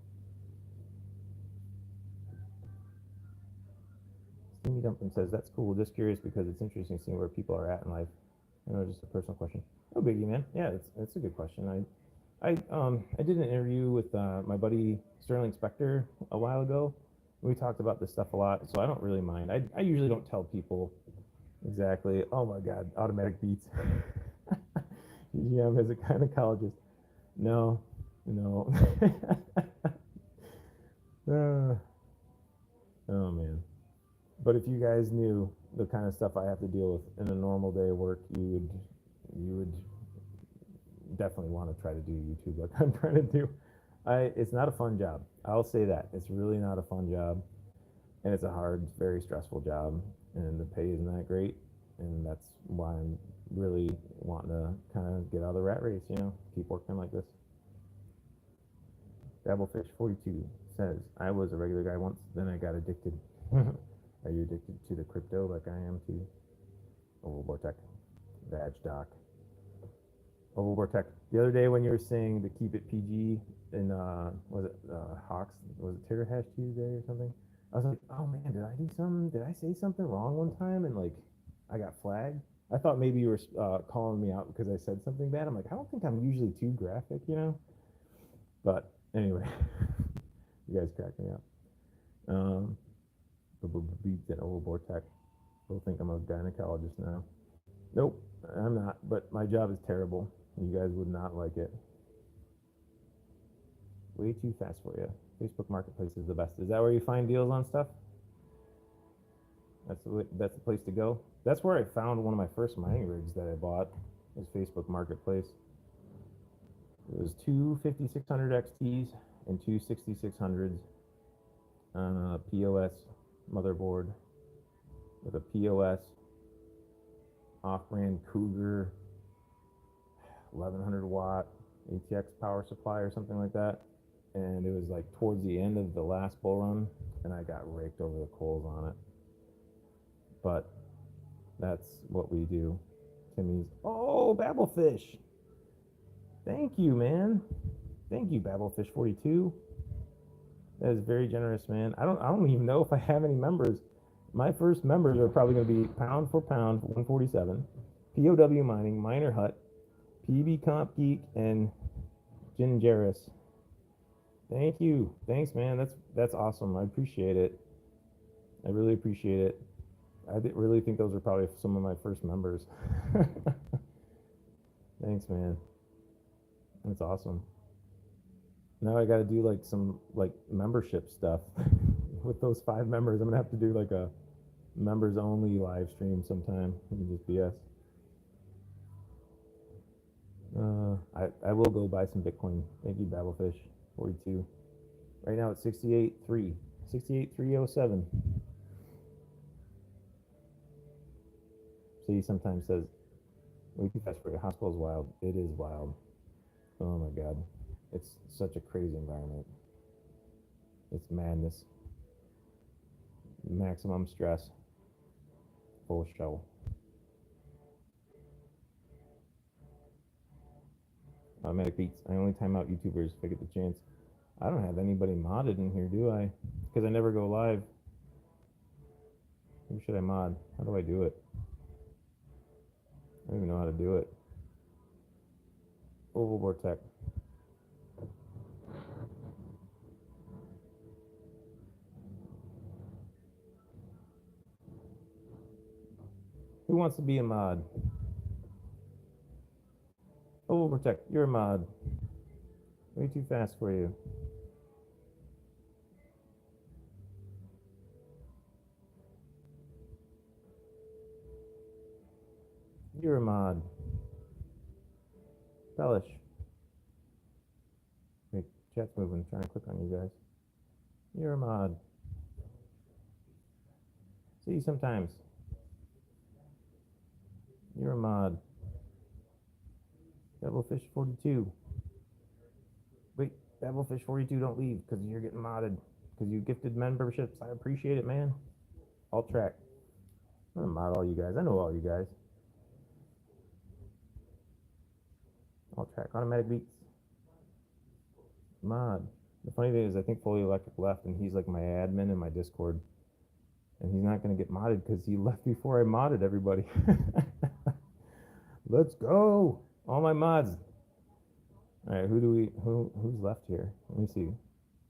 Steamy Dumpling says, that's cool. Just curious because it's interesting seeing where people are at in life. I know, just a personal question. Oh, biggie, man. Yeah, that's a good question. I did an interview with my buddy Sterling Spector a while ago. We talked about this stuff a lot, so I don't really mind. I usually don't tell people exactly. Oh my God, automatic beats. Yeah, as a gynecologist. No. Oh man. But if you guys knew the kind of stuff I have to deal with in a normal day of work, you would definitely want to try to do YouTube like I'm trying to do. It's not a fun job. I'll say that. It's really not a fun job, and it's a hard, very stressful job, and the pay isn't that great, and that's why I'm really wanting to kind of get out of the rat race, keep working like this. Dabblefish42 says, I was a regular guy once, then I got addicted. Are you addicted to the crypto like I am too? Overclocking, Vag Doc. Overclocking. The other day when you were saying to keep it PG in was it Hawks? Was it Terror Hash Tuesday or something? I was like, oh man, did I say something wrong one time and like I got flagged? I thought maybe you were calling me out because I said something bad. I'm like, I don't think I'm usually too graphic, But anyway, you guys crack me up. Beats and Overvortex. People think I'm a gynecologist now. Nope, I'm not. But my job is terrible. You guys would not like it. Way too fast for you. Facebook Marketplace is the best. Is that where you find deals on stuff? That's the place to go. That's where I found one of my first mining rigs that I bought. Was Facebook Marketplace. It was two 5600 XTs and two 6600s on a POS motherboard with a POS off-brand Cougar 1100 watt ATX power supply or something like that. And it was like towards the end of the last bull run, and I got raked over the coals on it. But that's what we do. Timmy's, oh, Babblefish. Thank you, man. Thank you, Babblefish42. That is very generous, man. I don't even know if I have any members. My first members are probably going to be pound for pound 147. POW Mining, Miner Hut, PB Comp Geek, and Gingeris. Thank you. Thanks, man. That's awesome. I appreciate it. I really appreciate it. I really think those are probably some of my first members. Thanks, man. That's awesome. Now I got to do like some like membership stuff with those 5 members. I'm gonna have to do like a members only live stream sometime. We can just BS. I will go buy some Bitcoin. Thank you, Babblefish 42. Right now it's 68.3, 68.307. So he sometimes says, way too fast for you. Hospital's wild. It is wild. Oh my God. It's such a crazy environment. It's madness. Maximum stress. Full show. Automatic beats. I only time out YouTubers if I get the chance. I don't have anybody modded in here, do I? Because I never go live. Who should I mod? How do I do it? I don't even know how to do it. Oval Vortex. Who wants to be a mod? Oval Vortex, you're a mod. Way too fast for you. You're a mod. Bellish. Wait, chat's moving. I'm trying to click on you guys. You're a mod. See you sometimes. You're a mod. Devilfish 42. Wait, Devilfish 42, don't leave because you're getting modded. Because you gifted memberships. I appreciate it, man. Alt track. I'm gonna mod all you guys. I know all you guys. Alt track. Automatic beats. Mod. The funny thing is, I think Fully Electric left, and he's like my admin in my Discord. And he's not going to get modded because he left before I modded everybody. Let's go. All my mods. All right, who's left here? Let me see.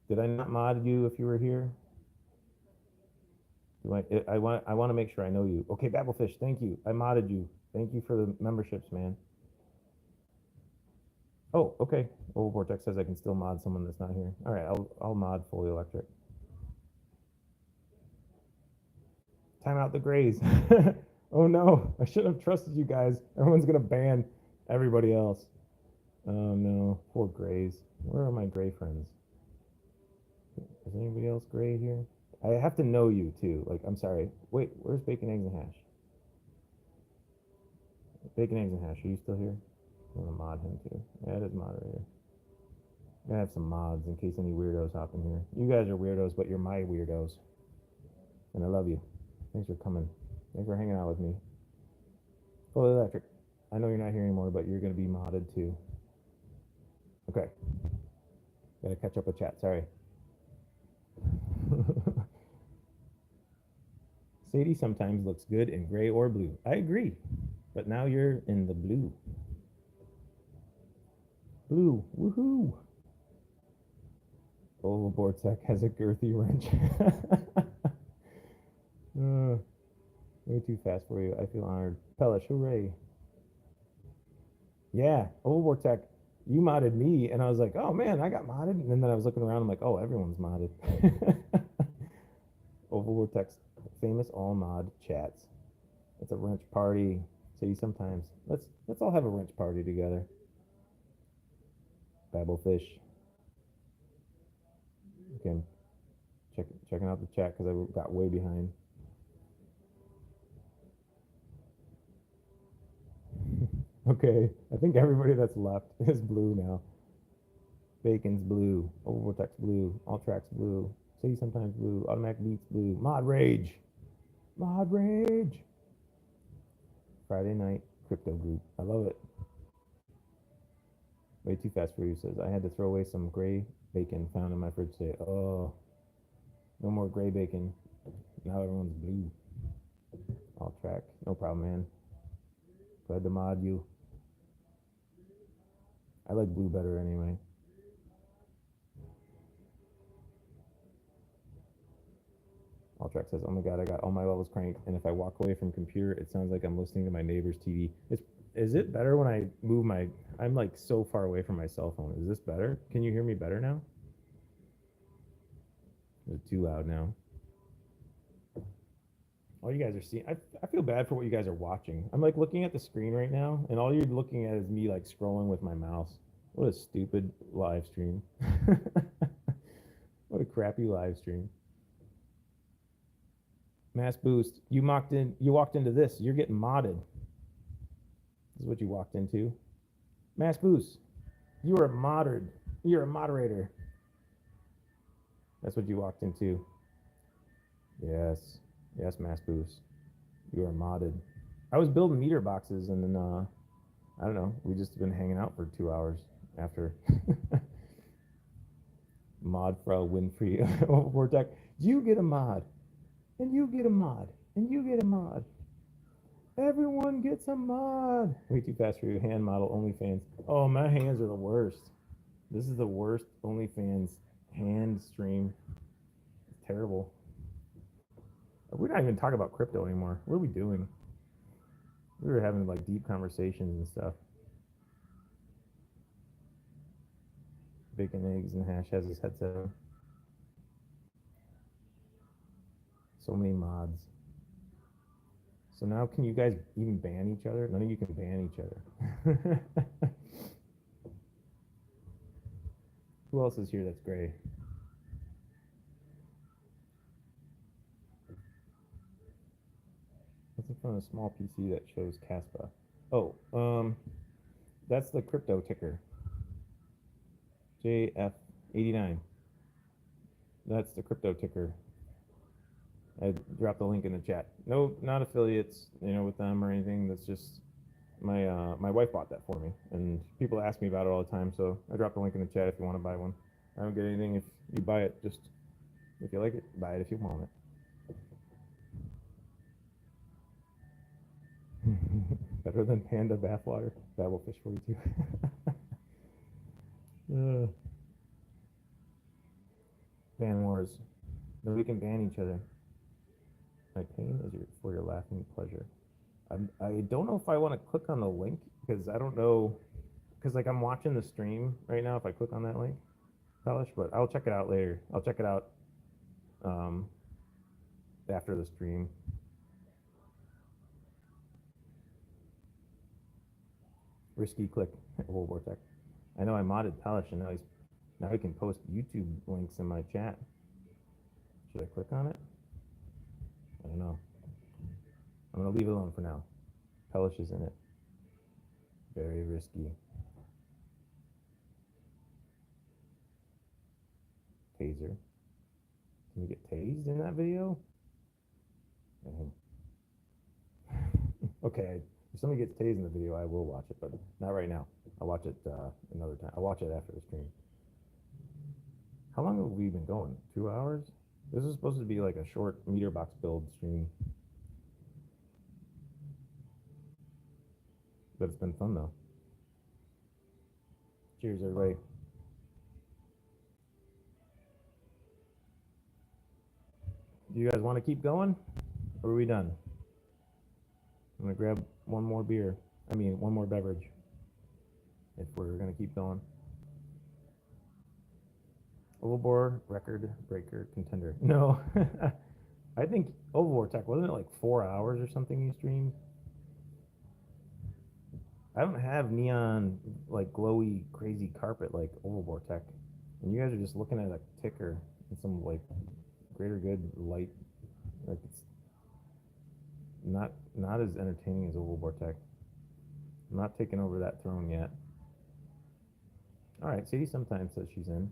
Did I not mod you if you were here? I want to make sure I know you. Okay, Babblefish, thank you. I modded you. Thank you for the memberships, man. Oh, okay. Old Vortex says I can still mod someone that's not here. All right, I'll mod Fully Electric. Time out the grays. Oh no, I shouldn't have trusted you guys. Everyone's gonna ban everybody else. Oh no, poor grays. Where are my gray friends? Is anybody else gray here? I have to know you too. Like, I'm sorry. Wait, where's Bacon, Eggs, and Hash? Bacon, Eggs, and Hash, are you still here? I'm gonna mod him too. Yeah, it is moderator. I'm gonna have some mods in case any weirdos hop in here. You guys are weirdos, but you're my weirdos. And I love you. Thanks for coming. Thanks for hanging out with me. Fully Electric. I know you're not here anymore, but you're gonna be modded too. Okay. Gotta catch up with chat, sorry. Sadie sometimes looks good in gray or blue. I agree. But now you're in the blue. Blue, woohoo! Oval Vortex has a girthy wrench. Way too fast for you. I feel honored. Pellish, hooray. Yeah, Oval Vortex, you modded me, and I was like, oh man, I got modded. And then I was looking around, I'm like, oh, everyone's modded. Oval Vortex, famous all mod chats. It's a wrench party. See, sometimes let's all have a wrench party together. Babblefish. Again, checking out the chat because I got way behind. Okay, I think everybody that's left is blue now. Bacon's blue, Oval Vortex blue, All Tracks blue, See sometimes blue, Automatic Beats blue, Mod Rage. Mod Rage. Friday night crypto group. I love it. Way too fast for you says I had to throw away some gray bacon found in my fridge today. Oh, no more gray bacon. Now everyone's blue. All track. No problem, man. Glad to mod you. I like blue better anyway. Altrack says, oh my god, I got all my levels cranked, and if I walk away from computer, it sounds like I'm listening to my neighbor's TV. Is it better when I move my... I'm like so far away from my cell phone. Is this better? Can you hear me better now? Is it too loud now? All you guys are seeing... I feel bad for what you guys are watching. I'm like looking at the screen right now, and all you're looking at is me like scrolling with my mouse. What a stupid live stream. What a crappy live stream. Mass boost. You walked into this. You're getting modded. This is what you walked into. Mass boost. You are moddered. You're a moderator. That's what you walked into. Yes. Yes, mass boost. You are modded. I was building meter boxes, and then I don't know. We just been hanging out for 2 hours after. Mod Frau Winfrey. Vortec. You get a mod. And you get a mod. And you get a mod. Everyone gets a mod. Way too fast for you. Hand model OnlyFans. Oh, my hands are the worst. This is the worst OnlyFans hand stream. It's terrible. We're not even talking about crypto anymore. What are we doing? We were having like deep conversations and stuff. Bacon, eggs, and hash has his headset on. So many mods. So now can you guys even ban each other? None of you can ban each other. Who else is here that's gray? What's in front of a small PC that shows Kaspa? Oh, that's the crypto ticker. JF89. That's the crypto ticker. I dropped the link in the chat. No, not affiliates, with them or anything. That's just my wife bought that for me, and people ask me about it all the time. So I dropped the link in the chat if you want to buy one. I don't get anything if you buy it. Just if you like it, buy it if you want it. Better than Panda bathwater. Babblefish 42. Ban wars. Then we can ban each other. My pain is for your laughing pleasure. I don't know if I want to click on the link because I don't know, because like I'm watching the stream right now if I click on that link, Polish, but I'll check it out later. I'll check it out after the stream. Risky click. Vortec. I know I modded Polish, and now he can post YouTube links in my chat. Should I click on it? I don't know. I'm gonna leave it alone for now. Polish is in it. Very risky. Taser. Can you get tased in that video? Okay, if somebody gets tased in the video, I will watch it, but not right now. I'll watch it another time. I'll watch it after the stream. How long have we been going? 2 hours? This is supposed to be like a short meter box build stream. But it's been fun though. Cheers, everybody. Do you guys want to keep going? Or are we done? I'm gonna grab one more beer. One more beverage. If we're gonna keep going. Overbore record breaker contender. No. I think Vortec, wasn't it like 4 hours or something you streamed? I don't have neon, like glowy, crazy carpet like Vortec. And you guys are just looking at a ticker and some like greater good light. Like it's not as entertaining as Vortec. I'm not taking over that throne yet. All right, Sadie sometimes says she's in.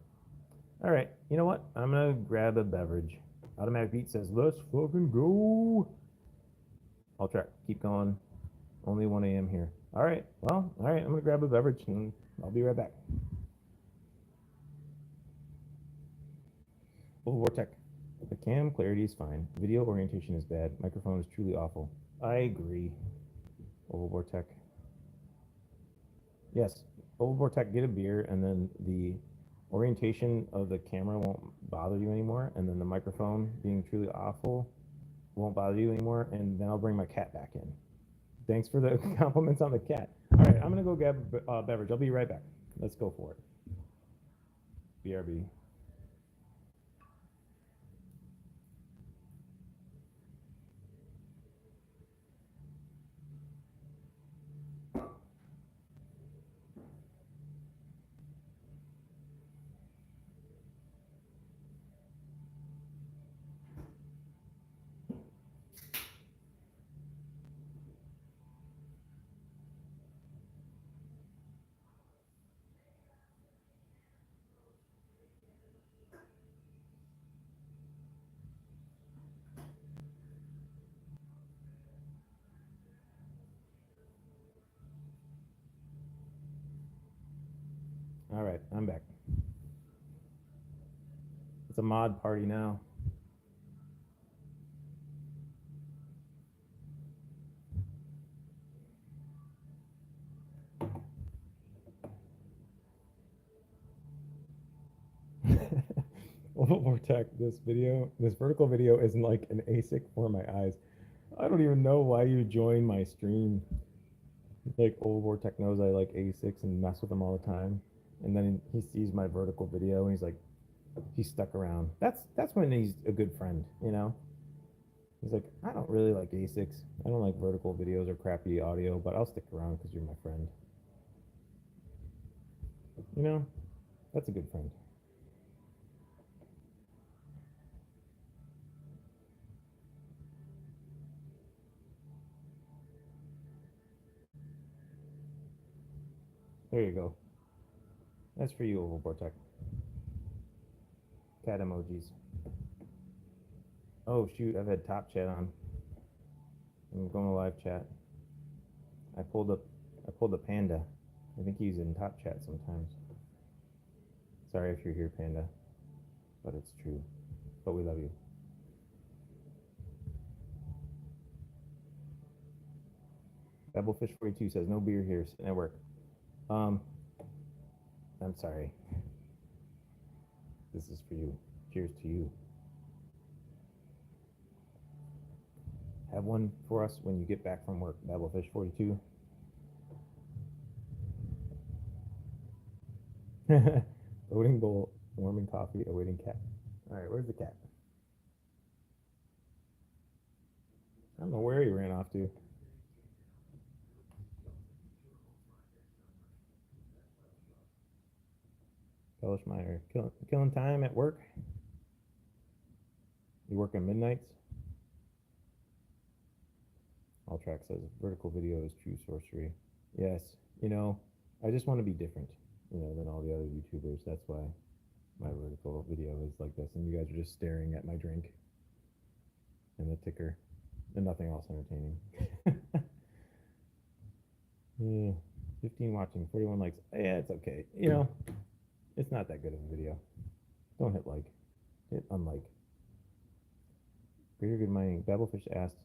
All right, you know what? I'm gonna grab a beverage. Automatic Beat says, let's fucking go. I'll try. Keep going. Only 1 a.m. here. All right, well, all right, I'm gonna grab a beverage and I'll be right back. Vortec. The cam clarity is fine. Video orientation is bad. Microphone is truly awful. I agree. Vortec. Yes, Overtech, get a beer, and then the orientation of the camera won't bother you anymore, and then the microphone being truly awful won't bother you anymore, and then I'll bring my cat back in. Thanks for the compliments on the cat. All right, I'm gonna go grab a beverage. I'll be right back. Let's go for it. BRB. All right, I'm back. It's a mod party now. Vortech, this vertical video isn't like an ASIC for my eyes. I don't even know why you joined my stream. Like old Vortech knows I like ASICs and mess with them all the time. And then he sees my vertical video and he's like, he's stuck around. That's when he's a good friend, you know? He's like, I don't really like ASICs. I don't like vertical videos or crappy audio, but I'll stick around because you're my friend. You know, that's a good friend. There you go. That's for you, Oval Vortech. Cat emojis. Oh shoot, I've had top chat on. I'm going to live chat. I pulled a panda. I think he's in top chat sometimes. Sorry if you're here, panda, but it's true. But we love you. Bebblefish42 says no beer here at work. I'm sorry. This is for you. Cheers to you. Have one for us when you get back from work, Bebblefish42. Loading bowl, warming coffee, awaiting cat. All right, where's the cat? I don't know where he ran off to. Pelishmeyer, killing time at work. You working midnights? Alltrack says vertical video is true sorcery. Yes, you know, I just want to be different, you know, than all the other YouTubers. That's why my vertical video is like this, and you guys are just staring at my drink and the ticker and nothing else entertaining. Yeah, 15 watching, 41 likes. Yeah, it's okay. You know, it's not that good of a video. Don't hit like. Hit unlike. Pretty good mining. Babblefish asked,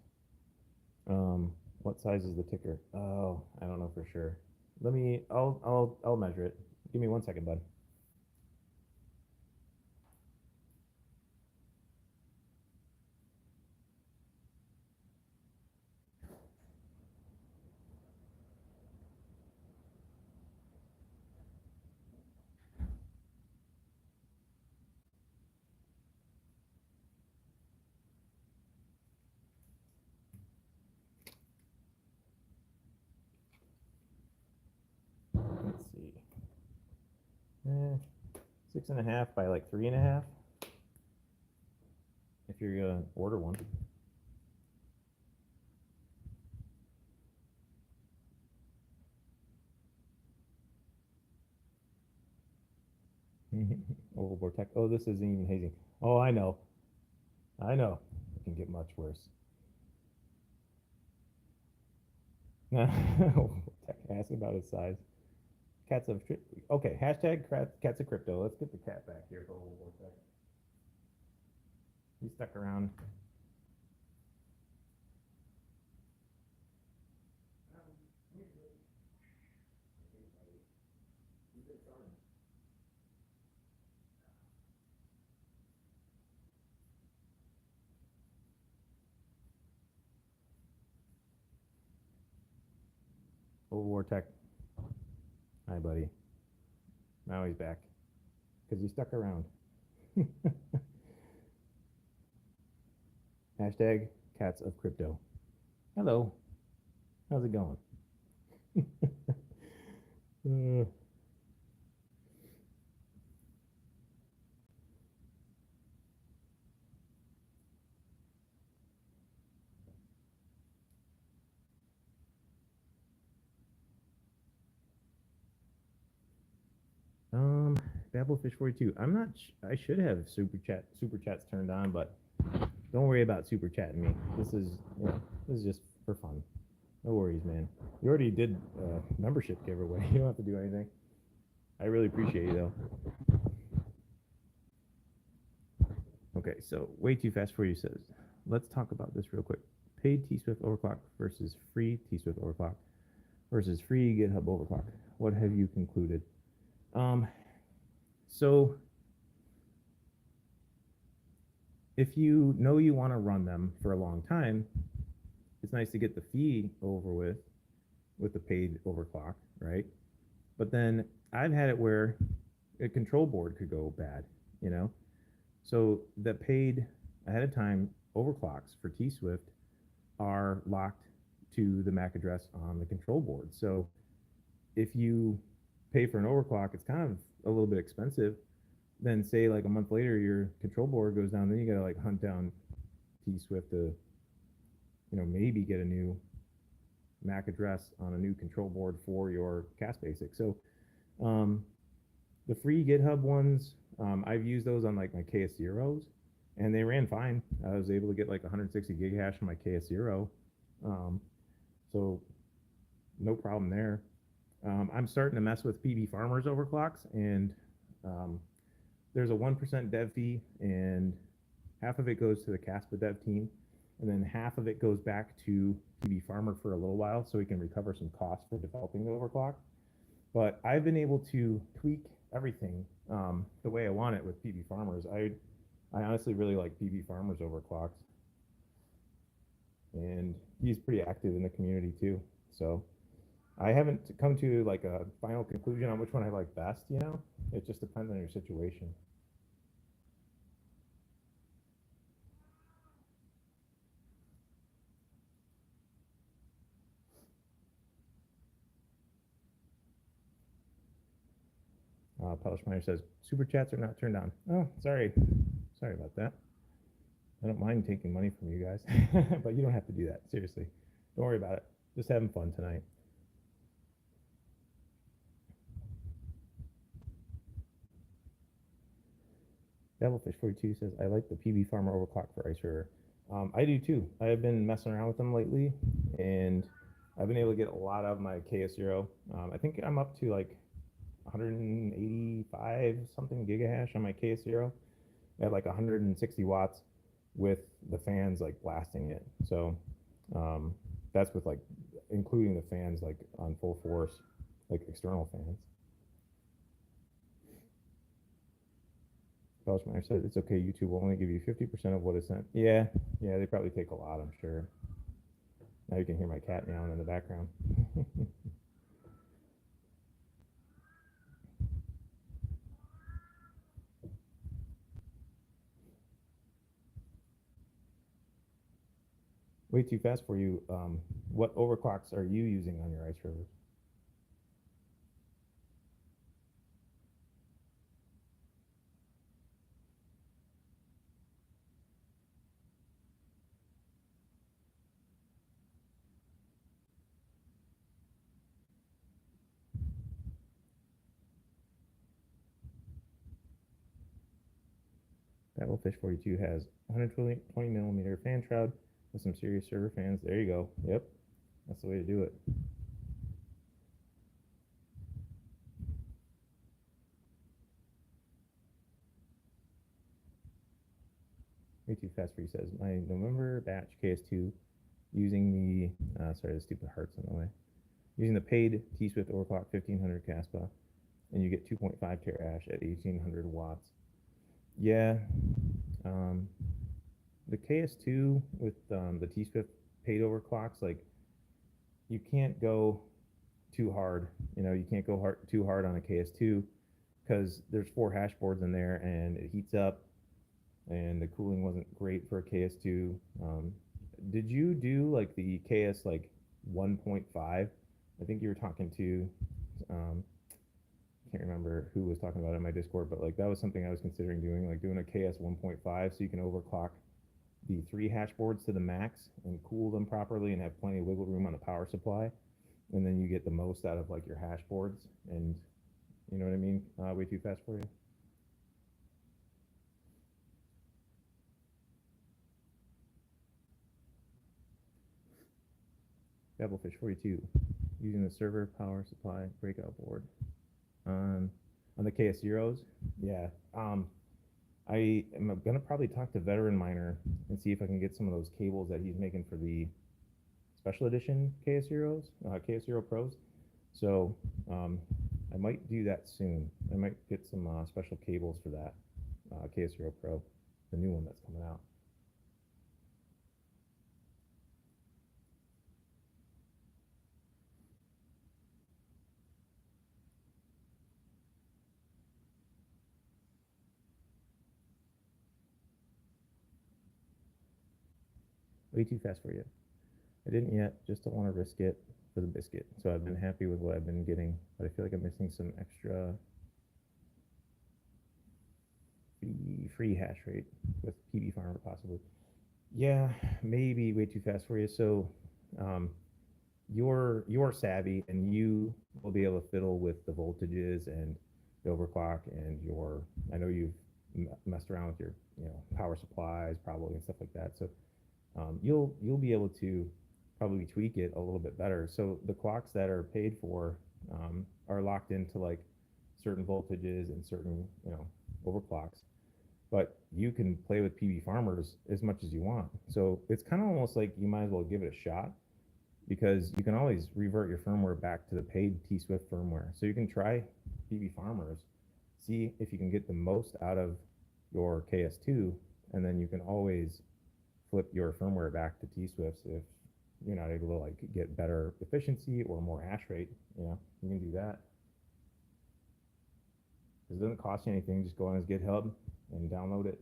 what size is the ticker? Oh, I don't know for sure. I'll measure it. Give me 1 second, bud. Let's see. 6.5 by like 3.5. If you're gonna order one. Oval Vortex. Oh, this isn't even hazing. Oh, I know. I know. It can get much worse. Ask about his size. Cats of okay. Hashtag cats of crypto. Let's get the cat back here for Oval Vortex. He's stuck around. Overwar Tech. Hi, buddy. Now he's back because he stuck around. Hashtag cats of crypto. Hello. How's it going? Babblefish42. I'm not. I should have super chats turned on, but don't worry about super chatting me. This is just for fun. No worries, man. You already did membership giveaway. You don't have to do anything. I really appreciate you though. Okay, so way too fast for you says. Let's talk about this real quick. Paid T-Swift overclock versus free T-Swift overclock versus free GitHub overclock. What have you concluded? So if you know you want to run them for a long time, it's nice to get the fee over with the paid overclock, right? But then I've had it where a control board could go bad, you know? So the paid ahead of time overclocks for T-Swift are locked to the MAC address on the control board. So if you pay for an overclock, it's kind of a little bit expensive. Then say like a month later, your control board goes down, then you gotta like hunt down T-Swift to, maybe get a new MAC address on a new control board for your Kaspa ASIC. So the free GitHub ones, I've used those on like my KS0s and they ran fine. I was able to get like 160 gig hash on my KS0. So no problem there. I'm starting to mess with PB Farmers overclocks, and there's a 1% dev fee, and half of it goes to the Kaspa dev team, and then half of it goes back to PB Farmer for a little while so we can recover some costs for developing the overclock. But I've been able to tweak everything the way I want it with PB Farmers. I honestly really like PB Farmers overclocks, and he's pretty active in the community too. So I haven't come to like a final conclusion on which one I like best, It just depends on your situation. Polish Miner says, super chats are not turned on. Oh, sorry. Sorry about that. I don't mind taking money from you guys, but you don't have to do that. Seriously. Don't worry about it. Just having fun tonight. Devilfish42 says, I like the PB Farmer overclock for Ice River. I do too. I have been messing around with them lately, and I've been able to get a lot of my KS0. I think I'm up to like 185 something gigahash on my KS0 at like 160 watts with the fans like blasting it. So that's with like including the fans like on full force, like external fans. Belchmeyer said it's okay, YouTube will only give you 50% of what is sent. Yeah, they probably take a lot, I'm sure. Now you can hear my cat meowing in the background. Way too fast for you. What overclocks are you using on your Ice Rivers? Battlefish42 has 120 millimeter fan shroud with some serious server fans. There you go. Yep, that's the way to do it. Way too fast for you says, my November batch KS2 using the, sorry, the stupid heart's in the way. Using the paid T-Swift overclock 1500 Kaspa, and you get 2.5 terahash at 1800 watts. Yeah, the KS2 with the T-Swift paid overclocks, like you can't go too hard. You know, you can't go too hard on a KS2 because there's 4 hash boards in there and it heats up, and the cooling wasn't great for a KS2. Did you do like the KS like 1.5? I think you were talking to, can't remember who was talking about it in my Discord, but like that was something I was considering doing, like doing a KS 1.5 so you can overclock the 3 hash boards to the max and cool them properly and have plenty of wiggle room on the power supply, and then you get the most out of like your hash boards. And you know what I mean? Way too fast for you. Devilfish 42, using the server power supply breakout board on the KS zeros. Yeah. I am gonna probably talk to Veteran Miner and see if I can get some of those cables that he's making for the special edition KS zeros, KS zero pros. So I might do that soon. I might get some special cables for that KS zero pro, the new one that's coming out. Way too fast for you. I didn't yet, just don't want to risk it for the biscuit. So I've been happy with what I've been getting, but I feel like I'm missing some extra free hash rate with PB Farmer possibly. Yeah, maybe way too fast for you. So you're savvy and you will be able to fiddle with the voltages and the overclock and your, I know you've messed around with your, you know, power supplies probably and stuff like that. So you'll be able to probably tweak it a little bit better. So the clocks that are paid for are locked into like certain voltages and certain, you know, overclocks. But you can play with PB farmers as much as you want. So it's kind of almost like you might as well give it a shot, because you can always revert your firmware back to the paid T-Swift firmware. So you can try PB farmers, see if you can get the most out of your KS2, and then you can always flip your firmware back to T-Swifts if you're not able to like get better efficiency or more hash rate. You know, you can do that. It doesn't cost you anything. Just go on his GitHub and download it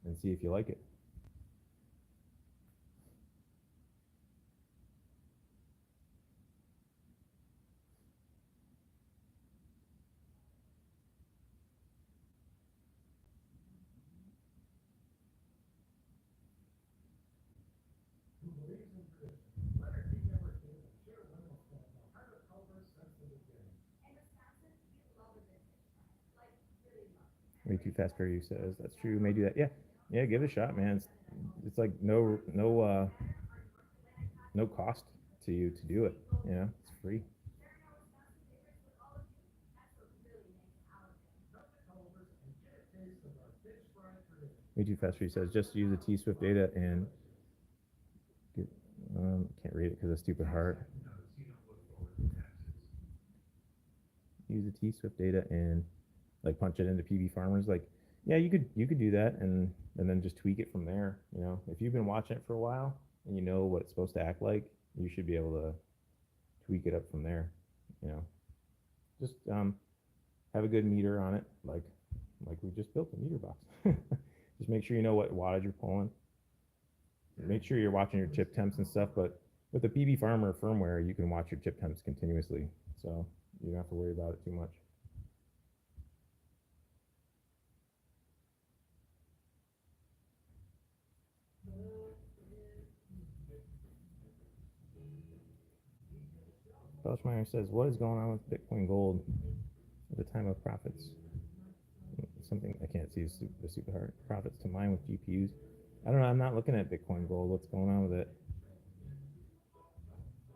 and see if you like it. Way too fast for you says that's true. May do that. Yeah, yeah. Give it a shot, man. It's like no cost to you to do it. You know, it's free. Way too fast for you says just use the T Swift data and get. Can't read it because of stupid heart. Use the T Swift data and like punch it into PB farmers. Like, yeah, you could do that and then just tweak it from there. You know, if you've been watching it for a while and you know what it's supposed to act like, you should be able to tweak it up from there. You know, just have a good meter on it, like we just built a meter box. Just make sure you know what wattage you're pulling. Make sure you're watching your chip temps and stuff. But with the PB Farmer firmware, you can watch your chip temps continuously, so you don't have to worry about it too much. Belchmeyer says, what is going on with Bitcoin Gold at the time of profits? Something I can't see the super hard. Profits to mine with GPUs. I don't know. I'm not looking at Bitcoin Gold. What's going on with it?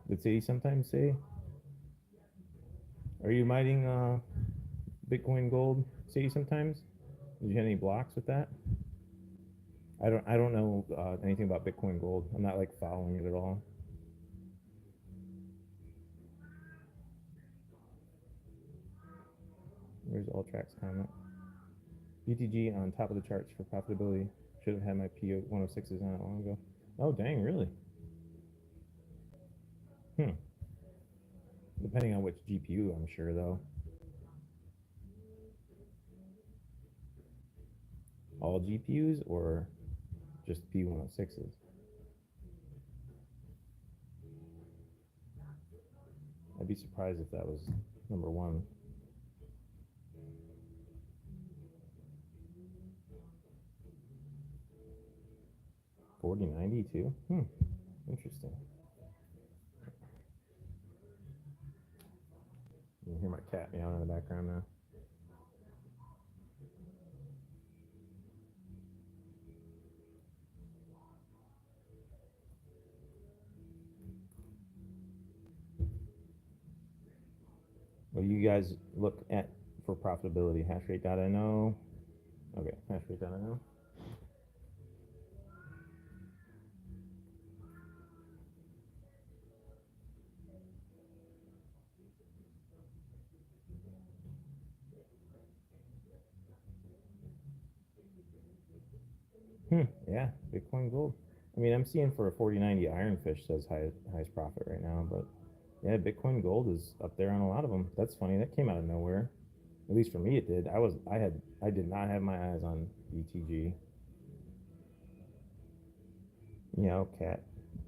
Did Sadie sometimes say? Are you mining Bitcoin Gold, Sadie, sometimes? Did you have any blocks with that? I don't know anything about Bitcoin Gold. I'm not like following it at all. Where's Alltrack's comment? BTG on top of the charts for profitability. Should have had my P106s on it long ago. Oh, dang, really? depending on which GPU, I'm sure though. All GPUs or just P106s? I'd be surprised if that was number one. $40.90 too? Interesting. You can hear my cat meowing in the background now. What do you guys look at for profitability? Hash rate.no. Okay, hash rate.no. Yeah, Bitcoin Gold. I mean, I'm seeing for a 4090 Ironfish says highest profit right now, but yeah, Bitcoin Gold is up there on a lot of them. That's funny. That came out of nowhere. At least for me, it did. I did not have my eyes on BTG. You know, cat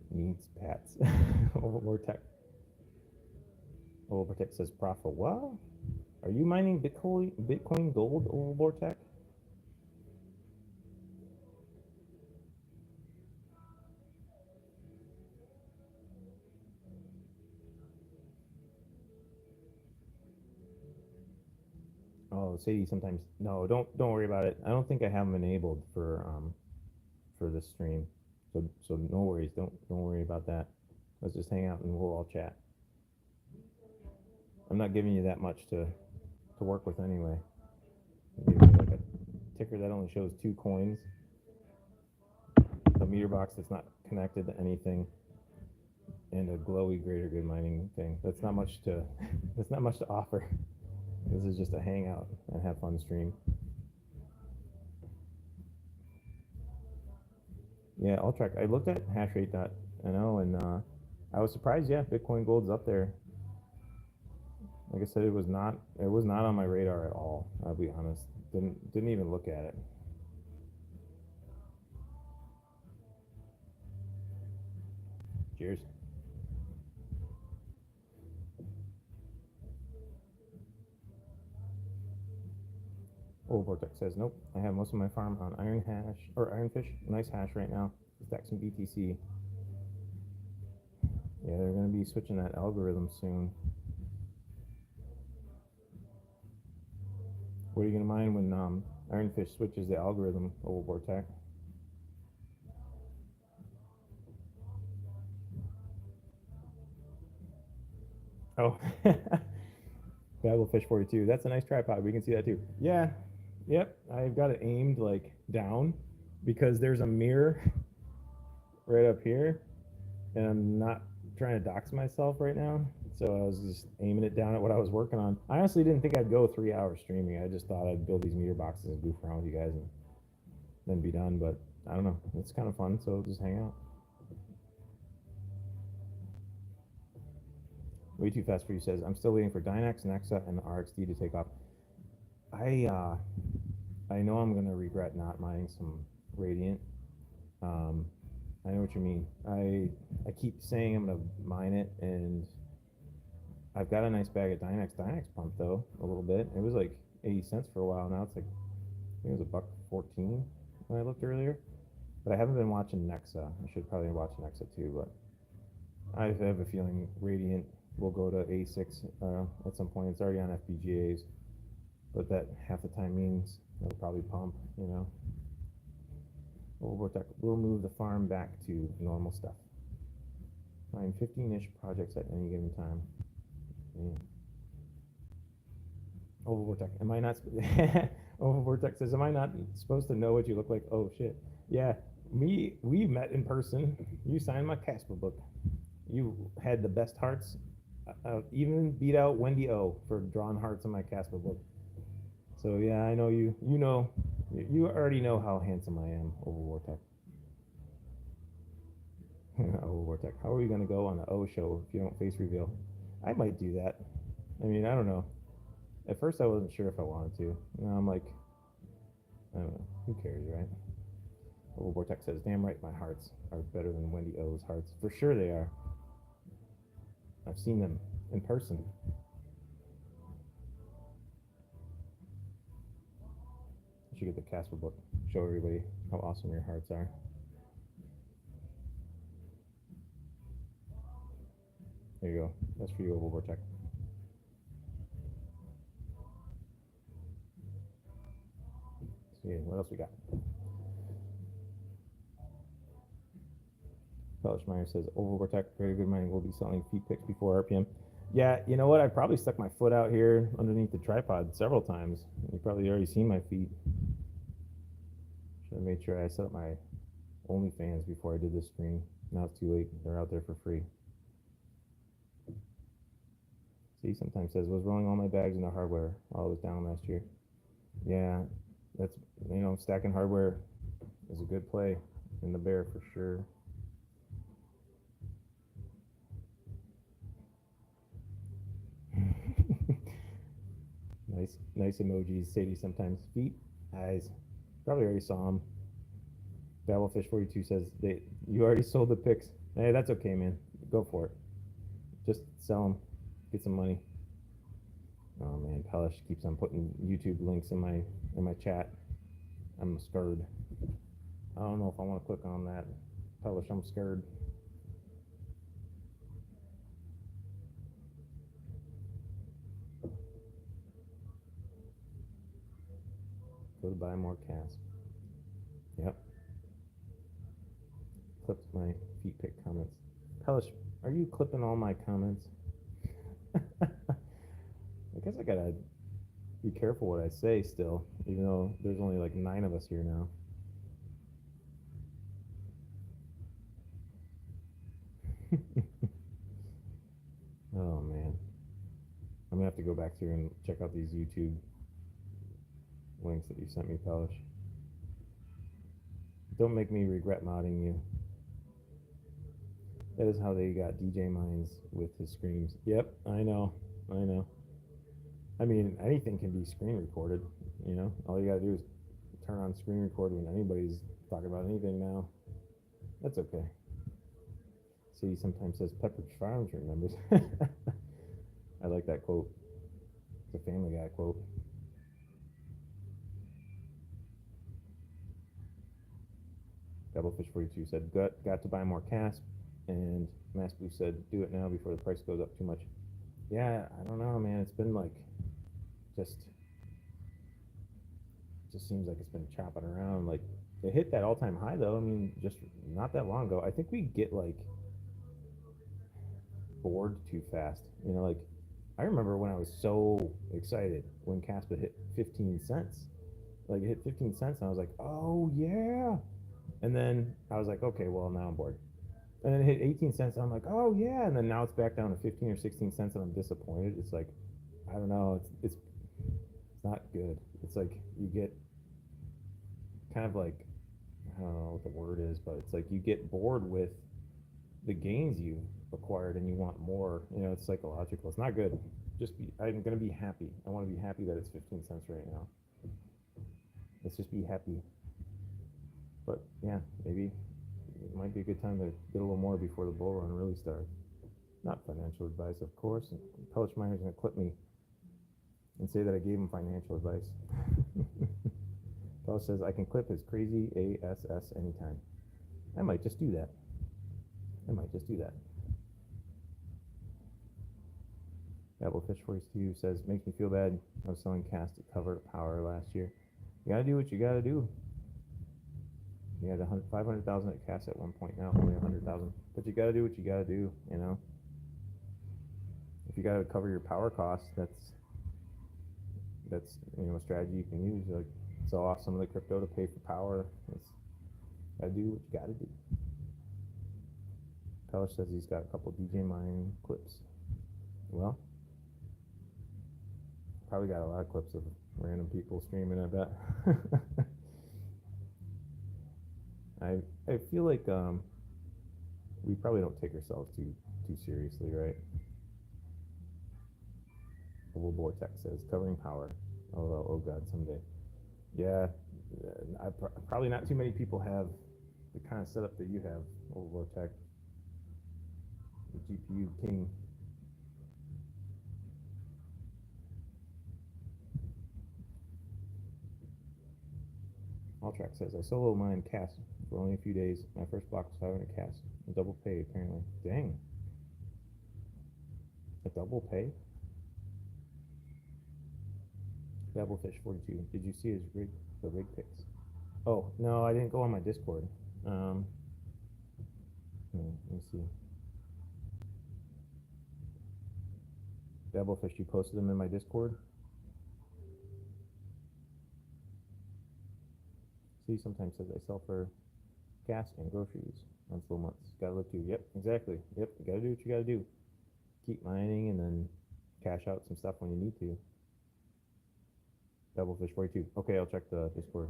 needs pats. Overprotect. Overprotect says profit. What? Are you mining Bitcoin Gold, Overprotect? Oh, Sadie sometimes. No, don't worry about it. I don't think I have them enabled for this stream. So no worries. Don't worry about that. Let's just hang out and we'll all chat. I'm not giving you that much to work with anyway. I'll give you like a ticker that only shows 2 coins, a meter box that's not connected to anything, and a glowy greater good mining thing. That's not much to offer. This is just a hangout and have fun stream. Yeah, I'll track. I looked at hashrate.no and I was surprised. Yeah, Bitcoin Gold's up there. Like I said, it was not on my radar at all. I'll be honest. Didn't even look at it. Cheers. Oh, Vortex says, nope. I have most of my farm on Ironfish. Nice hash right now. Stack some BTC. Yeah, they're going to be switching that algorithm soon. What are you going to mine when Ironfish switches the algorithm, old Vortex? Oh, Babblefish 42. That's a nice tripod. We can see that too. Yeah, yep. I've got it aimed like down because there's a mirror right up here, and I'm not trying to dox myself right now. So I was just aiming it down at what I was working on. I honestly didn't think I'd go 3 hours streaming. I just thought I'd build these meter boxes and goof around with you guys and then be done. But I don't know. It's kind of fun, so just hang out. Way too fast for you says, I'm still waiting for Dynex, Nexa, and the RXD to take off. I know I'm gonna regret not mining some Radiant. I know what you mean. I keep saying I'm gonna mine it, and I've got a nice bag of Dynex. Dynex pumped though a little bit. It was like 80 cents for a while. Now it's like, I think it was $1.14 when I looked earlier. But I haven't been watching Nexa. I should probably watch Nexa too. But I have a feeling Radiant will go to ASICs at some point. It's already on FPGAs, but that half the time means it'll probably pump. You know. We'll move the farm back to normal stuff. Find 15-ish projects at any given time. Yeah. Overvortex, am I not? Overvortex says, am I not supposed to know what you look like? Oh shit. Yeah, we met in person. You signed my Kaspa book. You had the best hearts. Even beat out Wendy O for drawing hearts in my Kaspa book. So yeah, I know you. You already know how handsome I am, Overvortex. Overvortex. How are we gonna go on the O show if you don't face reveal? I might do that. I mean, I don't know. At first, I wasn't sure if I wanted to. Now I'm like, I don't know. Who cares, right? Oval Vortex says, damn right, my hearts are better than Wendy O's hearts. For sure they are. I've seen them in person. You should get the Kaspa book. Show everybody how awesome your hearts are. There you go. That's for you, Oval Vortex. See, what else we got? Polish Miner says, Oval Vortex, very good mining. Will be selling feet picks before RPM. Yeah, you know what? I probably stuck my foot out here underneath the tripod several times. You probably already seen my feet. Should have made sure I set up my OnlyFans before I did this stream. Now it's too late. They're out there for free. See, sometimes says, was rolling all my bags into hardware while I was down last year. Yeah, that's, you know, stacking hardware is a good play in the bear for sure. Nice emojis. Sadie sometimes. Feet, eyes. Probably already saw them. Battlefish42 says, you already sold the picks. Hey, that's okay, man. Go for it. Just sell them. Get some money. Oh man, Pelish keeps on putting YouTube links in my chat. I'm scared. I don't know if I want to click on that. Pelish, I'm scared. Go to buy more Kaspa. Yep. Clipped my feet pick comments. Pelish, are you clipping all my comments? I guess I gotta be careful what I say still, even though there's only like 9 of us here now. Oh man. I'm gonna have to go back through and check out these YouTube links that you sent me, Pelish. Don't make me regret modding you. That is how they got DJ Mines with his screams. Yep, I know. I mean, anything can be screen recorded, you know? All you gotta do is turn on screen record when anybody's talking about anything now. That's okay. See, he sometimes says Pepperidge Farms remembers. I like that quote. It's a Family Guy quote. Doublefish42 said, got to buy more Kaspa. And Mass Blue said, do it now before the price goes up too much. Yeah, I don't know, man. It's been like, just seems like it's been chopping around. Like, it hit that all-time high, though. I mean, just not that long ago. I think we get, like, bored too fast. You know, like, I remember when I was so excited when Kaspa hit 15 cents. Like, it hit 15 cents, and I was like, oh, yeah. And then I was like, okay, well, now I'm bored. And then it hit 18 cents, and I'm like, oh, yeah. And then now it's back down to 15 or 16 cents, and I'm disappointed. It's like, I don't know. It's not good. It's like you get kind of like, I don't know what the word is, but it's like you get bored with the gains you've acquired and you want more. You know, it's psychological. It's not good. I'm going to be happy. I want to be happy that it's 15 cents right now. Let's just be happy. But yeah, maybe it might be a good time to get a little more before the bull run really starts. Not financial advice, of course. Pelish Miner's going to clip me and say that I gave him financial advice. Pelish says, I can clip his crazy ASS anytime. I might just do that. Applefish42 says, makes me feel bad. I was selling Kaspa to cover power last year. You gotta do what you gotta do. You had 500,000 at Kaspa at one point, now only 100,000. But you gotta do what you gotta do, you know? If you gotta cover your power costs, that's you know, a strategy you can use. Like, sell off some of the crypto to pay for power. Gotta do what you gotta do. Pelish says he's got a couple DJ Mine clips. Well, probably got a lot of clips of random people streaming, I bet. I feel like we probably don't take ourselves too seriously, right? Oval Vortex says covering power. Oh God, someday. Yeah, probably not too many people have the kind of setup that you have, Oval Vortex, the GPU king. Alltrack says I solo mine cast for only a few days. My first block was 500 cast. A double pay apparently. Dang. A double pay? Dabblefish 42. Did you see his rig? The rig pics? Oh no, I didn't go on my Discord. Let me see. Dabblefish, you posted them in my Discord. See, sometimes says I sell for gas and groceries on slow months. Gotta live too. Yep, exactly. Yep, you gotta do what you gotta do. Keep mining and then cash out some stuff when you need to. Dabblefish 42. Okay, I'll check the Discord.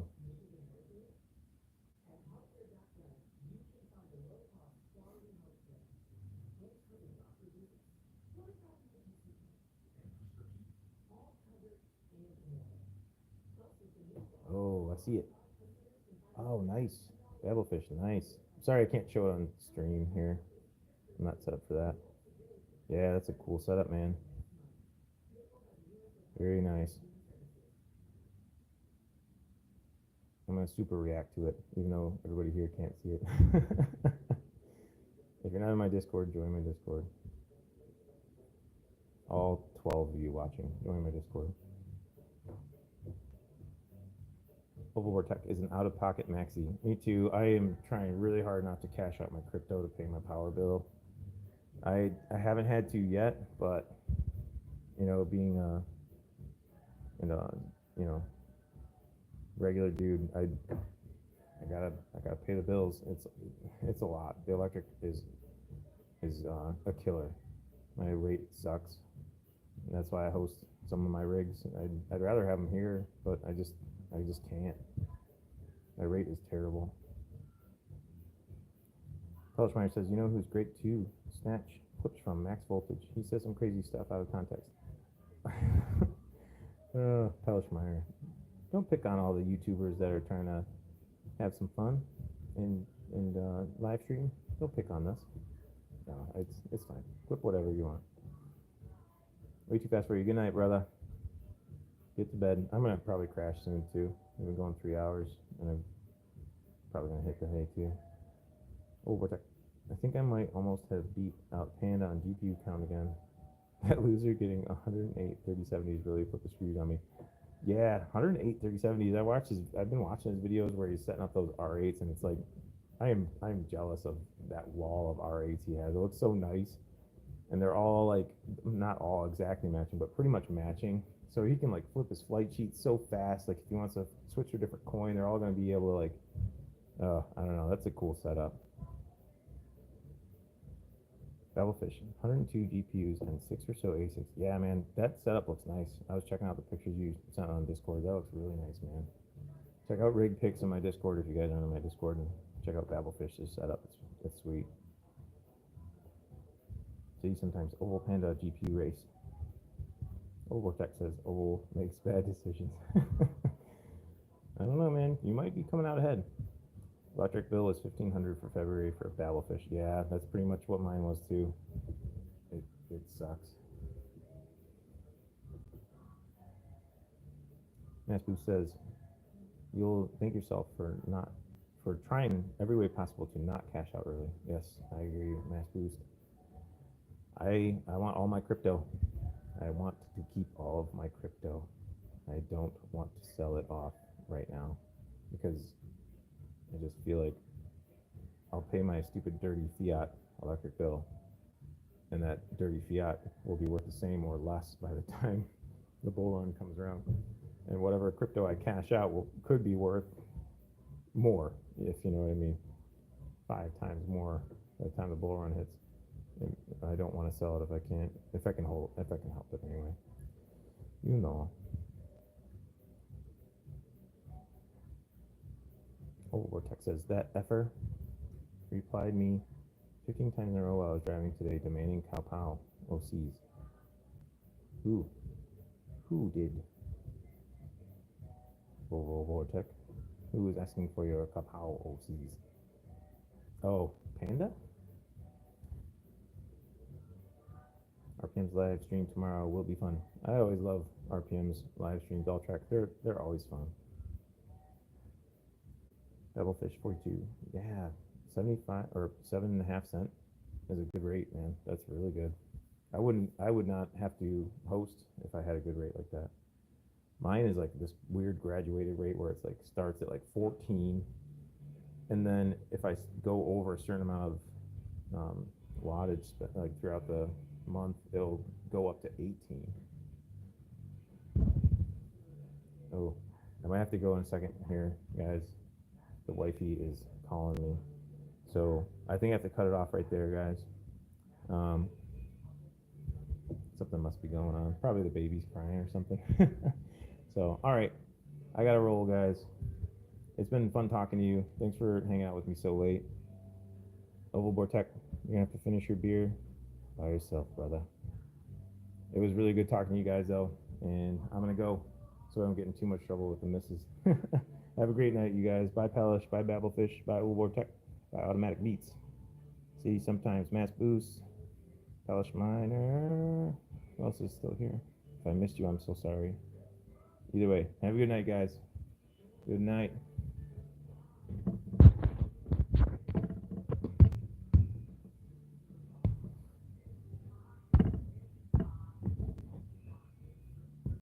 Oh, I see it. Oh, nice. Dabblefish, nice. Sorry I can't show it on stream here. I'm not set up for that. Yeah, that's a cool setup, man. Very nice. I'm gonna super react to it, even though everybody here can't see it. If you're not in my Discord, join my Discord. All 12 of you watching, join my Discord. Oval Vortex is an out-of-pocket maxi. Me too. I am trying really hard not to cash out my crypto to pay my power bill. I haven't had to yet, but you know, being you know, regular dude, I gotta pay the bills. It's a lot. The electric is a killer. My rate sucks. And that's why I host some of my rigs. I'd rather have them here, but I just can't. My rate is terrible. Pelishmeyer says, you know who's great too? Snatch clips from Max Voltage. He says some crazy stuff out of context. Pelishmeyer. Don't pick on all the YouTubers that are trying to have some fun and live stream. Don't pick on this. No, it's fine. Clip whatever you want. Way too fast for you. Good night, brother. Get to bed. I'm gonna probably crash soon too. We've been going 3 hours, and I'm probably gonna hit the hay too. Oh, Vortex. I think I might almost have beat out Panda on GPU count again. That loser getting 108 3070s really put the screws on me. Yeah, 108 3070s. I've been watching his videos where he's setting up those R8s, and it's like, I'm jealous of that wall of R8s he has. It looks so nice, and they're all like, not all exactly matching, but pretty much matching. So he can like flip his flight sheet so fast. Like if he wants to switch to a different coin, they're all going to be able to like, I don't know. That's a cool setup. Dabblefish, 102 GPUs and 6 or so ASICs. Yeah, man, that setup looks nice. I was checking out the pictures you sent on Discord. That looks really nice, man. Check out rig pics on my Discord if you guys aren't on my Discord, and check out Dabblefish's setup. It's sweet. See, sometimes Oval Panda GPU race. Oval Vortex says Oval makes bad decisions. I don't know, man. You might be coming out ahead. Electric bill is $1,500 for February for Dabblefish. Yeah, that's pretty much what mine was too. It sucks. Masboo says you'll thank yourself for trying every way possible to not cash out early. Yes, I agree, Masboo. I want all my crypto. I want to keep all of my crypto. I don't want to sell it off right now because I just feel like I'll pay my stupid dirty fiat electric bill, and that dirty fiat will be worth the same or less by the time the bull run comes around. And whatever crypto I cash out could be worth more, if you know what I mean, 5 times more by the time the bull run hits. And I don't want to sell it if I can help it anyway. You know. Oh, Vortex says that effer replied me 15 times in a row while I was driving today, demanding cow pow OCs. Ooh, Who did? Vortex. Who is asking for your Kapow OCs? Oh, Panda? RPM's live stream tomorrow will be fun. I always love RPM's live streams. All track. They're always fun. Doublefish 42. Yeah, 75 or 7.5 cent is a good rate, man. That's really good. I would not have to host if I had a good rate like that. Mine is like this weird graduated rate where it's like starts at like 14, and then if I go over a certain amount of wattage like throughout the month, it'll go up to 18. Oh, I might have to go in a second here, guys. The wifey is calling me, so I think I have to cut it off right there, guys. Something must be going on. Probably the baby's crying or something. So, all right, I gotta roll, guys. It's been fun talking to you. Thanks for hanging out with me so late. Overclocking, you're gonna have to finish your beer by yourself, brother. It was really good talking to you guys, though, and I'm gonna go so I don't get in too much trouble with the missus. Have a great night, you guys. Bye, Palish. Bye, Babblefish. Bye, Overclocking. Bye, Automatic Beats. See you sometimes. Mass Boost. Palish Miner. Who else is still here? If I missed you, I'm so sorry. Either way, have a good night, guys. Good night.